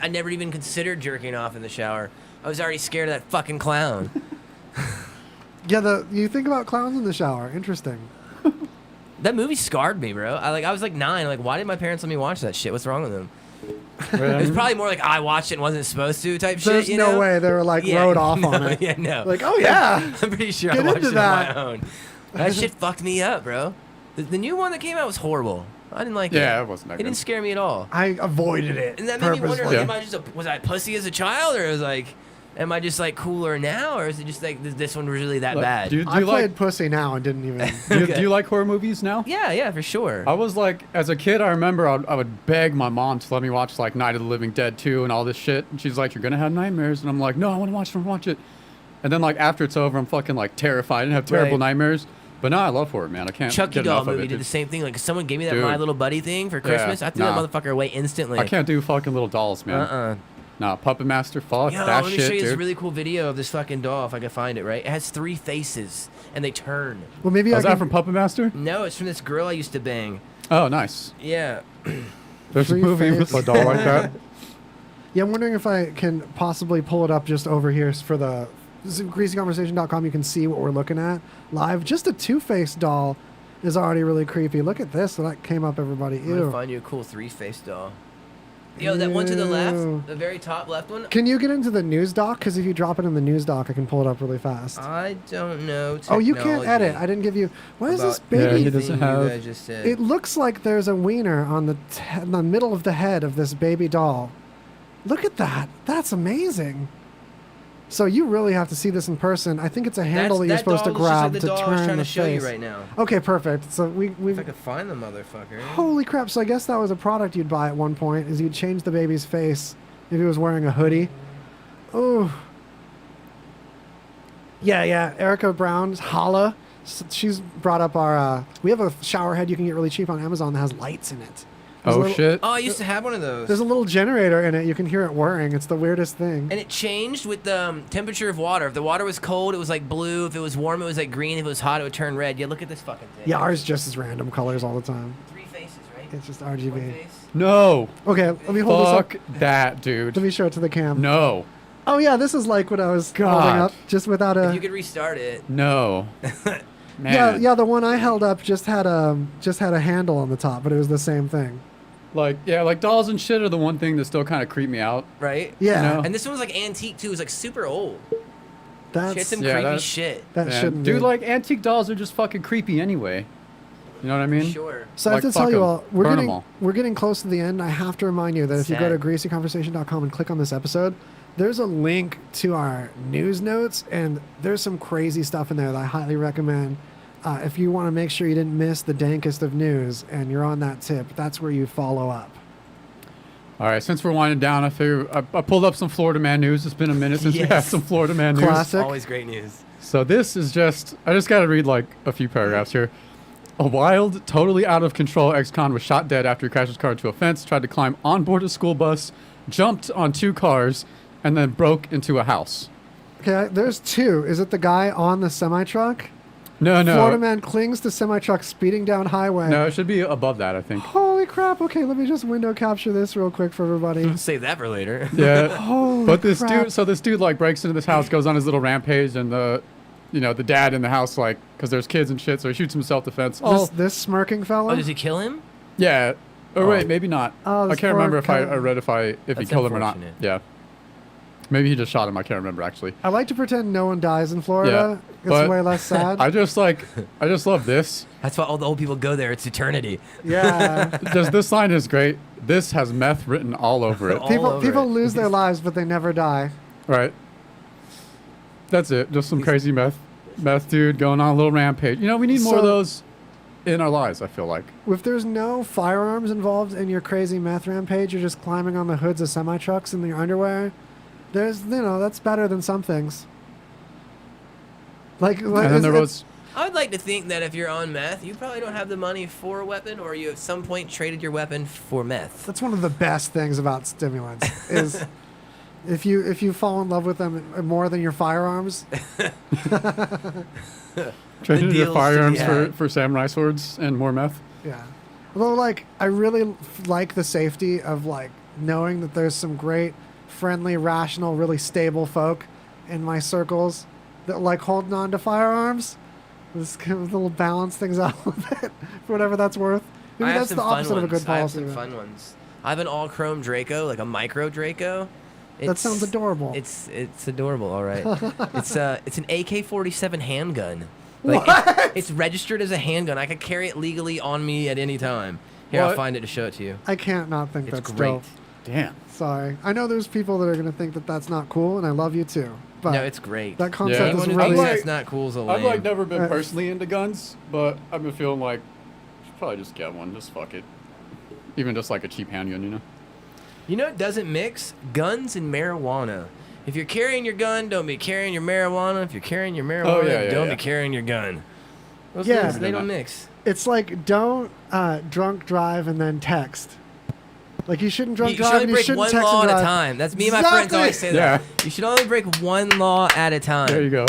I never even considered jerking off in the shower. I was already scared of that fucking clown. Yeah, you think about clowns in the shower. Interesting. That movie scarred me, bro. I was like 9. Like, why did my parents let me watch that shit? What's wrong with them? It's probably more like I watched it and wasn't supposed to type There's shit. You no know? way they were like wrote off on it. Yeah, no. Like, oh yeah. I'm pretty sure Get I watched into it that. on my own. That shit fucked me up, bro. The new one that came out was horrible. I didn't like it. Yeah, it wasn't that It good. didn't scare me at all. I avoided it. And that made me wonder, purposely. like, was I a pussy as a child, or was like, am I just like cooler now, or is it just like this one was really that Like, bad? do you I like played pussy now and didn't even. do you like horror movies now? yeah, for sure. I was like, as a kid, I remember I would beg my mom to let me watch like Night of the Living Dead 2 and all this shit. And she's like, you're going to have nightmares. And I'm like, no, I want to watch it. And then like after it's over, I'm fucking like terrified and have terrible Right. nightmares. But now I love horror, man. I can't Chucky get doll enough of movie it. did the same thing. Like, if someone gave me that Dude. My Little Buddy thing for Christmas, I threw nah. that motherfucker away instantly. I can't do fucking little dolls, man. Nah, Puppet Master, fuck Yo, that let me shit, show you dude. this really cool video of this fucking doll if I can find it, right? It has 3 faces, and they turn. Well, maybe Was I that can. from Puppet Master? No, it's from this girl I used to bang. Oh, nice. Yeah. There's a Free movie face. with a doll like that. Yeah, I'm wondering if I can possibly pull it up just over here for the greasyconversation.com. You can see what we're looking at live. Just a two-faced doll is already really creepy. Look at this. That came up, everybody. I'm gonna Ew. find you a cool 3-face doll. Yo, that one to the Ew. left, the very top left one. Can you get into the news doc? Because if you drop it in the news doc, I can pull it up really fast. I don't know. Oh, you can't technology edit. I didn't give you. Why is this about baby? Yeah, he anything doesn't you have- guys just said. It looks like there's a wiener on the middle of the head of this baby doll. Look at that. That's amazing. So you really have to see this in person. I think it's a handle that you're supposed to doll looks just grab like to the doll I was turn trying the to show face. you right now. Okay, perfect. So If I we've could find the motherfucker. holy crap. So I guess that was a product you'd buy at one point. Is you'd change the baby's face if he was wearing a hoodie. Oh. Yeah. Erica Brown's Holla. She's brought up our. We have a shower head you can get really cheap on Amazon that has lights in it. There's a Oh, little- shit. Oh, I used to have one of those. There's a little generator in it. You can hear it whirring. It's the weirdest thing. And it changed with the temperature of water. If the water was cold, it was like blue. If it was warm, it was like green. If it was hot, it would turn red. Yeah, look at this fucking thing. Yeah, ours just is random colors all the time. 3 faces, right? It's just One RGB. face. No. Okay, let me hold Fuck this up. that, dude. Let me show it to the cam. No. Oh yeah, this is like what I was holding God. up, just without If a. you could restart it. No. Man. Yeah. The one I held up just had a handle on the top, but it was the same thing. Like dolls and shit are the one thing that still kind of creep me out. Right? Yeah, No. And this one was like antique too. It was like super old. She had that's some Yeah, creepy that's- shit. that Man, shouldn't. dude, be. like antique dolls are just fucking creepy anyway. You know what I mean? Sure. So I have Like, to tell fuck you 'em. all, Burn 'em all. we're getting close to the end. I have to remind you that if you go to greasyconversation.com and click on this episode, there's a link to our news notes, and there's some crazy stuff in there that I highly recommend. If you want to make sure you didn't miss the dankest of news and you're on that tip, that's where you follow up. All right, since we're winding down, I figure I pulled up some Florida man news. It's been a minute since we had some Florida man news. Classic. Always great news. So this is I just got to read like a few paragraphs here. A wild, totally out of control ex-con was shot dead after he crashed his car into a fence, tried to climb on board a school bus, jumped on 2 cars, and then broke into a house. Okay, there's 2. Is it the guy on the semi-truck? No. Florida man clings to semi-truck speeding down highway. No, it should be above that, I think. Holy crap. Okay, let me just window capture this real quick for everybody. Save that for later. Yeah. Holy But this crap. dude like breaks into this house, goes on his little rampage, and the dad in the house, like, because there's kids and shit, so he shoots him self-defense. This smirking fella? Oh, does he kill him? Yeah. Or wait, maybe not. Oh, I this can't remember poor if I read if he That's killed him or not. unfortunate. Yeah. Maybe he just shot him. I can't remember actually. I like to pretend no one dies in Florida. It's but way less sad. I just love this. That's why all the old people go there. It's eternity. Yeah. Just this line is great. This has meth written all over it. All People over it. lose their lives, but they never die. Right. That's it. Just some crazy meth dude going on a little rampage. You know, we need more of So- those in our lives, I feel like. If there's no firearms involved in your crazy meth rampage, you're just climbing on the hoods of semi-trucks in your underwear. That's better than some things. Like And then there was I would like to think that if you're on meth, you probably don't have the money for a weapon, or you at some point traded your weapon for meth. that's one of the best things about stimulants is if you fall in love with them more than your firearms. traded your deals to firearms be had. for samurai swords and more meth. Yeah. Although, like, I really like the safety of, like, knowing that there's some great, friendly, rational, really stable folk in my circles that like holding on to firearms. This kind of little balance things out a little bit for whatever that's worth. Maybe I have that's some the fun opposite of a good ones. I have policy. some fun ones. I have an all chrome Draco, like a micro Draco. That sounds adorable. It's adorable, all right. It's an AK-47 handgun. Like What? It's registered as a handgun. I could carry it legally on me at any time. Here, I'll What? find it to show it to you. I can't not think It's that's great. dope. Damn. Sorry. I know there's people that are going to think that that's not cool, and I love you too. But No, it's great. that concept Yeah. is Anyone who really... thinks that's not cool is a lame. I've like never been Uh, personally into guns, but I've been feeling like I should probably just get one. Just fuck it. Even just like a cheap handgun, you know? You know it doesn't mix? Guns and marijuana. If you're carrying your gun, don't be carrying your marijuana. If you're carrying your marijuana, don't be carrying your gun. Those Yeah. things, they don't mix. It's like, don't drunk drive and then text. Like, you shouldn't drunk You should drive only and you break shouldn't one text law and at a drive. time. That's me and my friends Exactly. always say that. You should only break one law at a time. There you go.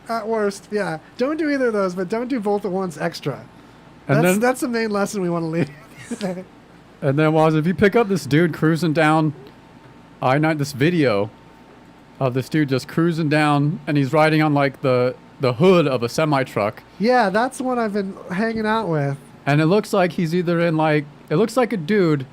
At worst, yeah. Don't do either of those, but don't do both at once extra. And That's the main lesson we want to leave. And then, Waz, if you pick up this dude cruising down I-9, this video of this dude just cruising down, and he's riding on like the hood of a semi-truck, Yeah, that's the one I've been hanging out with. and it looks like he's either in like, it looks like a dude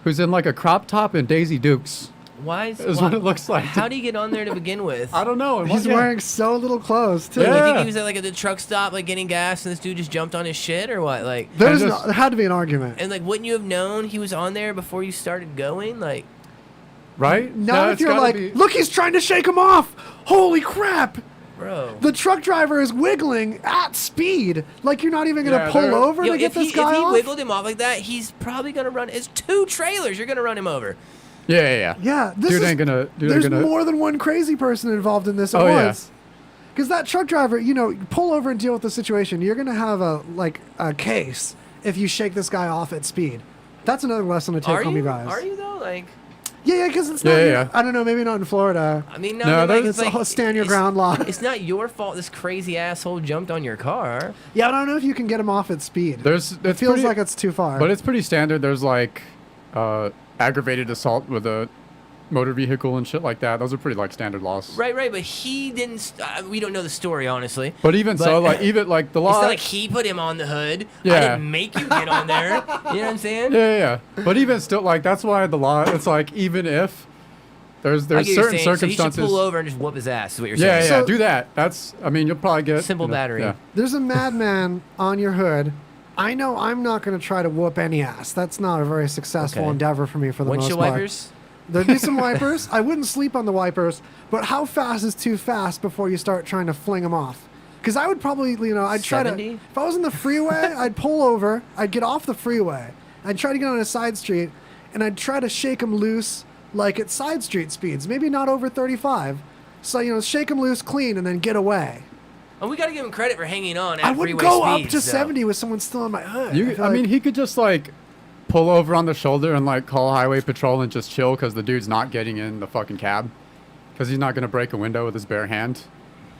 who's in like a crop top and Daisy Dukes. Why is What it looks like. How do you get on there to begin with? I don't know. He's wearing so little clothes, too. You think Yeah. he was at like at the truck stop, like getting gas, and this dude just jumped on his shit, or what? Like, There just- had to be an argument. and like, wouldn't you have known he was on there before you started going? Like, Right? Not No, if it's you're gotta like, be- look, he's trying to shake him off. Holy crap. bro. The truck driver is wiggling at speed. Like, you're not even going to Yeah, pull they're- over Yo, to get if this he, guy if he off? wiggled him off like that, he's probably gonna run. It's 2 trailers. You're gonna run him over. Yeah. Yeah, this Dude is, ain't gonna. Dude there's ain't gonna. more than one crazy person involved in this at Oh, yeah. once. Because that truck driver, pull over and deal with the situation. You're going to have a case if you shake this guy off at speed. That's another lesson to take Are home, you? you guys. Are you though? Like, Yeah, because it's Yeah, not. yeah. I don't know. Maybe not in Florida. I mean, No, no, like, It's it's like a stand your it's- ground law. It's not your fault. This crazy asshole jumped on your car. Yeah, I don't know if you can get him off at speed. There's. It It's feels pretty, like it's too far. But it's pretty standard. There's like aggravated assault with a motor vehicle and shit like that. Those are pretty like standard laws. Right, but he didn't. We don't know the story, honestly. But even so, like even like the law. It's not like he put him on the hood. I Yeah. didn't make you get on there. You know what I'm saying? Yeah. But even still, like that's why the law. It's like even if there's I get what you're certain saying. So he circumstances. should pull over and just whoop his ass. Is what you're Yeah, saying? yeah. So- Do that. That's. I mean, you'll probably get Simple battery. Yeah. There's a madman on your hood. I know I'm not going to try to whoop any ass. That's not a very successful Okay. endeavor for me for the most Windshield part. wipers? There'd be some wipers. I wouldn't sleep on the wipers, but how fast is too fast before you start trying to fling them off? Because I would probably, I'd try 70? to, if I was in the freeway, I'd pull over, I'd get off the freeway, I'd try to get on a side street, and I'd try to shake them loose like at side street speeds, maybe not over 35. So, shake them loose clean and then get away. Oh, we got to give him credit for hanging on at I wouldn't freeway go up speeds, to though. 70 with someone still on my hood. I mean, he could just like pull over on the shoulder and like call highway patrol and just chill because the dude's not getting in the fucking cab because he's not going to break a window with his bare hand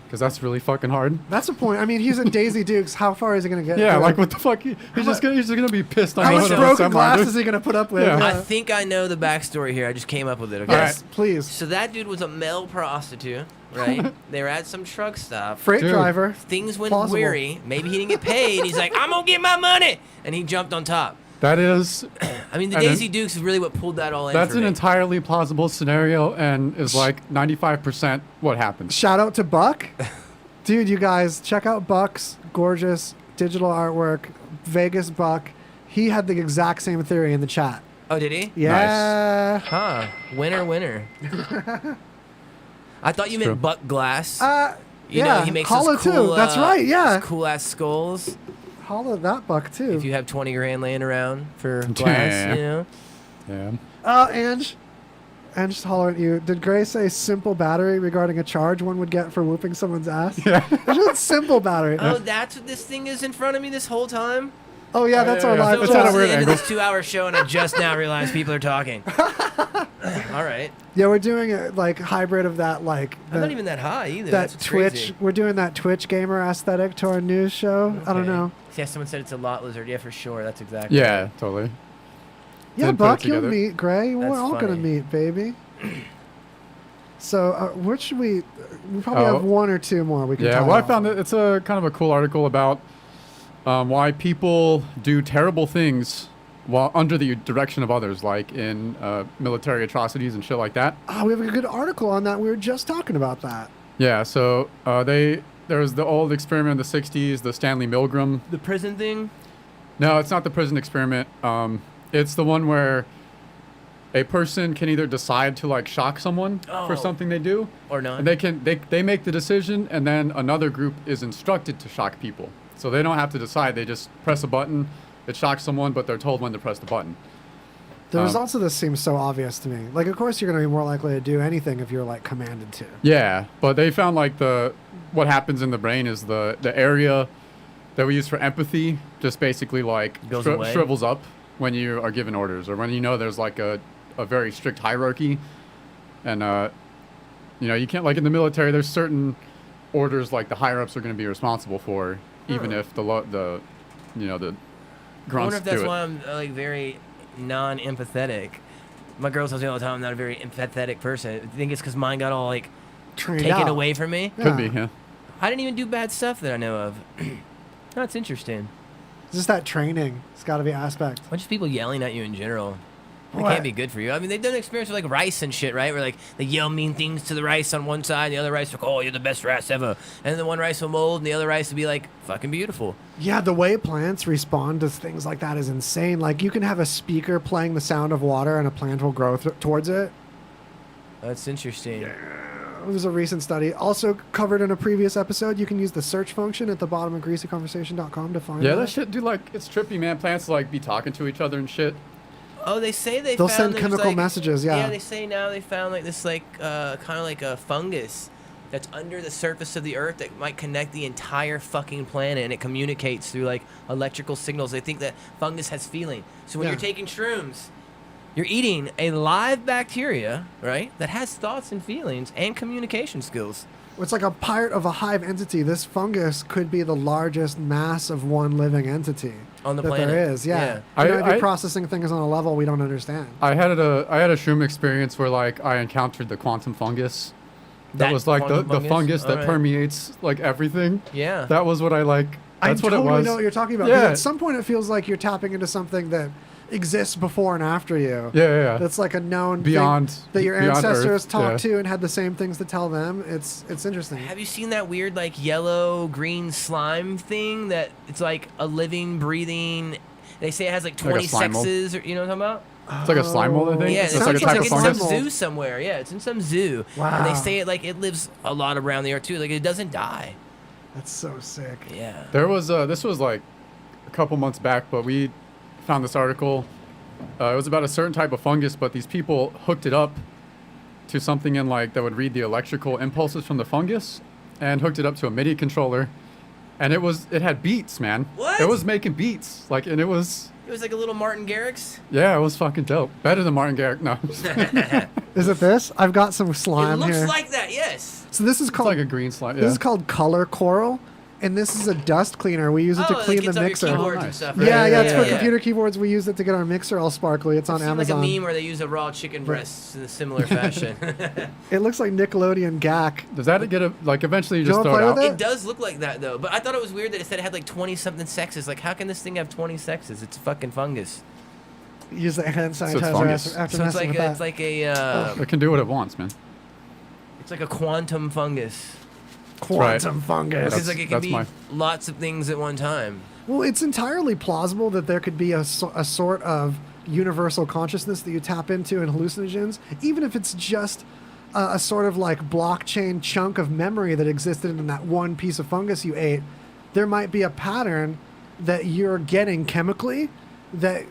because that's really fucking hard. That's the point. I mean, he's in Daisy Dukes. How far is he going to get? Yeah, through? like what the fuck? He's just gonna be pissed on How the much hood of a broken semi, glass dude. is he going to put up with? Yeah. I think I know the backstory here. I just came up with it. Okay. Yes, please. So that dude was a male prostitute, right? They were at some truck stop. Freight Dude. driver. Things went Plausible. weary. Maybe he didn't get paid. He's like, I'm gonna get my money, and he jumped on top. That is, I mean, the And then- Daisy Dukes is really what pulled that all in. that's for an me. entirely plausible scenario and is like 95% what happens. Shout out to Buck. Dude, you guys, check out Buck's gorgeous digital artwork, Vegas Buck. He had the exact same theory in the chat. Oh, did he? Yeah. Huh. Winner. I thought you meant true. Buck Glass. Yeah. know, he makes Hollow those cool, too. That's right. Yeah. cool ass skulls. Hollow that Buck too. If you have 20 grand laying around for glass, Yeah. you know. Yeah. Ange just holler at you. Did Gray say simple battery regarding a charge one would get for whooping someone's ass? Yeah. It's simple battery. Oh, that's what this thing is in front of me this whole time? Oh yeah, that's our yeah. live. It's So at a it's the weird end angle. of this 2-hour show, and I just now realized people are talking. All right. Yeah, we're doing a like hybrid of that like I'm not even that high either. that That's what's Twitch. crazy. We're doing that Twitch gamer aesthetic to our news show. I don't Okay. know. Yeah, someone said it's a lot lizard. Yeah, for sure. That's exactly. Yeah, totally. Yeah, Didn't put it Buck, you'll together. meet Gray. We're That's all gonna funny. meet, baby. So, what should we? We probably Oh. have one or two more we can. Yeah, tie well, I off found of. that it's a kind of a cool article about why people do terrible things while under the direction of others, like in military atrocities and shit like that. Oh, we have a good article on that. We were just talking about that. Yeah, so there was the old experiment in the 60s, the Stanley Milgram. The prison thing? No, it's not the prison experiment. It's the one where a person can either decide to like shock someone for Oh. something they do, Or not? and they make the decision, and then another group is instructed to shock people. So they don't have to decide; they just press a button, it shocks someone, but they're told when to press the button. The results of this seem so obvious to me. Like, of course, you're going to be more likely to do anything if you're like commanded to. Yeah, but they found like what happens in the brain is the area that we use for empathy just basically like Goes away? shrivels up when you are given orders or when you know there's like a very strict hierarchy, and you can't, like in the military there's certain orders like the higher ups are going to be responsible for, even if the I grunts wonder if that's do it. why I'm like very non-empathetic. My girl tells me all the time I'm not a very empathetic person. I think it's because mine got all like Trained taken out. away from me. Could be, yeah. I didn't even do bad stuff that I know of. That's interesting. Just that training. It's got to be aspect. Why just people yelling at you in general? It What? can't be good for you. I mean, they've done experience with like rice and shit, right? Where like they yell mean things to the rice on one side, and the other rice are like, "Oh, you're the best rice ever," and then the one rice will mold, and the other rice will be like, "Fucking beautiful." Yeah, the way plants respond to things like that is insane. Like, you can have a speaker playing the sound of water, and a plant will grow towards it. That's interesting. It was a recent study. Also covered in a previous episode. You can use the search function at the bottom of greasyconversation.com to find Yeah, that. that shit, dude, like, it's trippy, man. Plants, like, be talking to each other and shit. Oh, they say They'll found send there's, chemical like- messages, yeah. Yeah, they say now they found like this like kind of like a fungus that's under the surface of the earth that might connect the entire fucking planet, and it communicates through like electrical signals. They think that fungus has feeling. So when Yeah. you're taking shrooms, you're eating a live bacteria, right? That has thoughts and feelings and communication skills. It's like a part of a hive entity. This fungus could be the largest mass of one living entity On the that planet. there is. Yeah, Yeah. You know, it'd be I- processing things on a level we don't understand. I had a shroom experience where like I encountered the quantum fungus. That was like the quantum fungus that Alright. permeates like everything. Yeah. That was what I like. That's I what totally it was. know what you're talking about. 'cause Yeah. At some point, it feels like you're tapping into something that exists before and after you. Yeah. That's like a known Beyond thing that your beyond ancestors Earth, talked to and had the same things to tell them. It's interesting. Have you seen that weird like yellow green slime thing that it's like a living, breathing? They say it has like 20 slime mold? sexes, or you know what I'm talking about? It's like a slime mold, I think. Yeah, it's it's like a type of in fungus. some zoo somewhere. Yeah, it's in some zoo. Wow. And they say it like it lives a lot around the earth too. Like it doesn't die. That's so sick. Yeah. There was this was like a couple months back, but we found this article. It was about a certain type of fungus, but these people hooked it up to something in like that would read the electrical impulses from the fungus, and hooked it up to a MIDI controller, and it had beats, man. What? It was making beats, like, and it was. It was like a little Martin Garrix. Yeah, it was fucking dope. Better than Martin Garrix. No. Is it this? I've got some It slime looks here. like that, yes. So this is It's called like a green slime. Yeah. this is called color coral, and this is a dust cleaner. We use it to it clean gets the up mixer. your keyboards and nice. stuff, Yeah, right? yeah, it's for computer keyboards. We use it to get our mixer all sparkly. It's on I've seen Amazon. like a meme where they use a raw chicken breasts in a similar fashion. It looks like Nickelodeon gack. Does that get a like? Eventually, you Do you just wanna throw it play out. with It does look like that though, but I thought it was weird that it said it had like 20 something sexes. Like, how can this thing have 20 sexes? It's a fucking fungus. Use the hand it's sanitizer fungus. after So it's messing like with a, that. it's like a It can do what it wants, man. it's like a quantum fungus. Quantum fungus. Because like it can that's be my- lots of things at one time. Well, it's entirely plausible that there could be a sort of universal consciousness that you tap into in hallucinogens, even if it's just a sort of like blockchain chunk of memory that existed in that one piece of fungus you ate. There might be a pattern that you're getting chemically that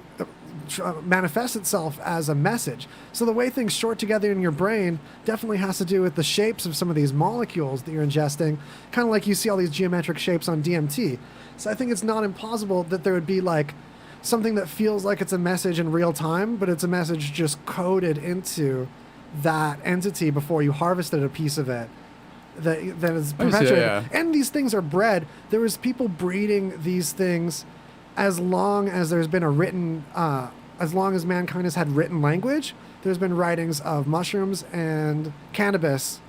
manifests itself as a message. So the way things short together in your brain definitely has to do with the shapes of some of these molecules that you're ingesting, kind of like you see all these geometric shapes on DMT. So I think it's not impossible that there would be like something that feels like it's a message in real time, but it's a message just coded into that entity before you harvested a piece of it that is I can see that, perpetuated. yeah. And these things are bred. There was people breeding these things as long as there's been a written, as long as mankind has had written language, there's been writings of mushrooms and cannabis.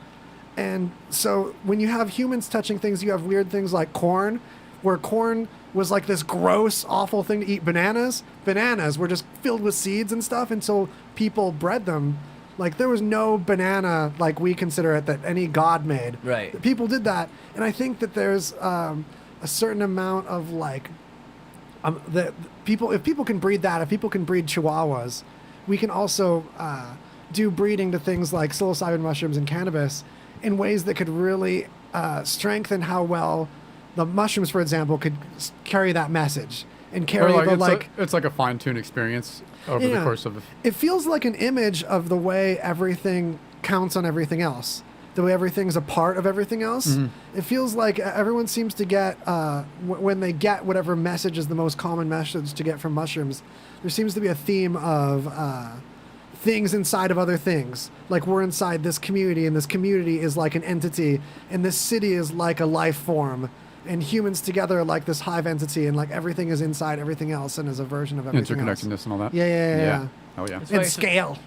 And so when you have humans touching things, you have weird things like corn, where corn was like this gross, awful thing to eat. Bananas were just filled with seeds and stuff until people bred them. Like there was no banana like we consider it that any god made. Right. People did that. And I think that there's a certain amount of like, if people can breed that, if people can breed chihuahuas, we can also do breeding to things like psilocybin mushrooms and cannabis in ways that could really strengthen how well the mushrooms, for example, could carry that message and carry Or the it's like a fine-tuned experience over the course of. It feels like an image of the way everything counts on everything else. The way everything's a part of everything else. Mm-hmm. It feels like everyone seems to get, when they get whatever message is the most common message to get from mushrooms, there seems to be a theme of things inside of other things. Like we're inside this community, and this community is like an entity, and this city is like a life form, and humans together are like this hive entity, and like everything is inside everything else and is a version of everything else. Interconnectedness and all that. Yeah. Oh yeah. That's why And it's- scale.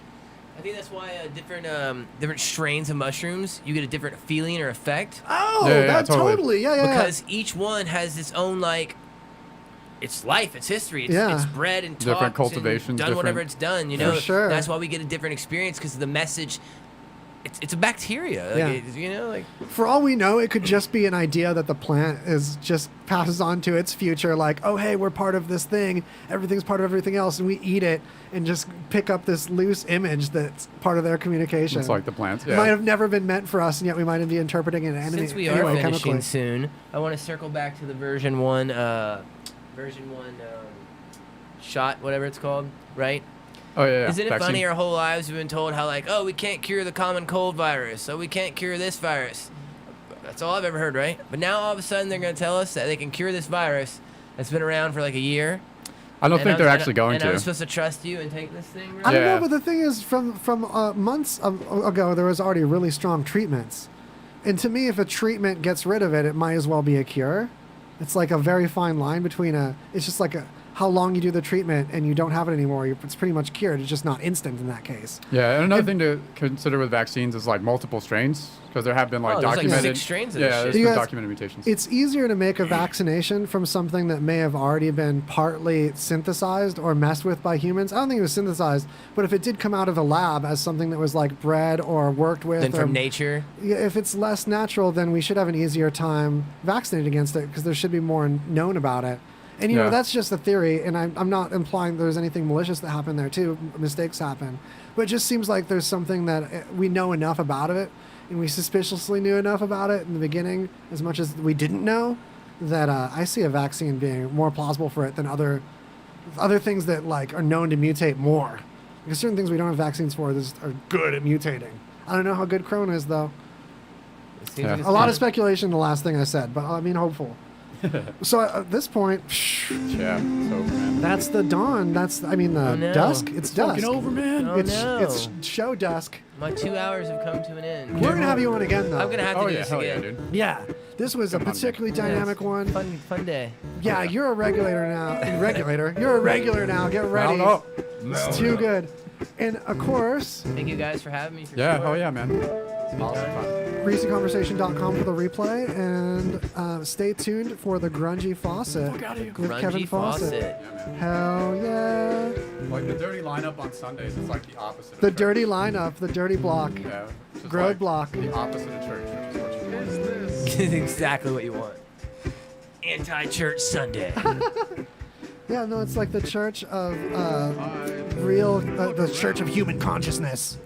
I think that's why different strains of mushrooms, you get a different feeling or effect. Oh, Yeah, that totally. totally. Yeah. Because each one has its own, like, it's life, it's history, it's, Yeah. it's bred and Different talked cultivation, and done whatever different- it's done, you For know? sure. That's why we get a different experience, because the message, it's a bacteria, like, Yeah. you know? Like, For all we know, it could just be an idea that the plant is just passes on to its future. Like, oh, hey, we're part of this thing. Everything's part of everything else, and we eat it and just pick up this loose image that's part of their communication. It's like the plants. It Yeah. might have never been meant for us, and yet we might be interpreting it since we are anyway finishing chemically. soon, I want to circle back to the version 1 shot, whatever it's called, right? Oh yeah. Isn't it Vaccine. funny our whole lives we've been told how, like, oh, we can't cure the common cold virus, so we can't cure this virus. That's all I've ever heard, right? But now all of a sudden they're going to tell us that they can cure this virus that's been around for like a year. I don't and think I'm- they're and- actually going and to. I'm supposed to trust you and take this thing, right? I don't Yeah. know, but the thing is, from months ago, there was already really strong treatments. And to me, if a treatment gets rid of it, it might as well be a cure. It's like a very fine line between it's just like how long you do the treatment and you don't have it anymore, it's pretty much cured. It's just not instant in that case. Yeah, and another thing to consider with vaccines is like multiple strains, because there have been like there's documented. like 6 strains of this shit. there's been documented mutations. It's easier to make a vaccination from something that may have already been partly synthesized or messed with by humans. I don't think it was synthesized, but if it did come out of a lab as something that was like bred or worked with, Then from nature. if it's less natural, then we should have an easier time vaccinating against it because there should be more known about it. And, you know, that's just a theory, and I'm not implying there's anything malicious that happened there, too. Mistakes happen. But it just seems like there's something that we know enough about it, and we suspiciously knew enough about it in the beginning, as much as we didn't know, that I see a vaccine being more plausible for it than other things that, like, are known to mutate more. Because certain things we don't have vaccines for are good at mutating. I don't know how good Corona is, though. A lot of speculation, the last thing I said, but I mean, hopeful. So at this point, yeah, it's over, man. That's the dawn. Dusk. It's dusk. Fucking over, man. It's show dusk. My 2 hours have come to an end. We're gonna have you on again, though. I'm gonna have to do this again. Dude. Yeah, this was a particularly dynamic one. Fun day. Yeah, you're a regulator now. You're a regular now. Get ready. No. It's too good. And of course, Thank you guys for having me. Hell yeah, man. greasyconversation.com for the replay, and stay tuned for the Grungy Faucet with Kevin Fawcett. Hell yeah! Like the dirty lineup on Sundays is like the opposite. The dirty lineup, the dirty block, Yeah. Grode block. The opposite of church, which is what you want. Exactly what you want. Anti-church Sunday. Yeah, no, it's like the church of the church of human consciousness.